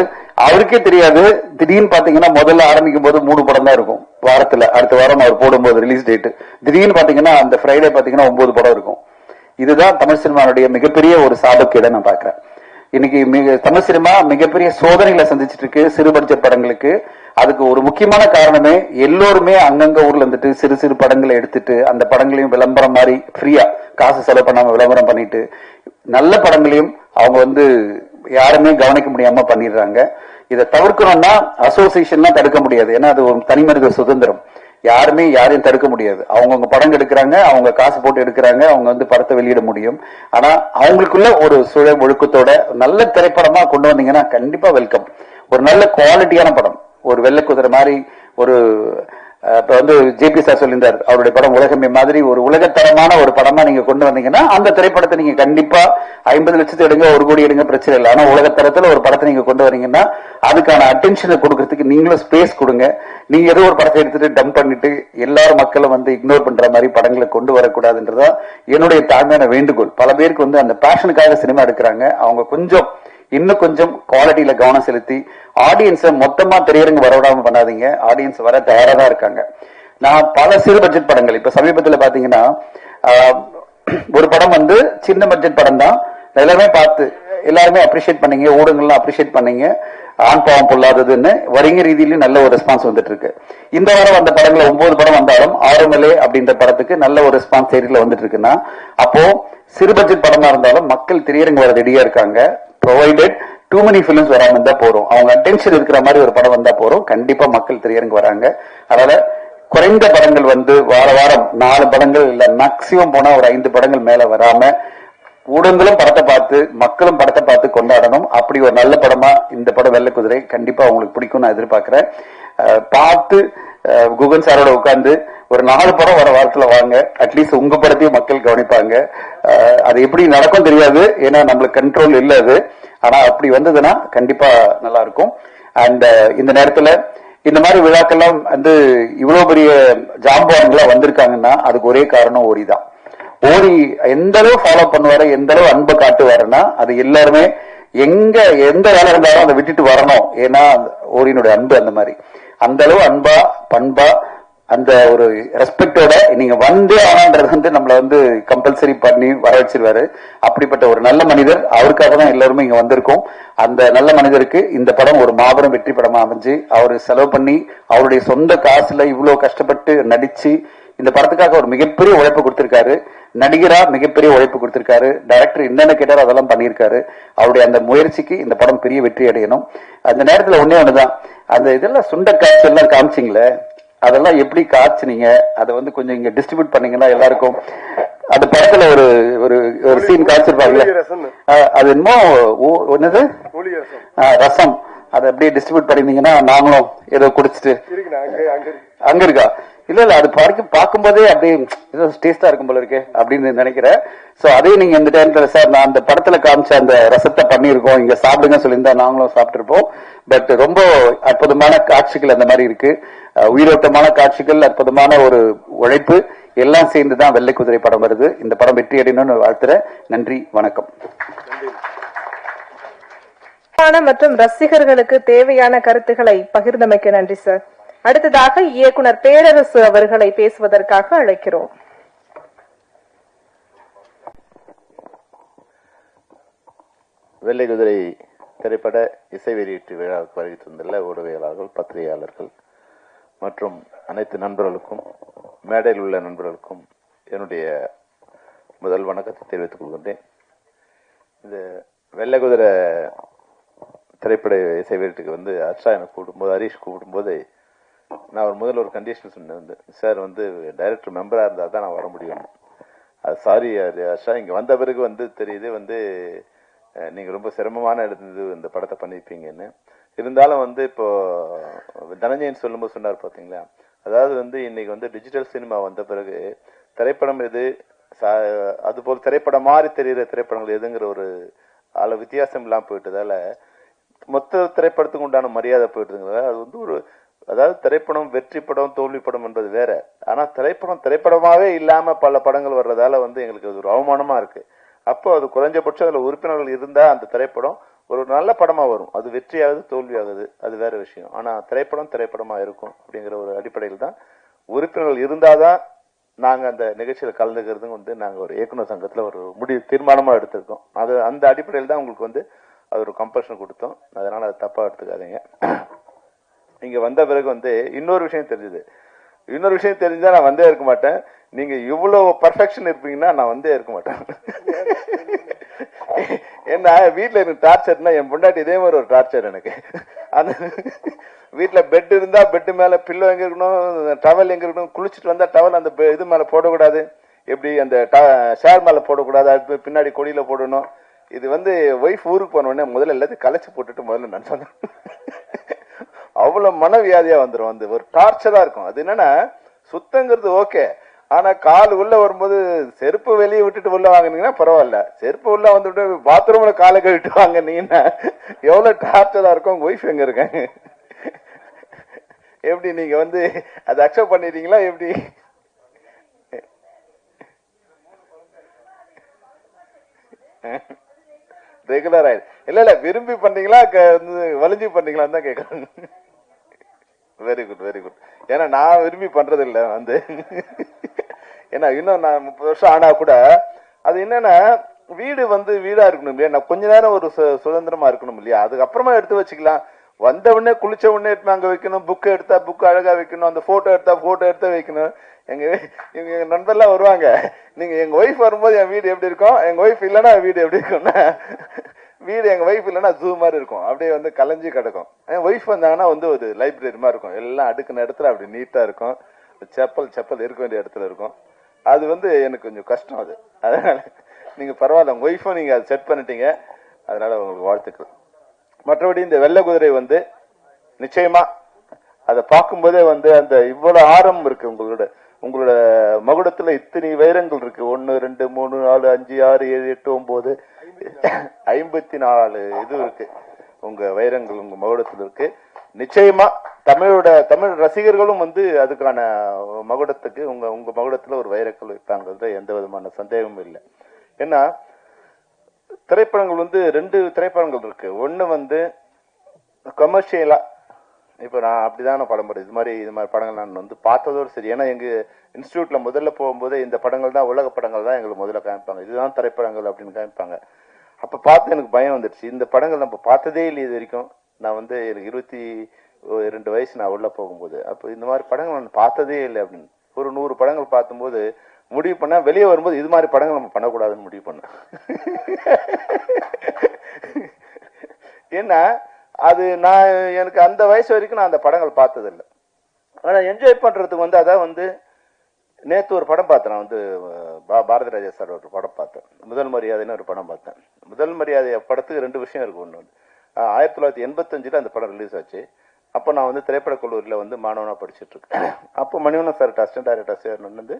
அவருக்கே தெரியாது, திடீர்னு பாத்தீங்கன்னா முதல்ல ஆரம்பிக்கும் போது 3 படம் தான் இருக்கும் வாரத்துல. அடுத்த வாரம் அவர் போடும்போது ரிலீஸ் டேட் திடீர்னு பாத்தீங்கன்னா அந்த ஃப்ரைடே பாத்தீங்கன்னா 9 படம் இருக்கும். இதுதான் தமிழ் சினிமாவுடைய மிகப்பெரிய ஒரு சாபக்கேடை நான் பாக்குறேன். இன்னைக்கு தமிழ் சினிமா மிகப்பெரிய சோதனைகளை சந்திச்சிட்டு இருக்கு சிறு பட்ஜெட் படங்களுக்கு. அதுக்கு ஒரு முக்கியமான காரணமே எல்லோருமே அங்கங்க ஊர்ல இருந்துட்டு சிறு சிறு படங்களை எடுத்துட்டு அந்த படங்களையும் விளம்பரம் மாதிரி ஃப்ரீயா காசு செலவு பண்ணாம விளம்பரம் பண்ணிட்டு நல்ல படங்களையும் அவங்க வந்து யாருமே கவனிக்க முடியாம பண்ணிடுறாங்க. இதை தவிர்க்கணும்னா அசோசியேஷன்லாம் தடுக்க முடியாது. ஏன்னா அது ஒரு தனி மனித சுதந்திரம். யாருமே யாரையும் தடுக்க முடியாது. அவங்கவுங்க படம் எடுக்கிறாங்க, அவங்க காசு போட்டு எடுக்கிறாங்க, அவங்க வந்து படத்தை வெளியிட முடியும். ஆனா அவங்களுக்குள்ள ஒரு சுழ ஒழுக்கத்தோட நல்ல திரைப்படமா கொண்டு வந்தீங்கன்னா கண்டிப்பா வெல்கம். ஒரு நல்ல குவாலிட்டியான படம், ஒரு வெள்ளக்குதிரை மாதிரி ஒரு இப்ப வந்து ஜேபி சார் சொல்லியிருந்தார், அவருடைய படம் உலகமே மாதிரி ஒரு உலகத்தரமான ஒரு படமா நீங்க கொண்டு வந்தீங்கன்னா அந்த திரைப்படத்தை நீங்க கண்டிப்பா 50 லட்சத்தை எடுங்க, 1 கோடி எடுங்க, பிரச்சனை இல்லை. ஆனா உலகத்தரத்துல ஒரு படத்தை நீங்க கொண்டு வரீங்கன்னா அதுக்கான அட்டென்ஷனை கொடுக்கறதுக்கு நீங்களும் ஸ்பேஸ் கொடுங்க. நீங்க ஏதோ ஒரு படத்தை எடுத்துட்டு டம்ப் பண்ணிட்டு எல்லாரும் மக்களும் வந்து இக்னோர் பண்ற மாதிரி படங்களை கொண்டு வரக்கூடாதுன்றதா என்னுடைய தாழ்மையான வேண்டுகோள். பல பேருக்கு வந்து அந்த பேஷனுக்காக சினிமா எடுக்கிறாங்க, அவங்க இன்னும் கொஞ்சம் குவாலிட்டியில கவனம் செலுத்தி ஆடியன்ஸை மொத்தமா திரையரங்கு வரவிடாம பண்ணாதீங்க. ஆடியன்ஸ் வர தயாரா தான் இருக்காங்க. நான் பல சிறு பட்ஜெட் படங்கள் இப்ப சமீபத்துல பாத்தீங்கன்னா ஒரு படம் வந்து சின்ன பட்ஜெட் படம் தான், எல்லாருமே அப்ரிஷியேட் பண்ணீங்க, ஊடகங்கள்லாம் அப்ரிஷியேட் பண்ணீங்க, ஆண் பாவம் பொல்லாததுன்னு வரிங்க ரீதியிலும் நல்ல ஒரு ரெஸ்பான்ஸ் வந்துட்டு இருக்கு. இந்த வாரம் வந்த படங்களை 9 படம் வந்தாலும் ஆறுமலை அப்படின்ற படத்துக்கு நல்ல ஒரு ரெஸ்பான்ஸ் ஏரியில வந்துட்டு இருக்குன்னா அப்போ சிறு பட்ஜெட் படமா இருந்தாலும் மக்கள் திரையரங்கு வர ரெடியா இருக்காங்க. ப்ரொவைடட் டூ மெனி பிலிம்ஸ் வராம இருந்தா போறோம், அவங்க அட்டென்ஷன் இருக்கிற மாதிரி ஒரு படம் வந்தா போறோம், கண்டிப்பா மக்கள் திரையரங்கு வராங்க. அதனால குறைந்த படங்கள் வந்து வாரம் 4 படங்கள் இல்ல மேக்சிமம் போனா ஒரு 5 படங்கள் மேல வராம ஊடகங்களும் படத்தை பார்த்து மக்களும் படத்தை பார்த்து கொண்டாடணும். அப்படி ஒரு நல்ல படமா இந்த படம் வெள்ளை குதிரை கண்டிப்பா உங்களுக்கு பிடிக்கும் நான் எதிர்பார்க்கிறேன். பார்த்து குகன் சாரோட உட்கார்ந்து ஒரு 4 படம் வர வாரத்துல வாங்க, அட்லீஸ்ட் உங்க படத்தையும் மக்கள் கவனிப்பாங்க. அது எப்படி நடக்கும் தெரியாது, ஏன்னா நம்மளுக்கு கண்ட்ரோல் இல்ல அது. ஆனா அப்படி வந்ததுன்னா கண்டிப்பா நல்லா இருக்கும். அண்ட் இந்த நேரத்துல இந்த மாதிரி விழாக்கெல்லாம் வந்து இவ்வளவு பெரிய ஜாம்பவான்களா வந்திருக்காங்கன்னா அதுக்கு ஒரே காரணம் ஓரி தான். ஓரி எந்த அளவு ஃபாலோ பண்ணுவாரு, எந்த அளவு அன்பை காட்டுவாருன்னா அது எல்லாருமே எந்த வேலை இருந்தாலும் அதை விட்டுட்டு வரணும். ஏன்னா ஓரியினுடைய அன்பு அந்த அளவு அன்பா பண்பா அந்த ஒரு ரெஸ்பெக்டோட நீங்க வந்தே ஆனான்றது வந்து நம்மள வந்து கம்பல்சரி பண்ணி வர வச்சிருவாரு. அப்படிப்பட்ட ஒரு நல்ல மனிதர், அவருக்காக தான் எல்லாருமே இங்க வந்திருக்கோம். அந்த நல்ல மனிதருக்கு இந்த படம் ஒரு மாபெரும் வெற்றி படமா அமைஞ்சு அவரு செலவு பண்ணி அவருடைய சொந்த காசுல இவ்வளவு கஷ்டப்பட்டு நடிச்சு இந்த படத்துக்காக ஒரு மிகப்பெரிய உழைப்பு கொடுத்திருக்காரு. நடிகரா மிகப்பெரிய உழைப்பு கொடுத்திருக்காரு. டைரக்டர் என்னென்ன கேட்டாரோ அதெல்லாம் பண்ணியிருக்காரு. அவருடைய அந்த முயற்சிக்கு இந்த படம் பெரிய வெற்றி அடையணும். அந்த நேரத்துல ஒண்ணுதான், அந்த இதெல்லாம் சுண்ட காட்சி எல்லாம் காமிச்சிங்களே, அதெல்லாம் எப்படி காய்ச்சினீங்க, அதை வந்து கொஞ்சம் இங்க டிஸ்ட்ரிபியூட் பண்ணீங்கன்னா எல்லாருக்கும். அந்த படத்துல ஒரு சீன் காய்ச்சிருப்பாங்க, அது என்னமோ என்னது ரசம், அதை அப்படியே டிஸ்ட்ரிபியூட் பண்ணிருந்தீங்கன்னா நாங்களும் ஏதோ குடிச்சிட்டு அங்க இருக்கா இல்ல அது பார்க்கும்போதே அப்படியே டேஸ்டா இருக்கும் போல இருக்கு அப்படின்னு நினைக்கிறேன். சோ அதே நீங்க இந்த டைம்ல சார் நான் அந்த படத்துல காமிச்ச அந்த ரசத்தை பண்ணிருக்கோம், இங்க சாப்பிடுங்க சொல்லியிருந்தா நாங்களும் சாப்பிட்டுருப்போம். பட் ரொம்ப அற்புதமான காட்சிகள் அந்த மாதிரி இருக்கு, உயிரோட்டமான காட்சிகள், அற்புதமான ஒரு உழைப்பு எல்லாம் சேர்ந்துதான் வெள்ளை குதிரை படம் வருது. இந்த படம் வெற்றி அடையணும்னு வாழ்த்துறேன். நன்றி, வணக்கம். மற்றும் ரசிகர்களுக்கு தேவையான கருத்துக்களை பகிர்ந்தமைக்க நன்றி சார். அடுத்ததாக இயக்குனர் பேரரசு அவர்களை பேசுவதற்காக அழைக்கிறோம். வெள்ளை குதிரை திரைப்பட இசை வெளியீட்டு விழாவுக்கு வருகை தந்துள்ள ஊடகவியலாளர்கள், பத்திரிகையாளர்கள் மற்றும் அனைத்து நண்பர்களுக்கும், மேடையில் உள்ள நண்பர்களுக்கும் என்னுடைய முதல் வணக்கத்தை தெரிவித்துக் கொள்கின்றேன். இந்த வெள்ளை குதிரை திரைப்பட இசை வெளியீட்டுக்கு வந்து அர்ஷா எனக்கு கூப்பிடும்போது, ஹரீஷ் கூப்பிடும்போது நான் முதல்ல ஒரு கண்டிஷன் சொன்னேன், சார் வந்து டைரக்டர் மெம்பரா இருந்தா தான் நான் வர முடியும். அது சாரி அர்ஷா, இங்க வந்த பிறகு வந்து தெரியுது வந்து நீங்க ரொம்ப சிரமமான இடத்துல இந்த படத்தை பண்ணிருப்பீங்கன்னு. இருந்தாலும் வந்து இப்போ தனஞ்சயன் சொல்லும்போது சொன்னார் பாத்தீங்களா, அதாவது வந்து இன்னைக்கு வந்து டிஜிட்டல் சினிமா வந்த பிறகு திரைப்படம் எது, அதுபோல் திரைப்படம் மாதிரி தெரிகிற திரைப்படங்கள் எதுங்கிற ஒரு வித்தியாசம் இல்லாம போயிட்டதால மொத்த திரைப்படத்துக்கு உண்டான மரியாதை போயிட்டுங்கிறதால அது வந்து ஒரு, அதாவது திரைப்படம் வெற்றி படம் தோல்வி படம் என்பது வேற, ஆனா திரைப்படமாவே இல்லாம பல படங்கள் வர்றதால வந்து எங்களுக்கு அது ஒரு அவமானமா இருக்கு. அப்போ அது குறைஞ்சபட்சம் அதுல உறுப்பினர்கள் இருந்தா அந்த திரைப்படம் ஒரு நல்ல படமா வரும். அது வெற்றியாகுது தோல்வியாகுது அது வேற விஷயம், ஆனா திரைப்படமா இருக்கும் அப்படிங்கிற ஒரு அடிப்படையில் தான் உறுப்பினர்கள் இருந்தாதான் நாங்க அந்த நிகழ்ச்சியில கலந்துக்கிறது வந்து நாங்க ஒரு இயக்குனர் சங்கத்துல ஒரு தீர்மானமா எடுத்திருக்கோம். அது அந்த அடிப்படையில் தான் உங்களுக்கு வந்து அது ஒரு கம்பல்ஷன் கொடுத்தோம். அதனால அது தப்பா எடுத்துக்காதீங்க. இங்க வந்த பிறகு வந்து இன்னொரு விஷயம் தெரிஞ்சா நான் வந்தே இருக்க மாட்டேன். நீங்க இவ்வளவு பர்ஃபெக்ஷன் இருப்பீங்கன்னா நான் வந்தே இருக்க மாட்டேன். ஏன்னா வீட்டுல எனக்கு டார்ச்சர்னா என் பொண்டாட்டி இதே மாதிரி ஒரு டார்ச்சர் எனக்கு. அந்த வீட்டுல பெட் இருந்தா பெட்டு மேல பில்லோ எங்க இருக்கணும், டவல் எங்க இருக்கணும், குளிச்சுட்டு வந்தா டவல் அந்த இது மேல போடக்கூடாது, எப்படி அந்த ஷேர் மேல போடக்கூடாது, அது பின்னாடி கொடியில போடணும். இது வந்து ஒய்ஃப் ஊருக்கு போன உடனே முதல்ல எல்லாத்தையும் கலைச்சு போட்டுட்டு முதல்ல நான் சொன்னேன். அவ்வளவு மனவியாதியா வந்துடும். வந்து ஒரு டார்ச்சரா இருக்கும். அது என்னன்னா சுத்தங்கிறது ஓகே, ஆனா கால் உள்ள வரும்போது செருப்பு வெளியே விட்டுட்டு உள்ள வாங்கினீங்கன்னா பரவாயில்ல, செருப்பு உள்ள வந்துட்டு பாத்ரூம்ல காலை கழிட்டு வாங்கினீங்கன்னா எவ்வளவு டார்ச்சரா இருக்கும். உங்க ஒய்ஃப் எங்க இருக்காங்க? எப்படி நீங்க வந்து அதை அக்செப்ட் பண்ணிட்டீங்களா? எப்படி ரெகுலர் ஆயிடு இல்ல விரும்பி பண்ணீங்களா வலிஞ்சு பண்ணீங்களான்னு தான் கேட்கறேன். Very good very good. ஏன்னா நான் விரும்பி பண்றது இல்ல வந்து, ஏன்னா இன்னும் நான் 30 வருஷம் ஆனா கூட அது என்னன்னா வீடு வந்து வீடா இருக்கணும் இல்லையா, நான் கொஞ்ச நேரம் ஒரு சுதந்திரமா இருக்கணும் இல்லையா, அதுக்கப்புறமா எடுத்து வச்சுக்கலாம். வந்த உடனே குளிச்ச உடனே எடுத்து அங்க வைக்கணும், புக் எடுத்தா புக் அழகா வைக்கணும், அந்த போட்டோ எடுத்தா போட்டோ எடுத்தா வைக்கணும். எங்க நண்பர்லாம் வருவாங்க, நீங்க எங்க ஒய்ஃப் வரும்போது என் வீடு எப்படி இருக்கும், எங்க ஒய்ஃப் இல்லைன்னா வீடு எப்படி இருக்கும்னா, வீடு எங்க ஒய்ஃப் இல்லைன்னா ஜூ மாதிரி இருக்கும், அப்படியே வந்து கலைஞ்சி கிடக்கும். என் ஒய்ஃப் வந்தாங்கன்னா வந்து ஒரு லைப்ரரி மாதிரி இருக்கும், எல்லாம் அடுக்குன இடத்துல அப்படி நீட்டா இருக்கும், செப்பல் இருக்க வேண்டிய இடத்துல இருக்கும். அது வந்து எனக்கு கொஞ்சம் கஷ்டம் அது. அதனால நீங்க பரவாயில்ல, உங்க ஒய்ஃபும் நீங்க அதை செட் பண்ணிட்டீங்க, அதனால உங்களுக்கு வாழ்த்துக்கள். மற்றபடி இந்த வெள்ளை குதிரை வந்து நிச்சயமா அதை பார்க்கும்போதே வந்து அந்த இவ்வளவு ஆரம் இருக்கு, உங்களோட மகுடத்துல இத்தனை வைரங்கள் இருக்கு. 1 2 3 4 5 6 7 8 9 54 இது இருக்கு உங்க வைரங்கள் உங்க மகுடத்துல இருக்கு. நிச்சயமா தமிழ் ரசிகர்களும் வந்து அதுக்கான மகுடத்துக்கு உங்க மகுடத்துல ஒரு வைரக்கல் வைப்பாங்க, எந்த விதமான சந்தேகமும் இல்லை. ஏன்னா திரைப்படங்கள் வந்து 2 திரைப்படங்கள் இருக்கு. ஒண்ணு வந்து கமர்ஷியலா, இப்ப நான் அப்படிதான் படம் போடுறேன், இது மாதிரி படங்கள் நான் வந்து பார்த்ததோடு சரி. ஏன்னா எங்க இன்ஸ்டிடியூட்ல முதல்ல போகும்போது இந்த படங்கள் தான் உலக படங்கள் தான் எங்களுக்கு முதல்ல காமிப்பாங்க, இதுதான் திரைப்படங்கள் அப்படின்னு காமிப்பாங்க. அப்ப பார்த்து எனக்கு பயம் வந்துடுச்சு, இந்த படங்கள் நம்ம பார்த்ததே இல்லை இது வரைக்கும். நான் வந்து எனக்கு 22 வயசு நான் உள்ள போகும்போது, அப்போ இந்த மாதிரி படங்கள் நான் பார்த்ததே இல்லை அப்படின்னு. ஒரு 100 படங்கள் பார்க்கும்போது முடிவு பண்ணா, வெளியே வரும்போது இது மாதிரி படங்கள் நம்ம பண்ணக்கூடாதுன்னு முடிவு பண்ண. ஏன்னா அது எனக்கு அந்த வயசு வரைக்கும் நான் அந்த படங்கள் பார்த்ததில்லை. ஆனா என்ஜாய் பண்றதுக்கு வந்து அதான் வந்து நேத்து ஒரு படம் பார்த்தேன், நான் வந்து பாரதி ராஜா சார் ஒரு படம் பார்த்தேன், முதல் மரியாதைன்னு ஒரு படம் பார்த்தேன். முதல் மரியாதை படத்துக்கு 2 விஷயம் இருக்கு. ஒண்ணு வந்து 1985 அந்த படம் ரிலீஸ் ஆச்சு. அப்போ நான் வந்து திரைப்பட கல்லூரியில வந்து மாணவனா படிச்சுட்டு இருக்கேன். அப்போ Manivannan sir assistant director sir வந்து,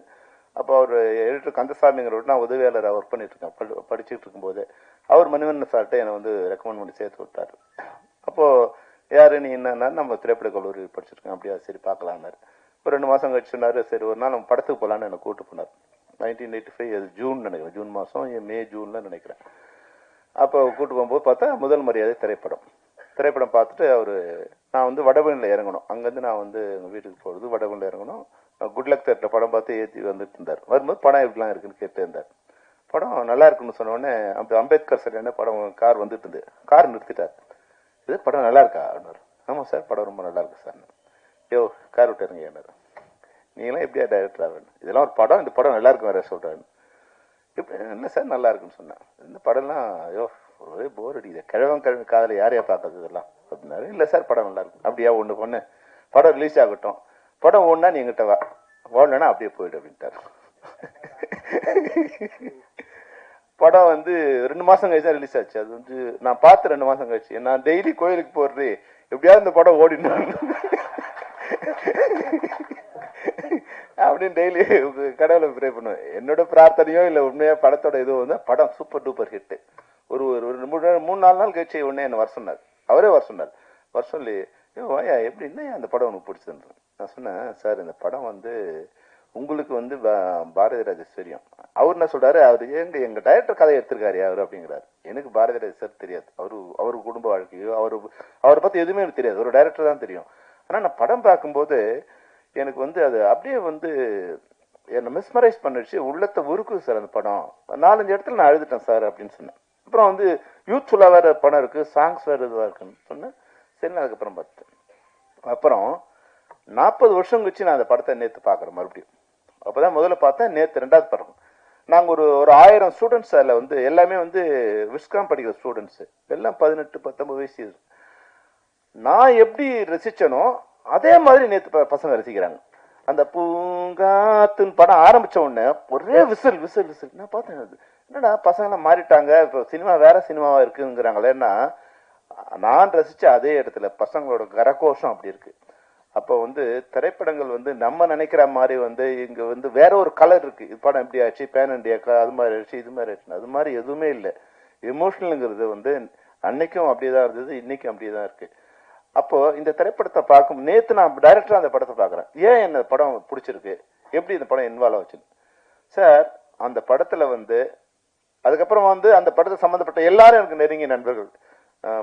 அப்போ அவர் எடிட்டர் கந்தசாமிங்கிறோட நான் உதவியாளர் ஒர்க் பண்ணிட்டு இருக்கேன். படிச்சுட்டு இருக்கும்போது அவர் மணிவண்ணன் சார்கிட்ட என்னை வந்து ரெக்கமெண்ட் பண்ணி சேர்த்து விட்டாரு. அப்போ யாரு நீ என்னன்னா, நம்ம திரைப்பட கல்லூரி படிச்சிருக்கேன். அப்படியா, சரி பார்க்கலான்னாரு. ஒரு 2 மாசம் கழிச்சு சொன்னாரு, சரி ஒரு நாள் நம்ம படத்துக்கு போகலான்னு என்னை கூட்டு போனார். 1985 அது ஜூன் நினைக்கிறேன், ஜூன் மாசம் மே ஜூன்ல நினைக்கிறேன். அப்போ கூட்டு போகும்போது பார்த்தா முதல் மரியாதை திரைப்படம் பார்த்துட்டு நான் வந்து வடபழனியில் இறங்கணும். அங்கேருந்து நான் வந்து எங்கள் வீட்டுக்கு போகிறது வடபழனியில் இறங்கணும். குட்லக் தேட்டர் படம் பார்த்து ஏற்றி வந்துட்டு இருந்தார். வரும்போது படம் எப்படிலாம் இருக்குன்னு கேட்டு இருந்தார். படம் நல்லா இருக்குன்னு சொன்ன உடனே அம்பேத்கர் சார் என்ன படம் கார் வந்துட்டு இருந்து கார் நிறுத்திட்டார். இது படம் நல்லா இருக்கா அப்படின்னாரு. ஆமாம் சார் படம் ரொம்ப நல்லா இருக்கு சார். யோ கார் விட்டுருங்க என்ன, நீங்களாம் எப்படியா டைரக்டர் ஆகணும், இதெல்லாம் ஒரு படம், இந்த படம் நல்லா இருக்கும் வேற சொல்றாரு. இப்படி இல்லை சார் நல்லா இருக்குன்னு சொன்னேன். இந்த படம்லாம் ஐயோ ஒரே போர் அடிக்குது, கிழவன் காதல யாரையா பார்க்கறது இதெல்லாம் அப்படின்னாரு. இல்லை சார் படம் நல்லா இருக்கும். அப்படியா, ஒன்று பொண்ணு படம் ரிலீஸ் ஆகட்டும், படம் ஒன்னா நீ எங்கிட்ட வாடலன்னா அப்படியே போயிடு அப்படின்ட்டாரு. படம் வந்து 2 மாசம் கழிச்சு தான் ரிலீஸ் ஆச்சு. அது வந்து நான் பார்த்து 2 மாசம் கழிச்சு, நான் டெய்லி கோயிலுக்கு போறது எப்படியாவது இந்த படம் ஓடினான் அப்படின்னு டெய்லி கடவுளை ப்ரே பண்ணுவேன். என்னோட பிரார்த்தனையோ இல்லை உண்மையா படத்தோட இது வந்து படம் சூப்பர் டூப்பர் ஹிட். ஒரு 3-4 நாள் கழிச்சு உடனே என்ன வர சொன்னார். அவரே வர சொன்னார். வர சொல்லி வாயா எப்படி என்ன அந்த படம் உனக்கு பிடிச்சது. நான் சொன்னேன், சார் இந்த படம் வந்து உங்களுக்கு வந்து பாரதி ராஜா தெரியும். அவர் என்ன சொல்றாரு, எங்க டைரக்டர் கதை எடுத்திருக்காரு அவரு அப்படிங்கிறாரு. எனக்கு பாரதி ராஜா சார் தெரியாது, அவரு குடும்ப வாழ்க்கையோ அவரை பத்தி எதுவுமே எனக்கு தெரியாது, ஒரு டைரக்டர் தான் தெரியும். ஆனா நான் படம் பார்க்கும்போது எனக்கு வந்து அது அப்படியே வந்து என்னை மிஸ்மரைஸ் பண்ணிடுச்சு, உள்ளத்தை உருக்குது சார் அந்த படம். 4-5 இடத்துல நான் அழுதுட்டேன் சார் அப்படின்னு சொன்னேன். அப்புறம் வந்து யூத்ஃபுல்லா வேற படம் இருக்கு, சாங்ஸ் வேற இதுவா இருக்குன்னு சொன்னேன். சரி அதுக்கப்புறம் பார்த்தேன். அப்புறம் 40 வருஷம் கழிச்சு நான் அந்த படத்தை நேற்று பார்க்குறேன் மறுபடியும். அப்போதான் முதல்ல பார்த்தேன், நேற்று 2வது படம். நாங்கள் ஒரு 1000 ஸ்டூடெண்ட்ஸ் அதில் வந்து எல்லாமே வந்து விஸ்காம் படிக்கிற ஸ்டூடெண்ட்ஸு, எல்லாம் 18-19 வயசு. நான் எப்படி ரசிச்சனோ அதே மாதிரி நேற்று பசங்க ரசிக்கிறாங்க. அந்த பூங்காத்துன்னு படம் ஆரம்பிச்ச உடனே ஒரே விசில் விசில் விசில். நான் பார்த்தேன், என்னடா பசங்களாம் மாறிட்டாங்க, இப்போ சினிமா வேற சினிமாவா இருக்குங்கிறாங்களேன்னா நான் ரசிச்ச அதே இடத்துல பசங்களோட கரகோஷம் அப்படி இருக்கு. அப்போ வந்து திரைப்படங்கள் வந்து நம்ம நினைக்கிற மாதிரி வந்து இங்க வந்து வேற ஒரு கலர் இருக்கு. இது படம் எப்படி ஆச்சு, பேன் இண்டியா அது மாதிரி ஆச்சு, இது மாதிரி ஆச்சு, அது மாதிரி எதுவுமே இல்லை. எமோஷனலுங்கிறது வந்து அன்னைக்கும் அப்படியேதான் இருந்தது, இன்னைக்கும் அப்படியேதான் இருக்கு. அப்போ இந்த திரைப்படத்தை பார்க்கும் நேத்து நான் டைரக்டரா அந்த படத்தை பாக்குறேன். ஏன் என்ன படம் பிடிச்சிருக்கு, எப்படி இந்த படம் இன்வால்வ் ஆச்சு சார். அந்த படத்துல வந்து அதுக்கப்புறம் வந்து அந்த படத்தை சம்பந்தப்பட்ட எல்லாரும் எனக்கு நெருங்கிய நண்பர்கள்.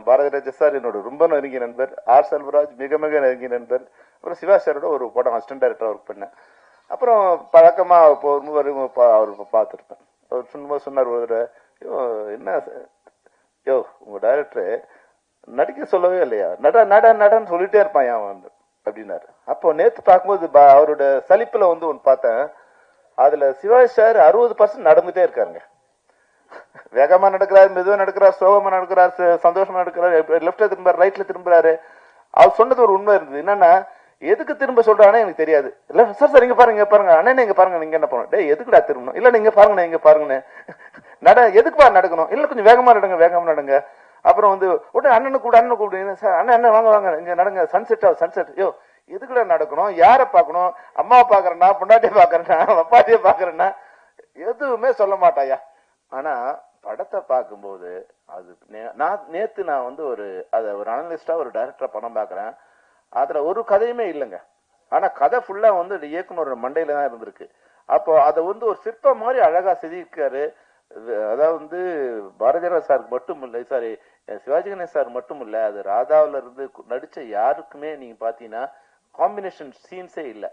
பாரதி ராஜா சார் என்னோட ரொம்ப நெருங்கிய நண்பர், ஆர் செல்வராஜ் மிக மிக நெருங்கிய நண்பர், அப்புறம் சிவா சாரோட ஒரு படம் அசிஸ்டன்ட் டைரக்டரா ஒர்க் பண்ணேன். அப்புறம் பழக்கமா அவர் பார்த்துருப்பேன். அவர் சும்மா சொன்னார் ஒரு என்ன யோ உங்க டைரக்டர் நடிக்க சொல்லவே இல்லையா, நடன்னு சொல்லிட்டே இருப்பான் அவன் அப்படின்னாரு. அப்போ நேத்து பார்க்கும்போது அவரோட சலிப்புல வந்து ஒன்று பார்த்தேன். அதுல சிவாஜி சார் 60% நடந்துட்டே இருக்காருங்க. வேகமா நடக்கிறாரு, மெதுவா நடக்கிறார், சோகமா நடக்கிறார், சந்தோஷமா நடக்கிறாரு, லெப்ட்ல திரும்புறாரு, ரைட்ல திரும்புறாரு. அவர் சொன்னது ஒரு உண்மை இருந்தது. என்னன்னா எதுக்கு திரும்ப சொல்றானே எனக்கு தெரியாது. இல்ல சார் சார் இங்க பாருங்க பாருங்க அண்ணன் இங்க பாருங்க, நீங்க என்ன பண்ணணும், டேய் எதுக்குடா திரும்பணும், இல்ல நீங்க பாருங்க இங்க பாருங்க எதுக்குப்பா நடக்கணும், இல்ல கொஞ்சம் வேகமா நடங்க. அப்புறம் வந்து உடனே அண்ணனு கூப்பிடு சார், அண்ணன் வாங்க வாங்க இங்க நடங்க, சன்செட் யோ எதுக்குடா நடக்கணும், யார பாக்கணும், அம்மாவை பாக்குறேன்னா, பொண்டாட்டியை பாக்குறேன்னா, அப்பாட்டியை பாக்குறேன்னா, எதுவுமே சொல்ல மாட்டாயா. ஆனா படத்தை பார்க்கும்போது அது நேத்து நான் வந்து ஒரு அனலிஸ்டா ஒரு டைரக்டரா படம் பாக்குறேன். அதுல ஒரு கதையுமே இல்லைங்க. ஆனா கதை ஃபுல்லா வந்து இயக்குனர் மண்டையில தான் இருந்திருக்கு. அப்போ அதை வந்து ஒரு சிற்பம் மாதிரி அழகா செதுக்காரு. அதாவது வந்து பாரதிராஜா சார் மட்டும் இல்லை, சாரி சிவாஜி கணேசன் சார் மட்டும் இல்ல, அது ராதாவில இருந்து நடிச்ச யாருக்குமே நீங்க பாத்தீங்கன்னா காம்பினேஷன் சீன்ஸே இல்லை.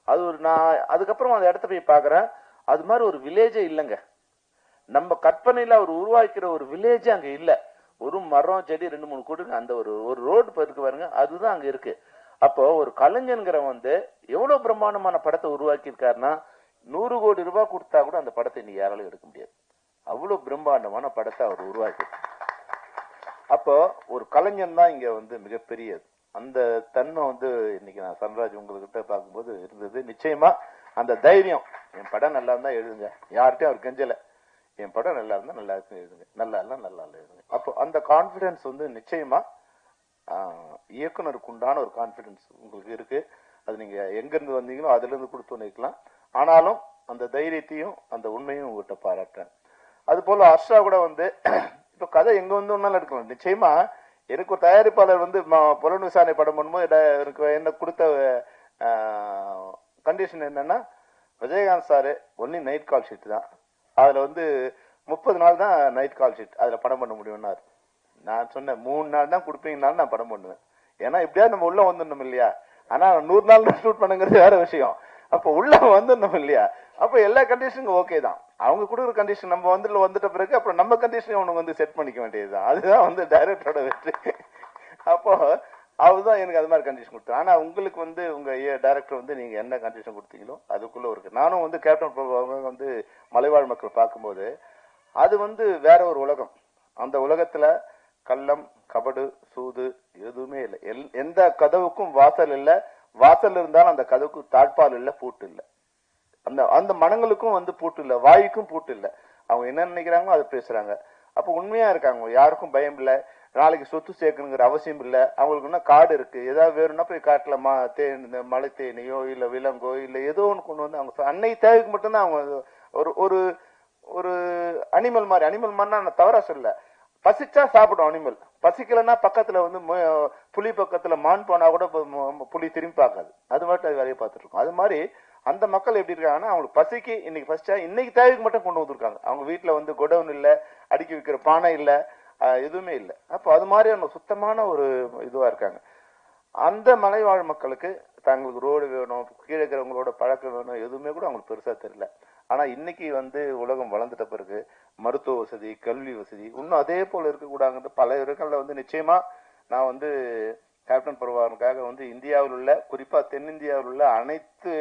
அது ஒரு நான் அதுக்கப்புறம் அந்த இடத்த போய் பாக்குறேன், அது மாதிரி ஒரு வில்லேஜே இல்லைங்க. நம்ம கற்பனையில அவர் உருவாக்கிற ஒரு வில்லேஜே அங்க இல்ல. ஒரு மரம் செடி 2-3 கூட்டு அந்த ஒரு ரோடு இருக்கு பாருங்க, அதுதான் அங்க இருக்கு. அப்போ ஒரு கலைஞன்கிறவன் வந்து எவ்வளவு பிரம்மாண்டமான படத்தை உருவாக்கி இருக்காருன்னா 100 கோடி ரூபாய் கொடுத்தா கூட அந்த படத்தை நீ யாராலும் எடுக்க முடியாது. அவ்வளவு பிரம்மாண்டமான படத்தை அவர் உருவாக்கி. அப்போ ஒரு கலைஞன் தான் இங்க வந்து மிகப்பெரிய அந்த தன்மை வந்து இன்னைக்கு நான் சன்ராஜ் உங்ககிட்ட பார்க்கும்போது இருந்தது. நிச்சயமா அந்த தைரியம், என் படம் நல்லா இருந்தா எழுதுங்க, யார்கிட்டயும் அவர் கெஞ்சல, என் படம் நல்லா இருந்தா நல்லா இருக்கு எழுதுங்க, நல்லா எழுதுங்க. அப்போ அந்த கான்பிடன்ஸ் வந்து நிச்சயமா இயக்குனருக்கு உண்டான ஒரு கான்பிடன்ஸ் உங்களுக்கு இருக்கு. அது நீங்க எங்க இருந்து வந்தீங்களோ அதுல இருந்து கொடுத்து நிற்கலாம். ஆனாலும் அந்த தைரியத்தையும் அந்த உண்மையும் உங்ககிட்ட பாராட்டுறேன். அது போல ஹர்ஷா கூட வந்து இப்ப கதை எங்க வந்து ஒன்னாலும் எடுக்கலாம். நிச்சயமா எனக்கு ஒரு தயாரிப்பாளர் வந்து புலன் விசாரணை படம் பண்ணும்போது எனக்கு என்ன கொடுத்த கண்டிஷன் என்னன்னா, Vijayakanth sir only night call sheet தான், அதுல வந்து 30 நாள் தான் நைட் கால் ஷீட், அதுல படம் பண்ண முடியும்னாரு. நான் சொன்னேன் 3 நாள் தான் கொடுப்பீங்கனாலும் நான் படம் பண்ணுவேன். ஏன்னா இப்படியா நம்ம உள்ள வந்துடணும் இல்லையா. ஆனா 100 நாள் ஷூட் பண்ணுங்கிறது வேற விஷயம். அப்ப உள்ள வந்துடணும் இல்லையா. அப்ப எல்லா கண்டிஷனும் ஓகே தான். அவங்க கொடுக்குற கண்டிஷன் நம்ம வந்துட்ட பிறகு அப்புறம் நம்ம கண்டிஷன் அவனுக்கு வந்து செட் பண்ணிக்க வேண்டியதுதான். அதுதான் வந்து டைரக்டரோட வெற்றி. அப்போ அவர்தான் எனக்கு அது மாதிரி கண்டிஷன் கொடுத்தாரு. ஆனா உங்களுக்கு வந்து உங்க டைரக்டர் வந்து நீங்க என்ன கண்டிஷன் கொடுத்தீங்களோ அதுக்குள்ள இருக்கு. நானும் வந்து கேப்டன் பிரபு வந்து மலைவாழ் மக்கள் பார்க்கும்போது அது வந்து வேற ஒரு உலகம். அந்த உலகத்துல கள்ளம், கபடு, சூது எதுவுமே இல்லை. எந்த கதவுக்கும் வாசல் இல்லை, வாசல் இருந்தாலும் அந்த கதவுக்கு தாழ்பால் இல்லை, பூட்டு இல்லை. அந்த மனங்களுக்கும் வந்து பூட்டு இல்லை, வாய்க்கும் பூட்டு இல்லை. அவங்க என்ன நினைக்கிறாங்களோ அதை பேசுறாங்க. அப்ப உண்மையா இருக்காங்க, யாருக்கும் பயம் இல்லை, நாளைக்கு சொத்து சேர்க்கணுங்கிற அவசியம் இல்லை. அவங்களுக்கு என்ன காடு இருக்கு, ஏதாவது வேணும்னா போய் காட்டுல மலை தேனியோ இல்ல விலங்கோ இல்ல ஏதோ ஒன்று கொண்டு வந்து அவங்க அன்னை தேவைக்கு மட்டும்தான் அவங்க ஒரு ஒரு அனிமல் மாதிரினா நான் தவறா சொல்ல, பசிச்சா சாப்பிடும் அனிமல், பசிக்கலன்னா பக்கத்துல வந்து புலி பக்கத்துல மான் போனா கூட புலி திரும்பி பார்க்காது, அது மட்டும் அது வேலையை பார்த்துட்டு இருக்கும். அது மாதிரி அந்த மக்கள் எப்படி இருக்காங்கன்னா அவங்களுக்கு பசிக்கு இன்னைக்கு பசிச்சா இன்னைக்கு தேவைக்கு மட்டும் கொண்டு வந்துருக்காங்க. அவங்க வீட்டுல வந்து குடவுன் இல்ல, அடுக்கி வைக்கிற பானை இல்ல, எதுவுமே இல்லை. அப்போ அது மாதிரி அவங்க சுத்தமான ஒரு இதுவா இருக்காங்க. அந்த மலைவாழ் மக்களுக்கு தங்களுக்கு ரோடு வேணும், கீழே இருக்கிறவங்களோட பழக்கம் வேணும், எதுவுமே கூட அவங்களுக்கு பெருசா தெரியல. ஆனா இன்னைக்கு வந்து உலகம் வளர்ந்துட்ட பிறகு மருத்துவ வசதி, கல்வி வசதி இன்னும் அதே போல இருக்கக்கூடாது. பல இடங்கள்ல வந்து நிச்சயமா நான் வந்து கேப்டன் பருவானுக்காக வந்து இந்தியாவில் உள்ள, குறிப்பா தென்னிந்தியாவில் உள்ள அனைத்து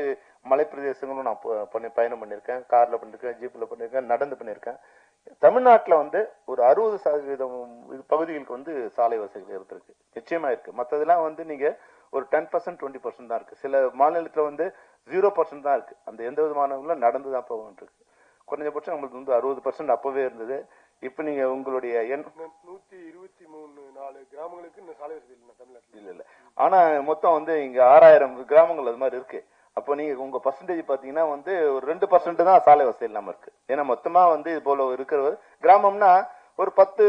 மலை பிரதேசங்களும் நான் பயணம் பண்ணியிருக்கேன். கார்ல பண்ணிருக்கேன், ஜீப்ல பண்ணிருக்கேன், நடந்து பண்ணிருக்கேன். தமிழ்நாட்டுல வந்து ஒரு 60% பகுதிகளுக்கு வந்து சாலை வசதிகள் இருந்திருக்கு, நிச்சயமா இருக்கு. மற்றதெல்லாம் வந்து நீங்க ஒரு 10% 20% தான் இருக்கு. சில மாநிலத்துல வந்து 0% தான் இருக்கு. அந்த எந்த விதமான நடந்துதான் போகிட்டு இருக்கு. குறைஞ்சபட்சம் நம்மளுக்கு வந்து 60% அப்பவே இருந்தது. இப்ப நீங்க உங்களுடைய 123 கிராமங்களுக்கு இந்த சாலை வசதி இல்லை தமிழ்நாட்டில். இல்ல ஆனா மொத்தம் வந்து இங்க 6000 கிராமங்கள் அது மாதிரி இருக்கு. அப்போ நீங்க உங்க பர்சன்டேஜ் பாத்தீங்கன்னா வந்து ஒரு 2% தான் சாலை வசதி இல்லாம இருக்கு. ஏன்னா மொத்தமா வந்து இது போல இருக்கிற கிராமம்னா ஒரு 10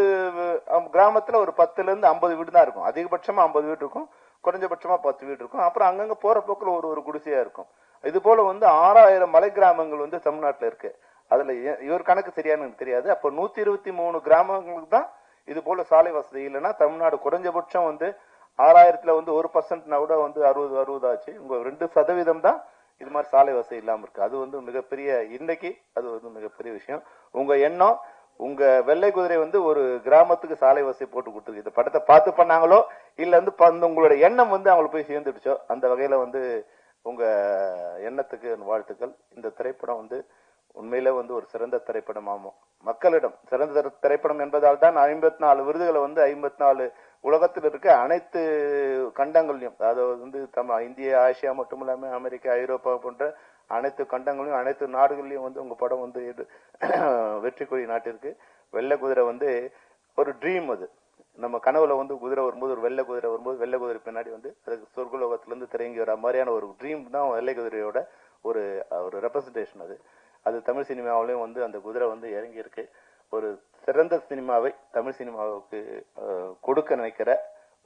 கிராமத்துல ஒரு 10ல இருந்து 50 வீடு தான் இருக்கும். அதிகபட்சமா 50 வீடு இருக்கும், குறைஞ்சபட்சமா 10 வீடு இருக்கும். அப்புறம் அங்கங்க போற போக்குல ஒரு குடிசையா இருக்கும். இது போல வந்து 6000 மலை கிராமங்கள் வந்து தமிழ்நாட்டுல இருக்கு. அதுல இவர் கணக்கு சரியானு எனக்கு தெரியாது. அப்போ 123 கிராமங்களுக்கு தான் இது போல சாலை வசதி இல்லைன்னா தமிழ்நாடு குறைஞ்சபட்சம் வந்து 6000த்துல வந்து 1% கூட வந்து 60 ஆச்சு. உங்க 2% தான் இது மாதிரி சாலை வசதி இல்லாம இருக்கு. அது வந்து மிகப்பெரிய இன்னைக்கு அது வந்து மிகப்பெரிய விஷயம். உங்க எண்ணம் உங்க வெள்ளை குதிரை வந்து ஒரு கிராமத்துக்கு சாலை வசதி போட்டு கொடுத்துருக்கு. இந்த படத்தை பார்த்து பண்ணாங்களோ இல்ல வந்து உங்களோட எண்ணம் வந்து அவங்களுக்கு போய் சேர்ந்துடுச்சோ அந்த வகையில வந்து உங்க எண்ணத்துக்கு வாழ்த்துக்கள். இந்த திரைப்படம் வந்து உண்மையில வந்து ஒரு சிறந்த திரைப்படமாகும். மக்களிடம் சிறந்த திரைப்படம் என்பதால் தான் 54 விருதுகளை வந்து 54 உலகத்தில் இருக்க அனைத்து கண்டங்களையும், அதாவது வந்து இந்திய, ஆசியா மட்டும் இல்லாம அமெரிக்கா, ஐரோப்பா போன்ற அனைத்து கண்டங்களையும் அனைத்து நாடுகள்லயும் வந்து உங்க படம் வந்து வெற்றி கொடி நாட்டிற்கு. வெள்ளை குதிரை வந்து ஒரு ட்ரீம். அது நம்ம கனவுல வந்து குதிரை வரும்போது, ஒரு வெள்ளை குதிரை வரும்போது, வெள்ளை குதிரை பின்னாடி வந்து அதுக்கு சொர்க்கலோகத்திலிருந்து திறங்கி வர மாதிரியான ஒரு ட்ரீம் தான் வெள்ளை குதிரையோட ஒரு ரெப்ரசன்டேஷன். அது தமிழ் சினிமாவிலையும் வந்து அந்த குதிரை வந்து இறங்கி இருக்கு. ஒரு சிறந்த சினிமாவை தமிழ் சினிமாவுக்கு கொடுக்க நினைக்கிற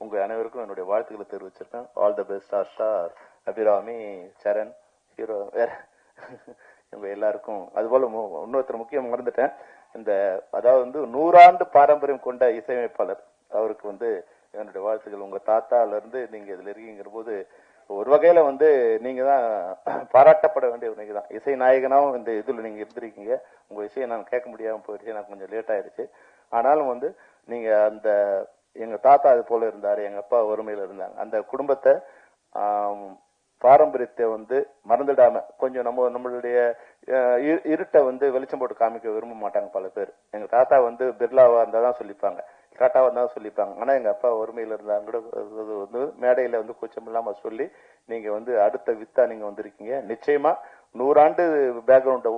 உங்க அனைவருக்கும் என்னுடைய வாழ்த்துக்களை தெரிவிச்சிருக்கேன். All the best. Star Abirami, Charan, hero, வேற இவங்க எல்லாருக்கும். அதுபோல இன்னொருத்தர் முக்கியம் மறந்துட்டேன். இந்த அதாவது வந்து 100 ஆண்டு பாரம்பரியம் கொண்ட இசையமைப்பாளர், அவருக்கு வந்து என்னுடைய வாழ்த்துக்கள். உங்க தாத்தால இருந்து நீங்க இதுல இருக்கீங்கிற போது ஒரு வகையில வந்து நீங்க தான் பாராட்டப்பட வேண்டிய நீங்க தான் இசை நாயகனாவும் இந்த இதுல நீங்க இருந்திருக்கீங்க. உங்க இசையை நான் கேட்க முடியாம போயிடுச்சு, எனக்கு கொஞ்சம் லேட் ஆயிடுச்சு. ஆனாலும் வந்து நீங்க அந்த எங்க தாத்தா அது போல இருந்தாரு, எங்க அப்பா வறுமையில இருந்தாங்க. அந்த குடும்பத்தை பாரம்பரியத்தை வந்து மறந்துடாம கொஞ்சம் நம்மளுடைய இருட்டை வந்து வெளிச்சம் போட்டு காமிக்க விரும்ப மாட்டாங்க பல பேர். எங்க தாத்தா வந்து பிர்லாவா இருந்தாதான் சொல்லிப்பாங்க, டாட்டாவா இருந்தாலும் சொல்லிப்பாங்க. ஆனா எங்க அப்பா வறுமையில இருந்தாங்க கூட வந்து மேடையில வந்து கூச்சம் இல்லாம சொல்லி நீங்க வந்து அடுத்த வித்தா நீங்க வந்திருக்கீங்க. நிச்சயமா 100 ஆண்டு பேக்ரவுண்ட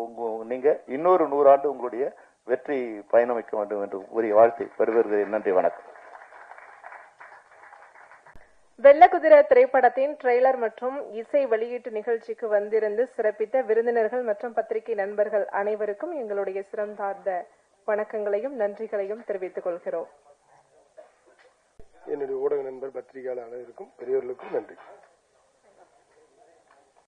நீங்க இன்னொரு 100 ஆண்டு உங்களுடைய வெற்றி பயணமிக்க வேண்டும் என்று கூறிய வாழ்த்து பெறுவீர்கள். நன்றி, வணக்கம். வெள்ளக்குதிரை திரைப்படத்தின் ட்ரெய்லர் மற்றும் இசை வெளியீட்டு நிகழ்ச்சிக்கு வந்திருந்து சிறப்பித்த விருந்தினர்கள் மற்றும் பத்திரிகை நண்பர்கள் அனைவருக்கும் எங்களுடைய சிறந்தார்ந்த வணக்கங்களையும் நன்றிகளையும் தெரிவித்துக் கொள்கிறோம். என்னுடைய ஊடக நண்பர் பத்திரிகையாளர் அனைவருக்கும் பெரியவர்களுக்கும் நன்றி.